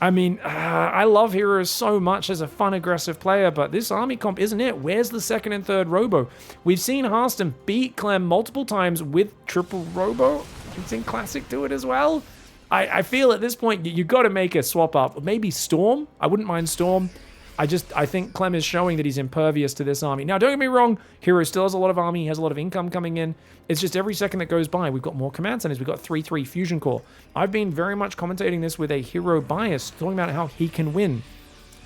I mean, I love herO so much as a fun, aggressive player, but this army comp isn't it. Where's the 2nd and 3rd robo? We've seen Harston beat Clem multiple times with triple robo. We've seen Classic do it as well. I feel at this point, you got to make a swap up. Maybe Storm. I wouldn't mind Storm. I think Clem is showing that he's impervious to this army. Now, don't get me wrong, herO still has a lot of army, he has a lot of income coming in. It's just every second that goes by, we've got more command centers, we've got 3-3 Fusion Core. I've been very much commentating this with a herO bias, talking about how he can win.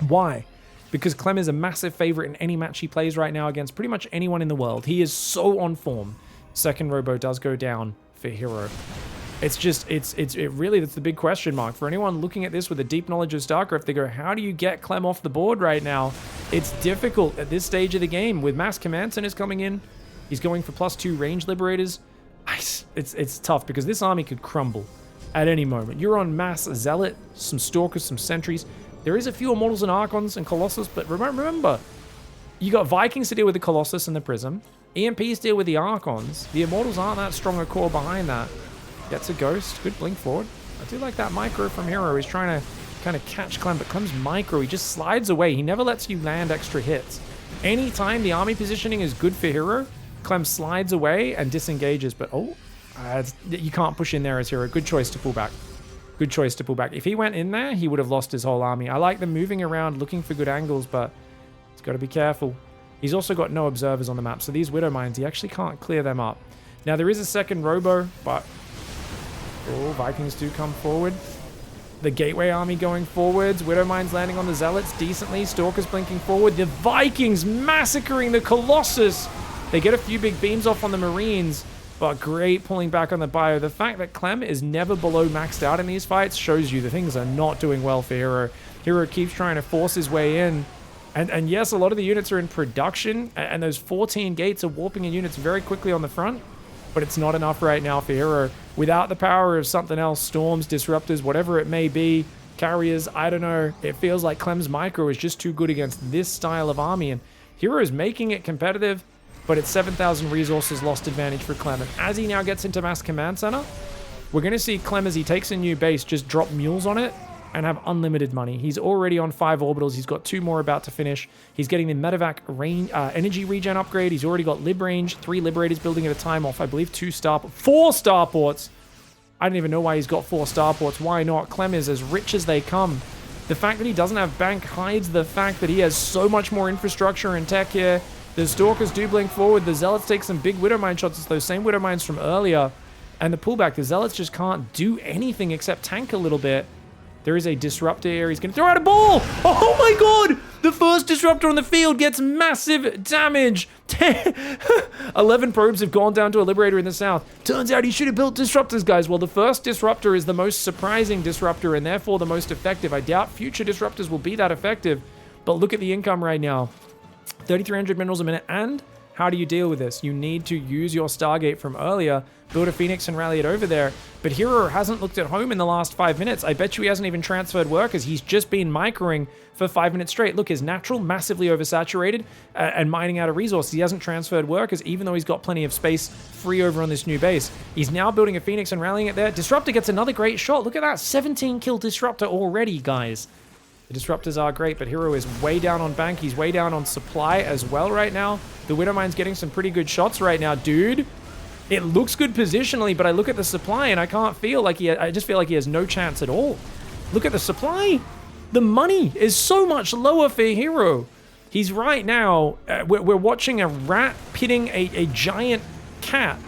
Why? Because Clem is a massive favorite in any match he plays right now against pretty much anyone in the world. He is so on form. 2nd robo does go down for herO. It's just, it really, that's the big question mark. For anyone looking at this with a deep knowledge of StarCraft, they go, how do you get Clem off the board right now? It's difficult at this stage of the game. With mass command centers coming in, he's going for +2 range liberators. It's tough because this army could crumble at any moment. You're on mass Zealot, some Stalkers, some Sentries. There is a few Immortals and Archons and Colossus, but remember, you got Vikings to deal with the Colossus and the Prism. EMPs deal with the Archons. The Immortals aren't that strong a core behind that. Gets a Ghost. Good blink forward. I do like that micro from herO. He's trying to kind of catch Clem, but Clem's micro. He just slides away. He never lets you land extra hits. Anytime the army positioning is good for herO, Clem slides away and disengages. But, you can't push in there as herO. Good choice to pull back. Good choice to pull back. If he went in there, he would have lost his whole army. I like them moving around, looking for good angles, but he's got to be careful. He's also got no observers on the map, so these Widow Mines, he actually can't clear them up. Now, there is a 2nd robo, but... oh, Vikings do come forward. The Gateway army going forwards. Widow Mines landing on the Zealots decently. Stalkers blinking forward. The Vikings massacring the Colossus. They get a few big beams off on the Marines, but great pulling back on the Bio. The fact that Clem is never below maxed out in these fights shows you the things are not doing well for herO. herO keeps trying to force his way in. And yes, a lot of the units are in production, and those 14 gates are warping in units very quickly on the front, but it's not enough right now for herO. Without the power of something else, storms, disruptors, whatever it may be, carriers, I don't know, it feels like Clem's micro is just too good against this style of army, and herO is making it competitive. but it's 7,000 resources lost advantage for Clem. And as he now gets into mass command center, we're going to see Clem, as he takes a new base, just drop mules on it and have unlimited money. He's already on 5 orbitals. He's got 2 more about to finish. He's getting the medevac energy regen upgrade. He's already got lib range, 3 liberators building at a time off, I believe, 4 starports. I don't even know why he's got 4 starports. Why not? Clem is as rich as they come. The fact that he doesn't have bank hides the fact that he has so much more infrastructure and tech here. The Stalkers do blink forward. The Zealots take some big Widowmine shots. It's those same Widowmines from earlier. And the pullback, the Zealots just can't do anything except tank a little bit. There is a disruptor here. He's going to throw out a ball. Oh my god! The first disruptor on the field gets massive damage. 11 probes have gone down to a Liberator in the south. Turns out he should have built disruptors, guys. Well, the first disruptor is the most surprising disruptor and therefore the most effective. I doubt future disruptors will be that effective. But look at the income right now. 3,300 minerals a minute. And how do you deal with this? You need to use your Stargate from earlier, build a Phoenix and rally it over there. But herO hasn't looked at home in the last 5 minutes. I bet you he hasn't even transferred workers. He's just been microing for 5 minutes straight. Look, his natural, massively oversaturated and mining out of resources. He hasn't transferred workers, even though he's got plenty of space free over on this new base. He's now building a Phoenix and rallying it there. Disruptor gets another great shot. Look at that, 17 kill Disruptor already, guys. The Disruptors are great, but herO is way down on bank. He's way down on supply as well right now. The Widowmine's getting some pretty good shots right now, dude. It looks good positionally, but I look at the supply and I can't feel like I just feel like he has no chance at all. Look at the supply. The money is so much lower for herO. He's right now, we're watching a rat pitting a giant cat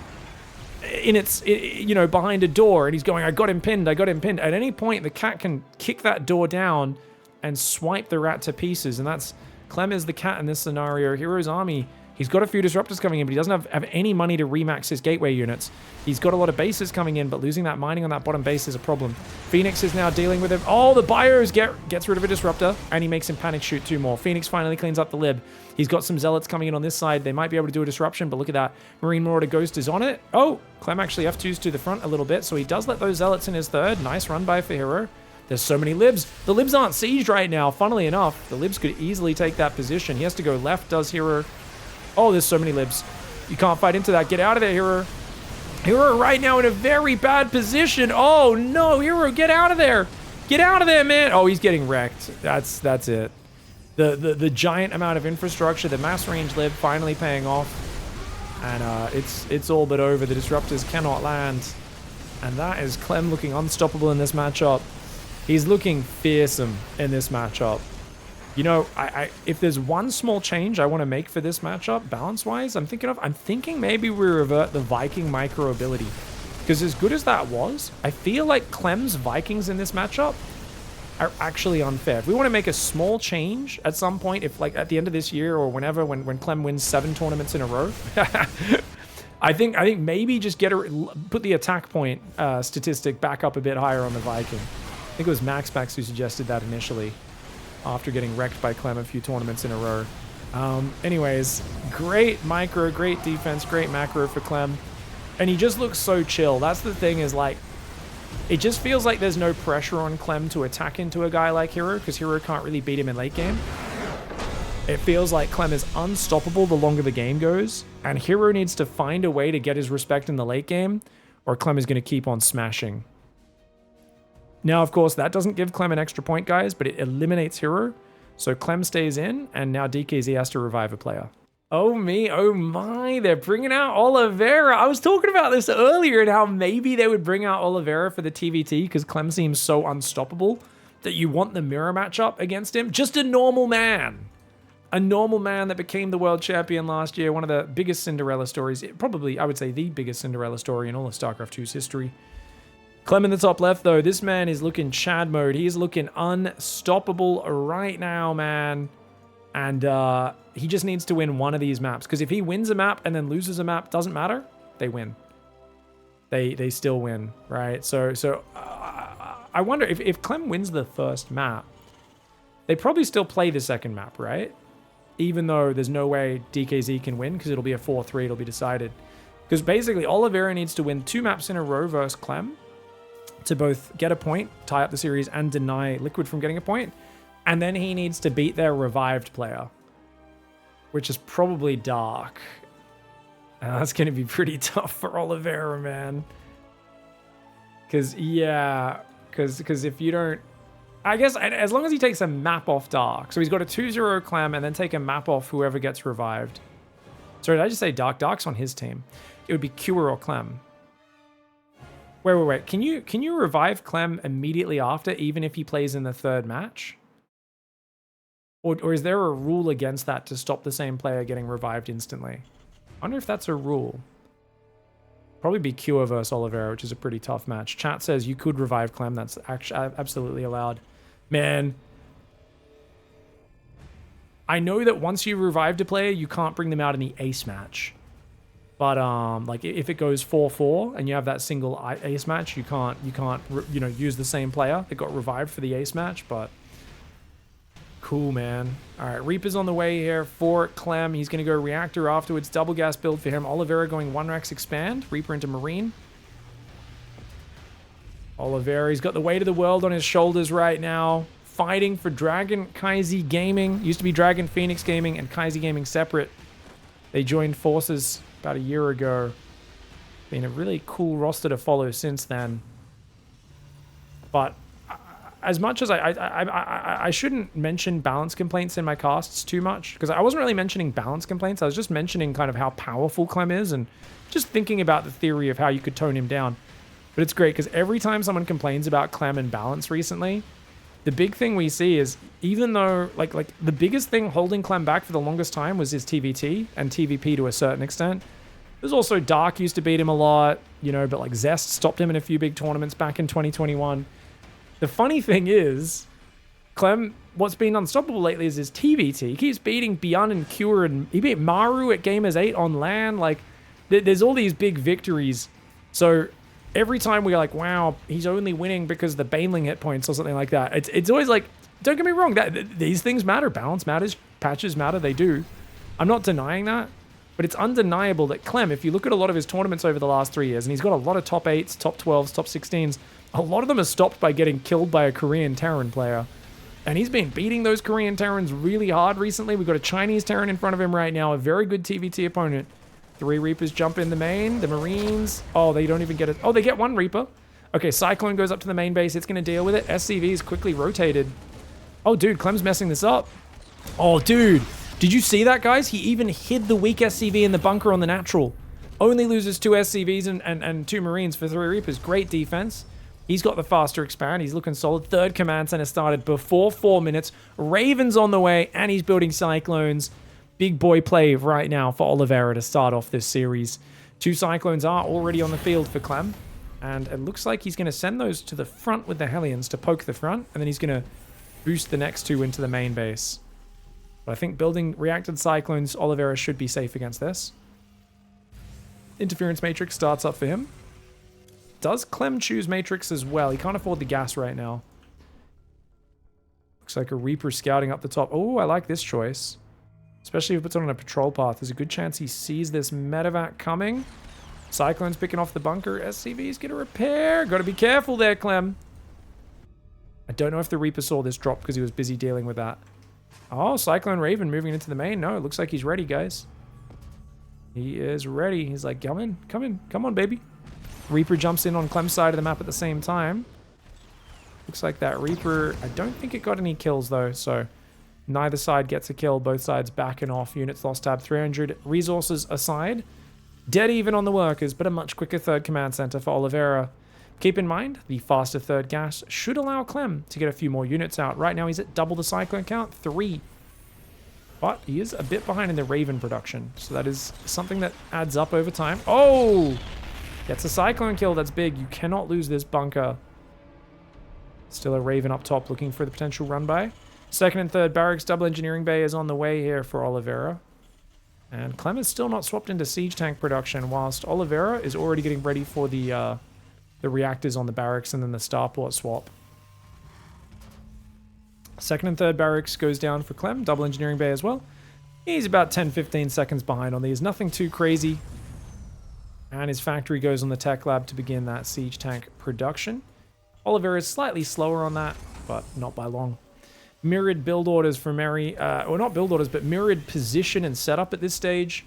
behind a door, and he's going, I got him pinned. At any point, the cat can kick that door down and swipe the rat to pieces, and that's Clem is the cat in this scenario. herO's army, he's got a few disruptors coming in, but he doesn't have any money to remax his gateway units. He's got a lot of bases coming in, but losing that mining on that bottom base is a problem. Phoenix is now dealing with him. Oh, the bios gets rid of a disruptor, and he makes him panic shoot 2 more. Phoenix finally cleans up the lib. He's got some Zealots coming in on this side. They might be able to do a disruption, but look at that. Marine Marauder Ghost is on it. Oh, Clem actually F2s to the front a little bit, so he does let those Zealots in his third. Nice run by for herO. There's so many libs. The libs aren't sieged right now. Funnily enough, the libs could easily take that position. He has to go left, does herO. Oh, there's so many libs. You can't fight into that. Get out of there, herO. herO right now in a very bad position. Oh, no, herO, get out of there. Get out of there, man. Oh, he's getting wrecked. That's it. The giant amount of infrastructure, the mass range lib finally paying off. And it's all but over. The disruptors cannot land. And that is Clem looking unstoppable in this matchup. He's looking fearsome in this matchup. You know, if there's one small change I want to make for this matchup, balance-wise, I'm thinking maybe we revert the Viking micro ability. Because as good as that was, I feel like Clem's Vikings in this matchup are actually unfair. If we want to make a small change at some point, if like at the end of this year or whenever, when Clem wins 7 tournaments in a row, I think maybe just put the attack point statistic back up a bit higher on the Viking. I think it was MaxBax who suggested that initially after getting wrecked by Clem a few tournaments in a row. Anyways, great micro, great defense, great macro for Clem. And he just looks so chill. That's the thing, is like, it just feels like there's no pressure on Clem to attack into a guy like herO, because herO can't really beat him in late game. It feels like Clem is unstoppable the longer the game goes, and herO needs to find a way to get his respect in the late game, or Clem is going to keep on smashing. Now, of course, that doesn't give Clem an extra point, guys, but it eliminates herO. So Clem stays in, and now DKZ has to revive a player. Oh me, oh my, they're bringing out Oliveira. I was talking about this earlier and how maybe they would bring out Oliveira for the TVT because Clem seems so unstoppable that you want the mirror matchup against him. Just a normal man. A normal man that became the world champion last year. One of the biggest Cinderella stories. Probably, I would say, the biggest Cinderella story in all of StarCraft 2's history. Clem in the top left, though. This man is looking Chad mode. He's looking unstoppable right now, man. And he just needs to win one of these maps. Because if he wins a map and then loses a map, doesn't matter. They win. They still win, right? So I wonder if Clem wins the first map, they probably still play the second map, right? Even though there's no way DKZ can win because it'll be a 4-3. It'll be decided. Because basically, Oliveira needs to win 2 maps in a row versus Clem to both get a point, tie up the series, and deny Liquid from getting a point. And then he needs to beat their revived player, which is probably Dark. That's going to be pretty tough for Oliveira, man. Because, yeah, because if you don't... I guess as long as he takes a map off Dark. So he's got a 2-0 Clem and then take a map off whoever gets revived. Sorry, did I just say Dark? Dark's on his team. It would be Cure or Clem. Wait. Can you revive Clem immediately after, even if he plays in the third match? Or is there a rule against that to stop the same player getting revived instantly? I wonder if that's a rule. Probably be Cure versus Oliveira, which is a pretty tough match. Chat says you could revive Clem. That's actually absolutely allowed. Man. I know that once you revived a player, you can't bring them out in the ace match. But like if it goes 4-4 and you have that single ace match, you can't use the same player that got revived for the ace match, but cool, man. All right, Reaper's on the way here for Clem. He's going to go Reactor afterwards. Double gas build for him. Oliveira going 1-Rex expand. Reaper into Marine. Oliveira, he's got the weight of the world on his shoulders right now. Fighting for Dragon Kaizi Gaming. Used to be Dragon Phoenix Gaming and Kaizi Gaming separate. They joined forces about a year ago. Been a really cool roster to follow since then. But as much as I shouldn't mention balance complaints in my casts too much, because I wasn't really mentioning balance complaints. I was just mentioning kind of how powerful Clem is and just thinking about the theory of how you could tone him down. But it's great because every time someone complains about Clem and balance recently, the big thing we see is, even though like the biggest thing holding Clem back for the longest time was his TVT and TVP to a certain extent. There's also Dark used to beat him a lot, but like Zest stopped him in a few big tournaments back in 2021. The funny thing is, Clem, what's been unstoppable lately is his TVT. He keeps beating Beyond and Cure, and he beat Maru at Gamers 8 on LAN. Like, there's all these big victories. So every time we're like, wow, he's only winning because the Baneling hit points or something like that. It's always like, don't get me wrong, these things matter. Balance matters. Patches matter. They do. I'm not denying that. But it's undeniable that Clem, if you look at a lot of his tournaments over the last 3 years, and he's got a lot of top 8s, top 12s, top 16s, a lot of them are stopped by getting killed by a Korean Terran player. And he's been beating those Korean Terrans really hard recently. We've got a Chinese Terran in front of him right now, a very good TVT opponent. 3 Reapers jump in the main. The Marines, oh, they don't even get it. Oh, they get 1 Reaper. Okay, Cyclone goes up to the main base. It's going to deal with it. SCV is quickly rotated. Oh, dude, Clem's messing this up. Oh, dude. Did you see that, guys? He even hid the weak SCV in the bunker on the natural. Only loses 2 SCVs and 2 Marines for 3 Reapers. Great defense. He's got the faster expand. He's looking solid. 3rd command center started before 4 minutes. Raven's on the way, and he's building Cyclones. Big boy play right now for Oliveira to start off this series. 2 Cyclones are already on the field for Clem. And it looks like he's going to send those to the front with the Hellions to poke the front. And then he's going to boost the next 2 into the main base. But I think building reacted Cyclones, Oliveira should be safe against this. Interference Matrix starts up for him. Does Clem choose Matrix as well? He can't afford the gas right now. Looks like a Reaper scouting up the top. Oh, I like this choice. Especially if it's on a patrol path. There's a good chance he sees this medevac coming. Cyclone's picking off the bunker. SCV's gonna repair. Gotta be careful there, Clem. I don't know if the Reaper saw this drop because he was busy dealing with that. Oh, Cyclone Raven moving into the main. No, it looks like he's ready, guys. He is ready. He's like, come in, come in. Come on, baby. Reaper jumps in on Clem's side of the map at the same time. Looks like that Reaper... I don't think it got any kills, though, so... Neither side gets a kill. Both sides backing off. Units lost tab 300. Resources aside. Dead even on the workers, but a much quicker 3rd command center for Oliveira. Keep in mind, the faster 3rd gas should allow Clem to get a few more units out. Right now, he's at double the Cyclone count, 3. But he is a bit behind in the Raven production, so that is something that adds up over time. Oh! Gets a Cyclone kill. That's big. You cannot lose this bunker. Still a Raven up top looking for the potential run by. 2nd and 3rd barracks double engineering bay is on the way here for Oliveira. And Clem is still not swapped into siege tank production, whilst Oliveira is already getting ready for the reactors on the barracks and then the starport swap. 2nd and 3rd barracks goes down for Clem. Double engineering bay as well. He's about 10-15 seconds behind on these. Nothing too crazy. And his factory goes on the tech lab to begin that siege tank production. Oliveira is slightly slower on that, but not by long. Mirrored build orders for Mary. Well, not build orders, but mirrored position and setup at this stage.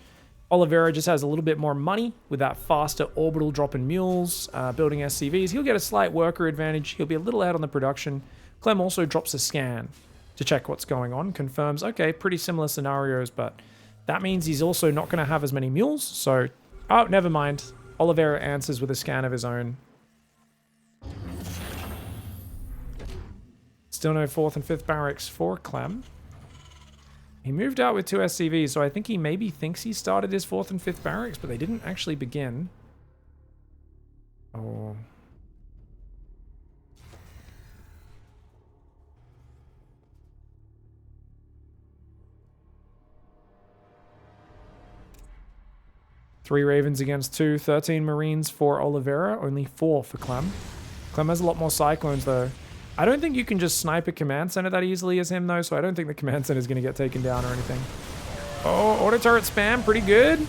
Oliveira just has a little bit more money with that faster orbital dropping mules, building SCVs. He'll get a slight worker advantage. He'll be a little ahead on the production. Clem also drops a scan to check what's going on. Confirms, okay, pretty similar scenarios, but that means he's also not going to have as many mules. So, oh, never mind. Oliveira answers with a scan of his own. Still no 4th and 5th barracks for Clem. He moved out with 2 SCVs, so I think he maybe thinks he started his 4th and 5th barracks, but they didn't actually begin. Oh. Three Ravens against 2, 13 Marines for Oliveira, only 4 for Clem. Clem has a lot more Cyclones, though. I don't think you can just snipe a command center that easily as him, though, so I don't think the command center is going to get taken down or anything. Oh, auto turret spam, pretty good.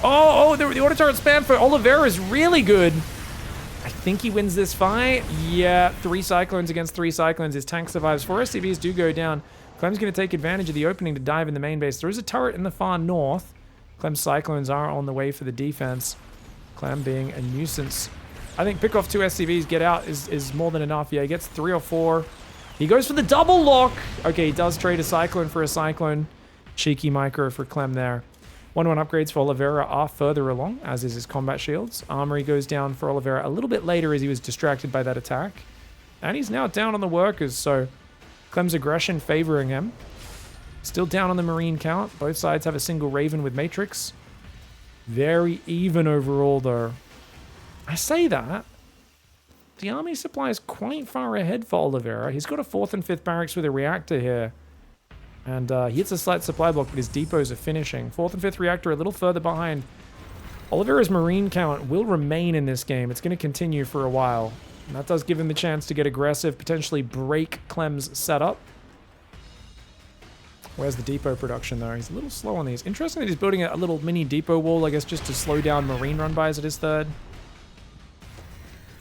Oh, the auto turret spam for Oliveira is really good. I think he wins this fight. Yeah, 3 Cyclones against 3 Cyclones. His tank survives. 4 SCVs do go down. Clem's going to take advantage of the opening to dive in the main base. There is a turret in the far north. Clem's Cyclones are on the way for the defense. Clem being a nuisance. I think pick off 2 SCVs, get out is more than enough. Yeah, he gets 3 or 4. He goes for the double lock. Okay, he does trade a Cyclone for a Cyclone. Cheeky micro for Clem there. 1-1 upgrades for Oliveira are further along, as is his combat shields. Armory goes down for Oliveira a little bit later as he was distracted by that attack. And he's now down on the workers, so Clem's aggression favoring him. Still down on the Marine count. Both sides have a single Raven with Matrix. Very even overall, though. I say that. The army supply is quite far ahead for Oliveira. He's got a 4th and 5th barracks with a reactor here. And he hits a slight supply block, but his depots are finishing. 4th and 5th reactor a little further behind. Oliveira's Marine count will remain in this game. It's going to continue for a while. And that does give him the chance to get aggressive, potentially break Clem's setup. Where's the depot production, though? He's a little slow on these. Interesting that he's building a little mini depot wall, I guess, just to slow down Marine run-bys at his 3rd.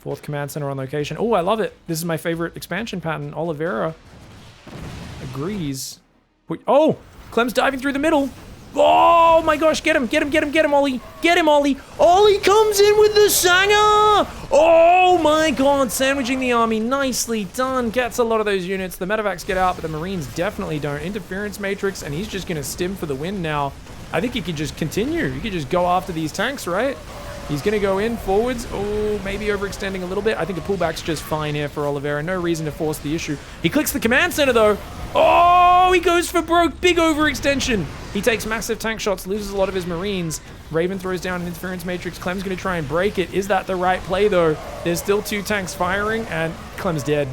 4th command center on location. Oh, I love it. This is my favorite expansion pattern. Oliveira agrees. Oh, Clem's diving through the middle. Oh my gosh, get him, Ollie. Get him, Ollie. Ollie comes in with the Sanger. Oh my god, sandwiching the army. Nicely done. Gets a lot of those units. The medevacs get out, but the Marines definitely don't. Interference matrix, and he's just going to stim for the win now. I think he could just continue. He could just go after these tanks, right? He's going to go in forwards. Oh, maybe overextending a little bit. I think a pullback's just fine here for Oliveira. No reason to force the issue. He clicks the command center, though. Oh, he goes for broke. Big overextension. He takes massive tank shots, loses a lot of his Marines. Raven throws down an interference matrix. Clem's going to try and break it. Is that the right play, though? There's still 2 tanks firing, and Clem's dead.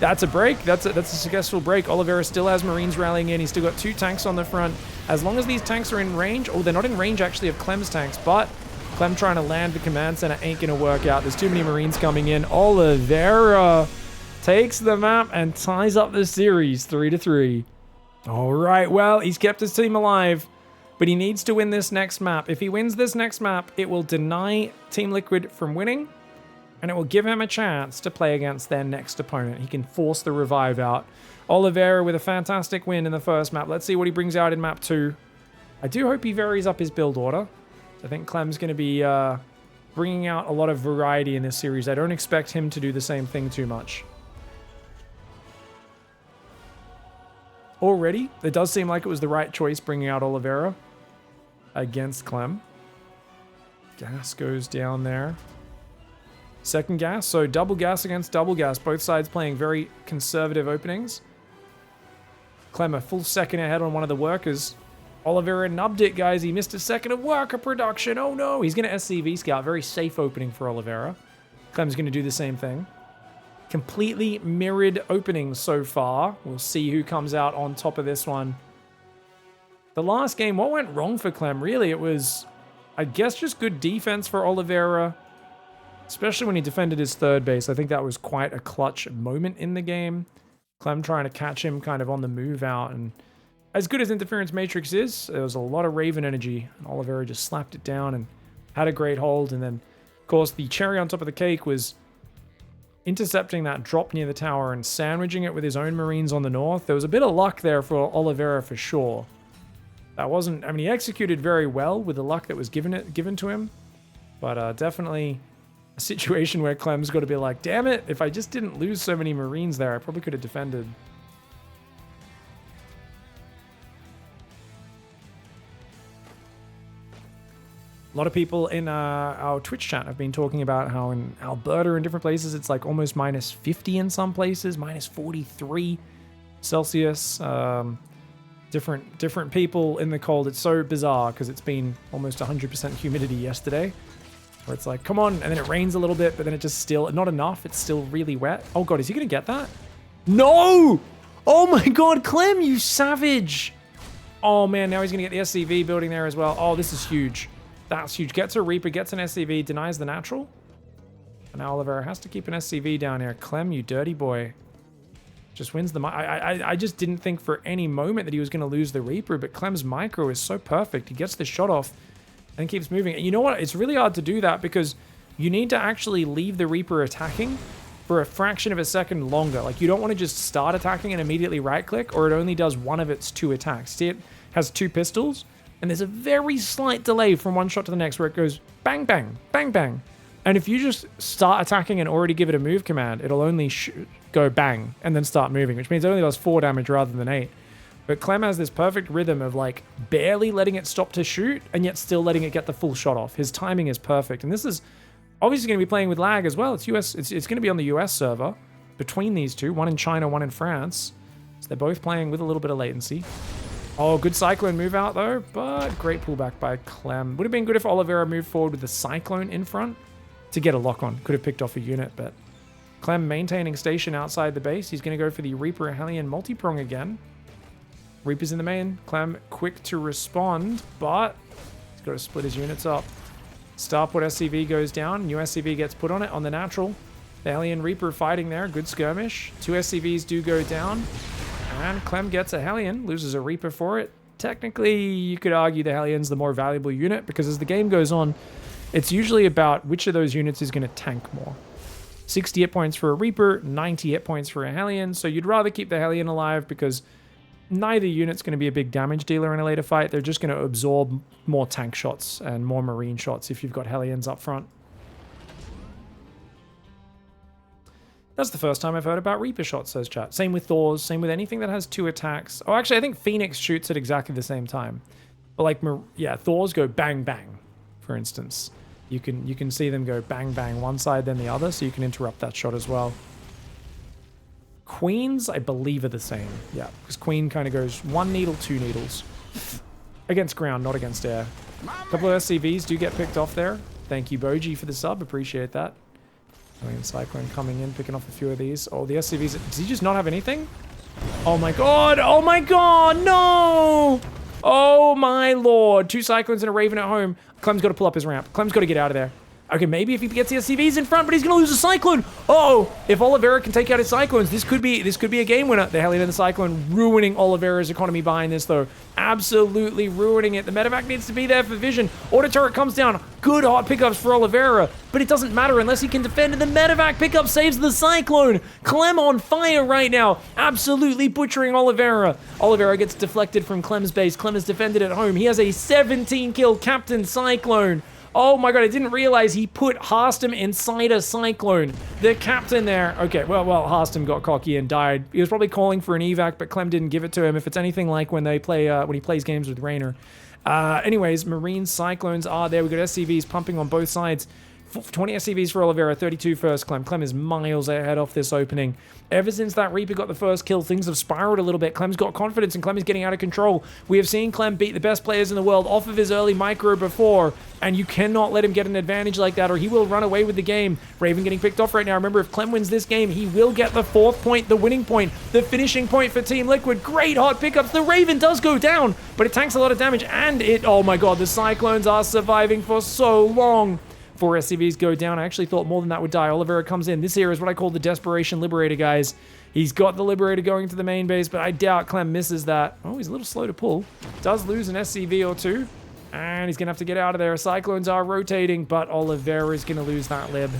That's a break. That's a successful break. Oliveira still has Marines rallying in. He's still got 2 tanks on the front. As long as these tanks are in range, oh, they're not in range, actually, of Clem's tanks, but Clem trying to land the command center ain't going to work out. There's too many Marines coming in. Oliveira takes the map and ties up the series 3-3. All right, well, he's kept his team alive, but he needs to win this next map. If he wins this next map, it will deny Team Liquid from winning, and it will give him a chance to play against their next opponent. He can force the revive out. Oliveira with a fantastic win in the first map. Let's see what he brings out in map 2. I do hope he varies up his build order. I think Clem's going to be bringing out a lot of variety in this series. I don't expect him to do the same thing too much. Already, it does seem like it was the right choice bringing out Oliveira against Clem. Gas goes down there. Second gas, so double gas against double gas. Both sides playing very conservative openings. Clem a full second ahead on one of the workers. Oliveira nubbed it, guys. He missed a second of worker production. Oh no, he's going to SCV scout. Very safe opening for Oliveira. Clem's going to do the same thing. Completely mirrored openings so far. We'll see who comes out on top of this one. The last game, what went wrong for Clem? Really, it was, I guess, just good defense for Oliveira. Especially when he defended his 3rd base. I think that was quite a clutch moment in the game. Clem trying to catch him kind of on the move out. And as good as Interference Matrix is, there was a lot of Raven energy. And Oliveira just slapped it down and had a great hold. And then, of course, the cherry on top of the cake was intercepting that drop near the tower and sandwiching it with his own Marines on the north. There was a bit of luck there for Oliveira for sure. That wasn't, I mean, he executed very well with the luck that was given to him. But definitely a situation where Clem's got to be like, damn it, if I just didn't lose so many Marines there, I probably could have defended. A lot of people in our Twitch chat have been talking about how in Alberta and different places, it's like almost minus 50 in some places, minus 43 Celsius. Different people in the cold. It's so bizarre because it's been almost 100% humidity yesterday. Where it's like, come on, and then it rains a little bit, but then it just still, not enough. It's still really wet. Oh God, is he going to get that? No! Oh my God, Clem, you savage! Oh man, now he's going to get the SCV building there as well. Oh, this is huge. That's huge. Gets a Reaper, gets an SCV, denies the natural. And now Oliveira has to keep an SCV down here. Clem, you dirty boy. Just wins the... I just didn't think for any moment that he was going to lose the Reaper, but Clem's micro is so perfect. He gets the shot off and keeps moving. And you know what? It's really hard to do that because you need to actually leave the Reaper attacking for a fraction of a second longer. Like, you don't want to just start attacking and immediately right-click, or it only does one of its 2 attacks. See, it has 2 pistols, and there's a very slight delay from one shot to the next where it goes bang, bang, bang, bang. And if you just start attacking and already give it a move command, it'll only go bang and then start moving, which means it only does 4 damage rather than 8. But Clem has this perfect rhythm of like barely letting it stop to shoot and yet still letting it get the full shot off. His timing is perfect. And this is obviously going to be playing with lag as well. It's US. It's going to be on the US server between these two, one in China, one in France. So they're both playing with a little bit of latency. Oh, good Cyclone move out though, but great pullback by Clem. Would have been good if Oliveira moved forward with the Cyclone in front to get a lock on. Could have picked off a unit, but Clem maintaining station outside the base. He's going to go for the Reaper Hellion multi-prong again. Reaper's in the main. Clem quick to respond, but he's got to split his units up. Starport SCV goes down. New SCV gets put on it on the natural. The Hellion Reaper fighting there. Good skirmish. 2 SCVs do go down. And Clem gets a Hellion. Loses a Reaper for it. Technically, you could argue the Hellion's the more valuable unit because as the game goes on, it's usually about which of those units is going to tank more. 60 hit points for a Reaper, 90 hit points for a Hellion. So you'd rather keep the Hellion alive because neither unit's going to be a big damage dealer in a later fight. They're just going to absorb more tank shots and more Marine shots if you've got Hellions up front. That's the first time I've heard about Reaper shots, says chat. Same with Thors, same with anything that has 2 attacks. Oh, actually, I think Phoenix shoots at exactly the same time. But like, yeah, Thors go bang, bang, for instance. You can see them go bang, bang, one side, then the other, so you can interrupt that shot as well. Queens, I believe, are the same. Yeah, because Queen kind of goes 1 needle, 2 needles. Against ground, not against air. A couple of SCVs do get picked off there. Thank you, Boji, for the sub. Appreciate that. Cyclone coming in, picking off a few of these. Oh, the SCVs. Does he just not have anything? Oh my god! Oh my god! No! Oh my lord. 2 Cyclones and a Raven at home. Clem's got to pull up his ramp. Clem's got to get out of there. Okay, maybe if he gets the SCVs in front, but he's going to lose a Cyclone. Uh-oh, if Oliveira can take out his Cyclones, this could be a game winner. The Hellion and the Cyclone ruining Oliveira's economy behind this, though. Absolutely ruining it. The medevac needs to be there for vision. Auto turret comes down. Good hot pickups for Oliveira, but it doesn't matter unless he can defend, and the medevac pickup saves the Cyclone. Clem on fire right now, absolutely butchering Oliveira. Oliveira gets deflected from Clem's base. Clem is defended at home. He has a 17-kill Captain Cyclone. Oh my god, I didn't realize he put Harstem inside a Cyclone. The captain there. Okay, well, Harstem got cocky and died. He was probably calling for an evac, but Clem didn't give it to him. If it's anything like when they play, when he plays games with Raynor. Anyways, Marine Cyclones are there. We've got SCVs pumping on both sides. 20 SCVs for Oliveira, 32 first Clem. Clem is miles ahead off this opening. Ever since that Reaper got the first kill, things have spiraled a little bit. Clem's got confidence and Clem is getting out of control. We have seen Clem beat the best players in the world off of his early micro before, and you cannot let him get an advantage like that or he will run away with the game. Raven getting picked off right now. Remember, if Clem wins this game, he will get the 4th point, the winning point, the finishing point for Team Liquid. Great hot pickups. The Raven does go down, but it tanks a lot of damage, and oh my god, the Cyclones are surviving for so long. 4 SCVs go down. I actually thought more than that would die. Oliveira comes in. This here is what I call the Desperation Liberator, guys. He's got the Liberator going to the main base, but I doubt Clem misses that. Oh, he's a little slow to pull. Does lose an SCV or 2. And he's going to have to get out of there. Cyclones are rotating, but Oliveira is going to lose that lib.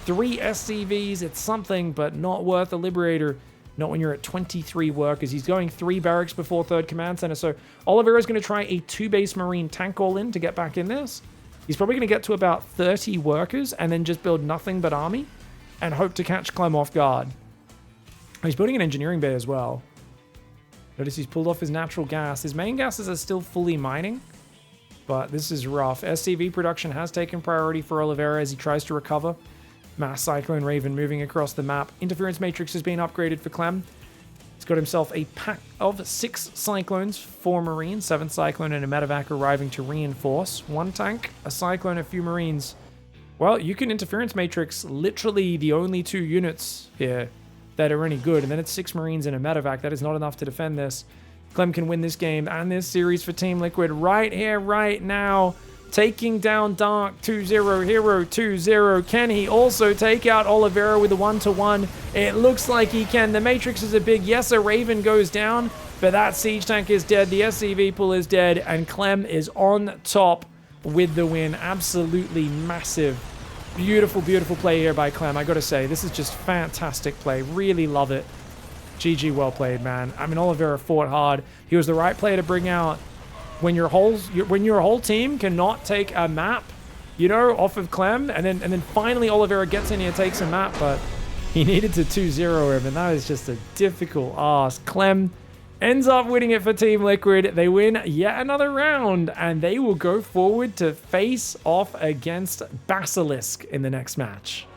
3 SCVs. It's something, but not worth a Liberator. Not when you're at 23 workers. He's going 3 barracks before 3rd command center. So Oliveira is going to try a 2-base marine tank all in to get back in this. He's probably going to get to about 30 workers and then just build nothing but army and hope to catch Clem off guard. He's building an engineering bay as well. Notice he's pulled off his natural gas. His main gases are still fully mining, but this is rough. SCV production has taken priority for Oliveira as he tries to recover. Mass Cyclone Raven moving across the map. Interference Matrix has been upgraded for Clem. He's got himself a pack of 6 Cyclones, 4 Marines, 7 Cyclone and a Medevac arriving to reinforce. 1 tank, a Cyclone, a few Marines. Well, you can Interference Matrix literally the only 2 units here that are any good, and then it's 6 Marines and a Medevac. That is not enough to defend this. Clem can win this game and this series for Team Liquid right here, right now. Taking down Dark 2-0, herO 2-0. Can he also take out Oliveira with a 1-to-1? It looks like he can. The Matrix is a big yes. A Raven goes down, but that Siege Tank is dead. The SCV pool is dead, and Clem is on top with the win. Absolutely massive. Beautiful, beautiful play here by Clem. I gotta say, this is just fantastic play. Really love it. GG, well played, man. I mean, Oliveira fought hard. He was the right player to bring out. When your whole team cannot take a map, you know, off of Clem, and then finally Oliveira gets in here, takes a map, but he needed to 2-0 him, and that is just a difficult ask. Clem ends up winning it for Team Liquid. They win yet another round, and they will go forward to face off against Basilisk in the next match.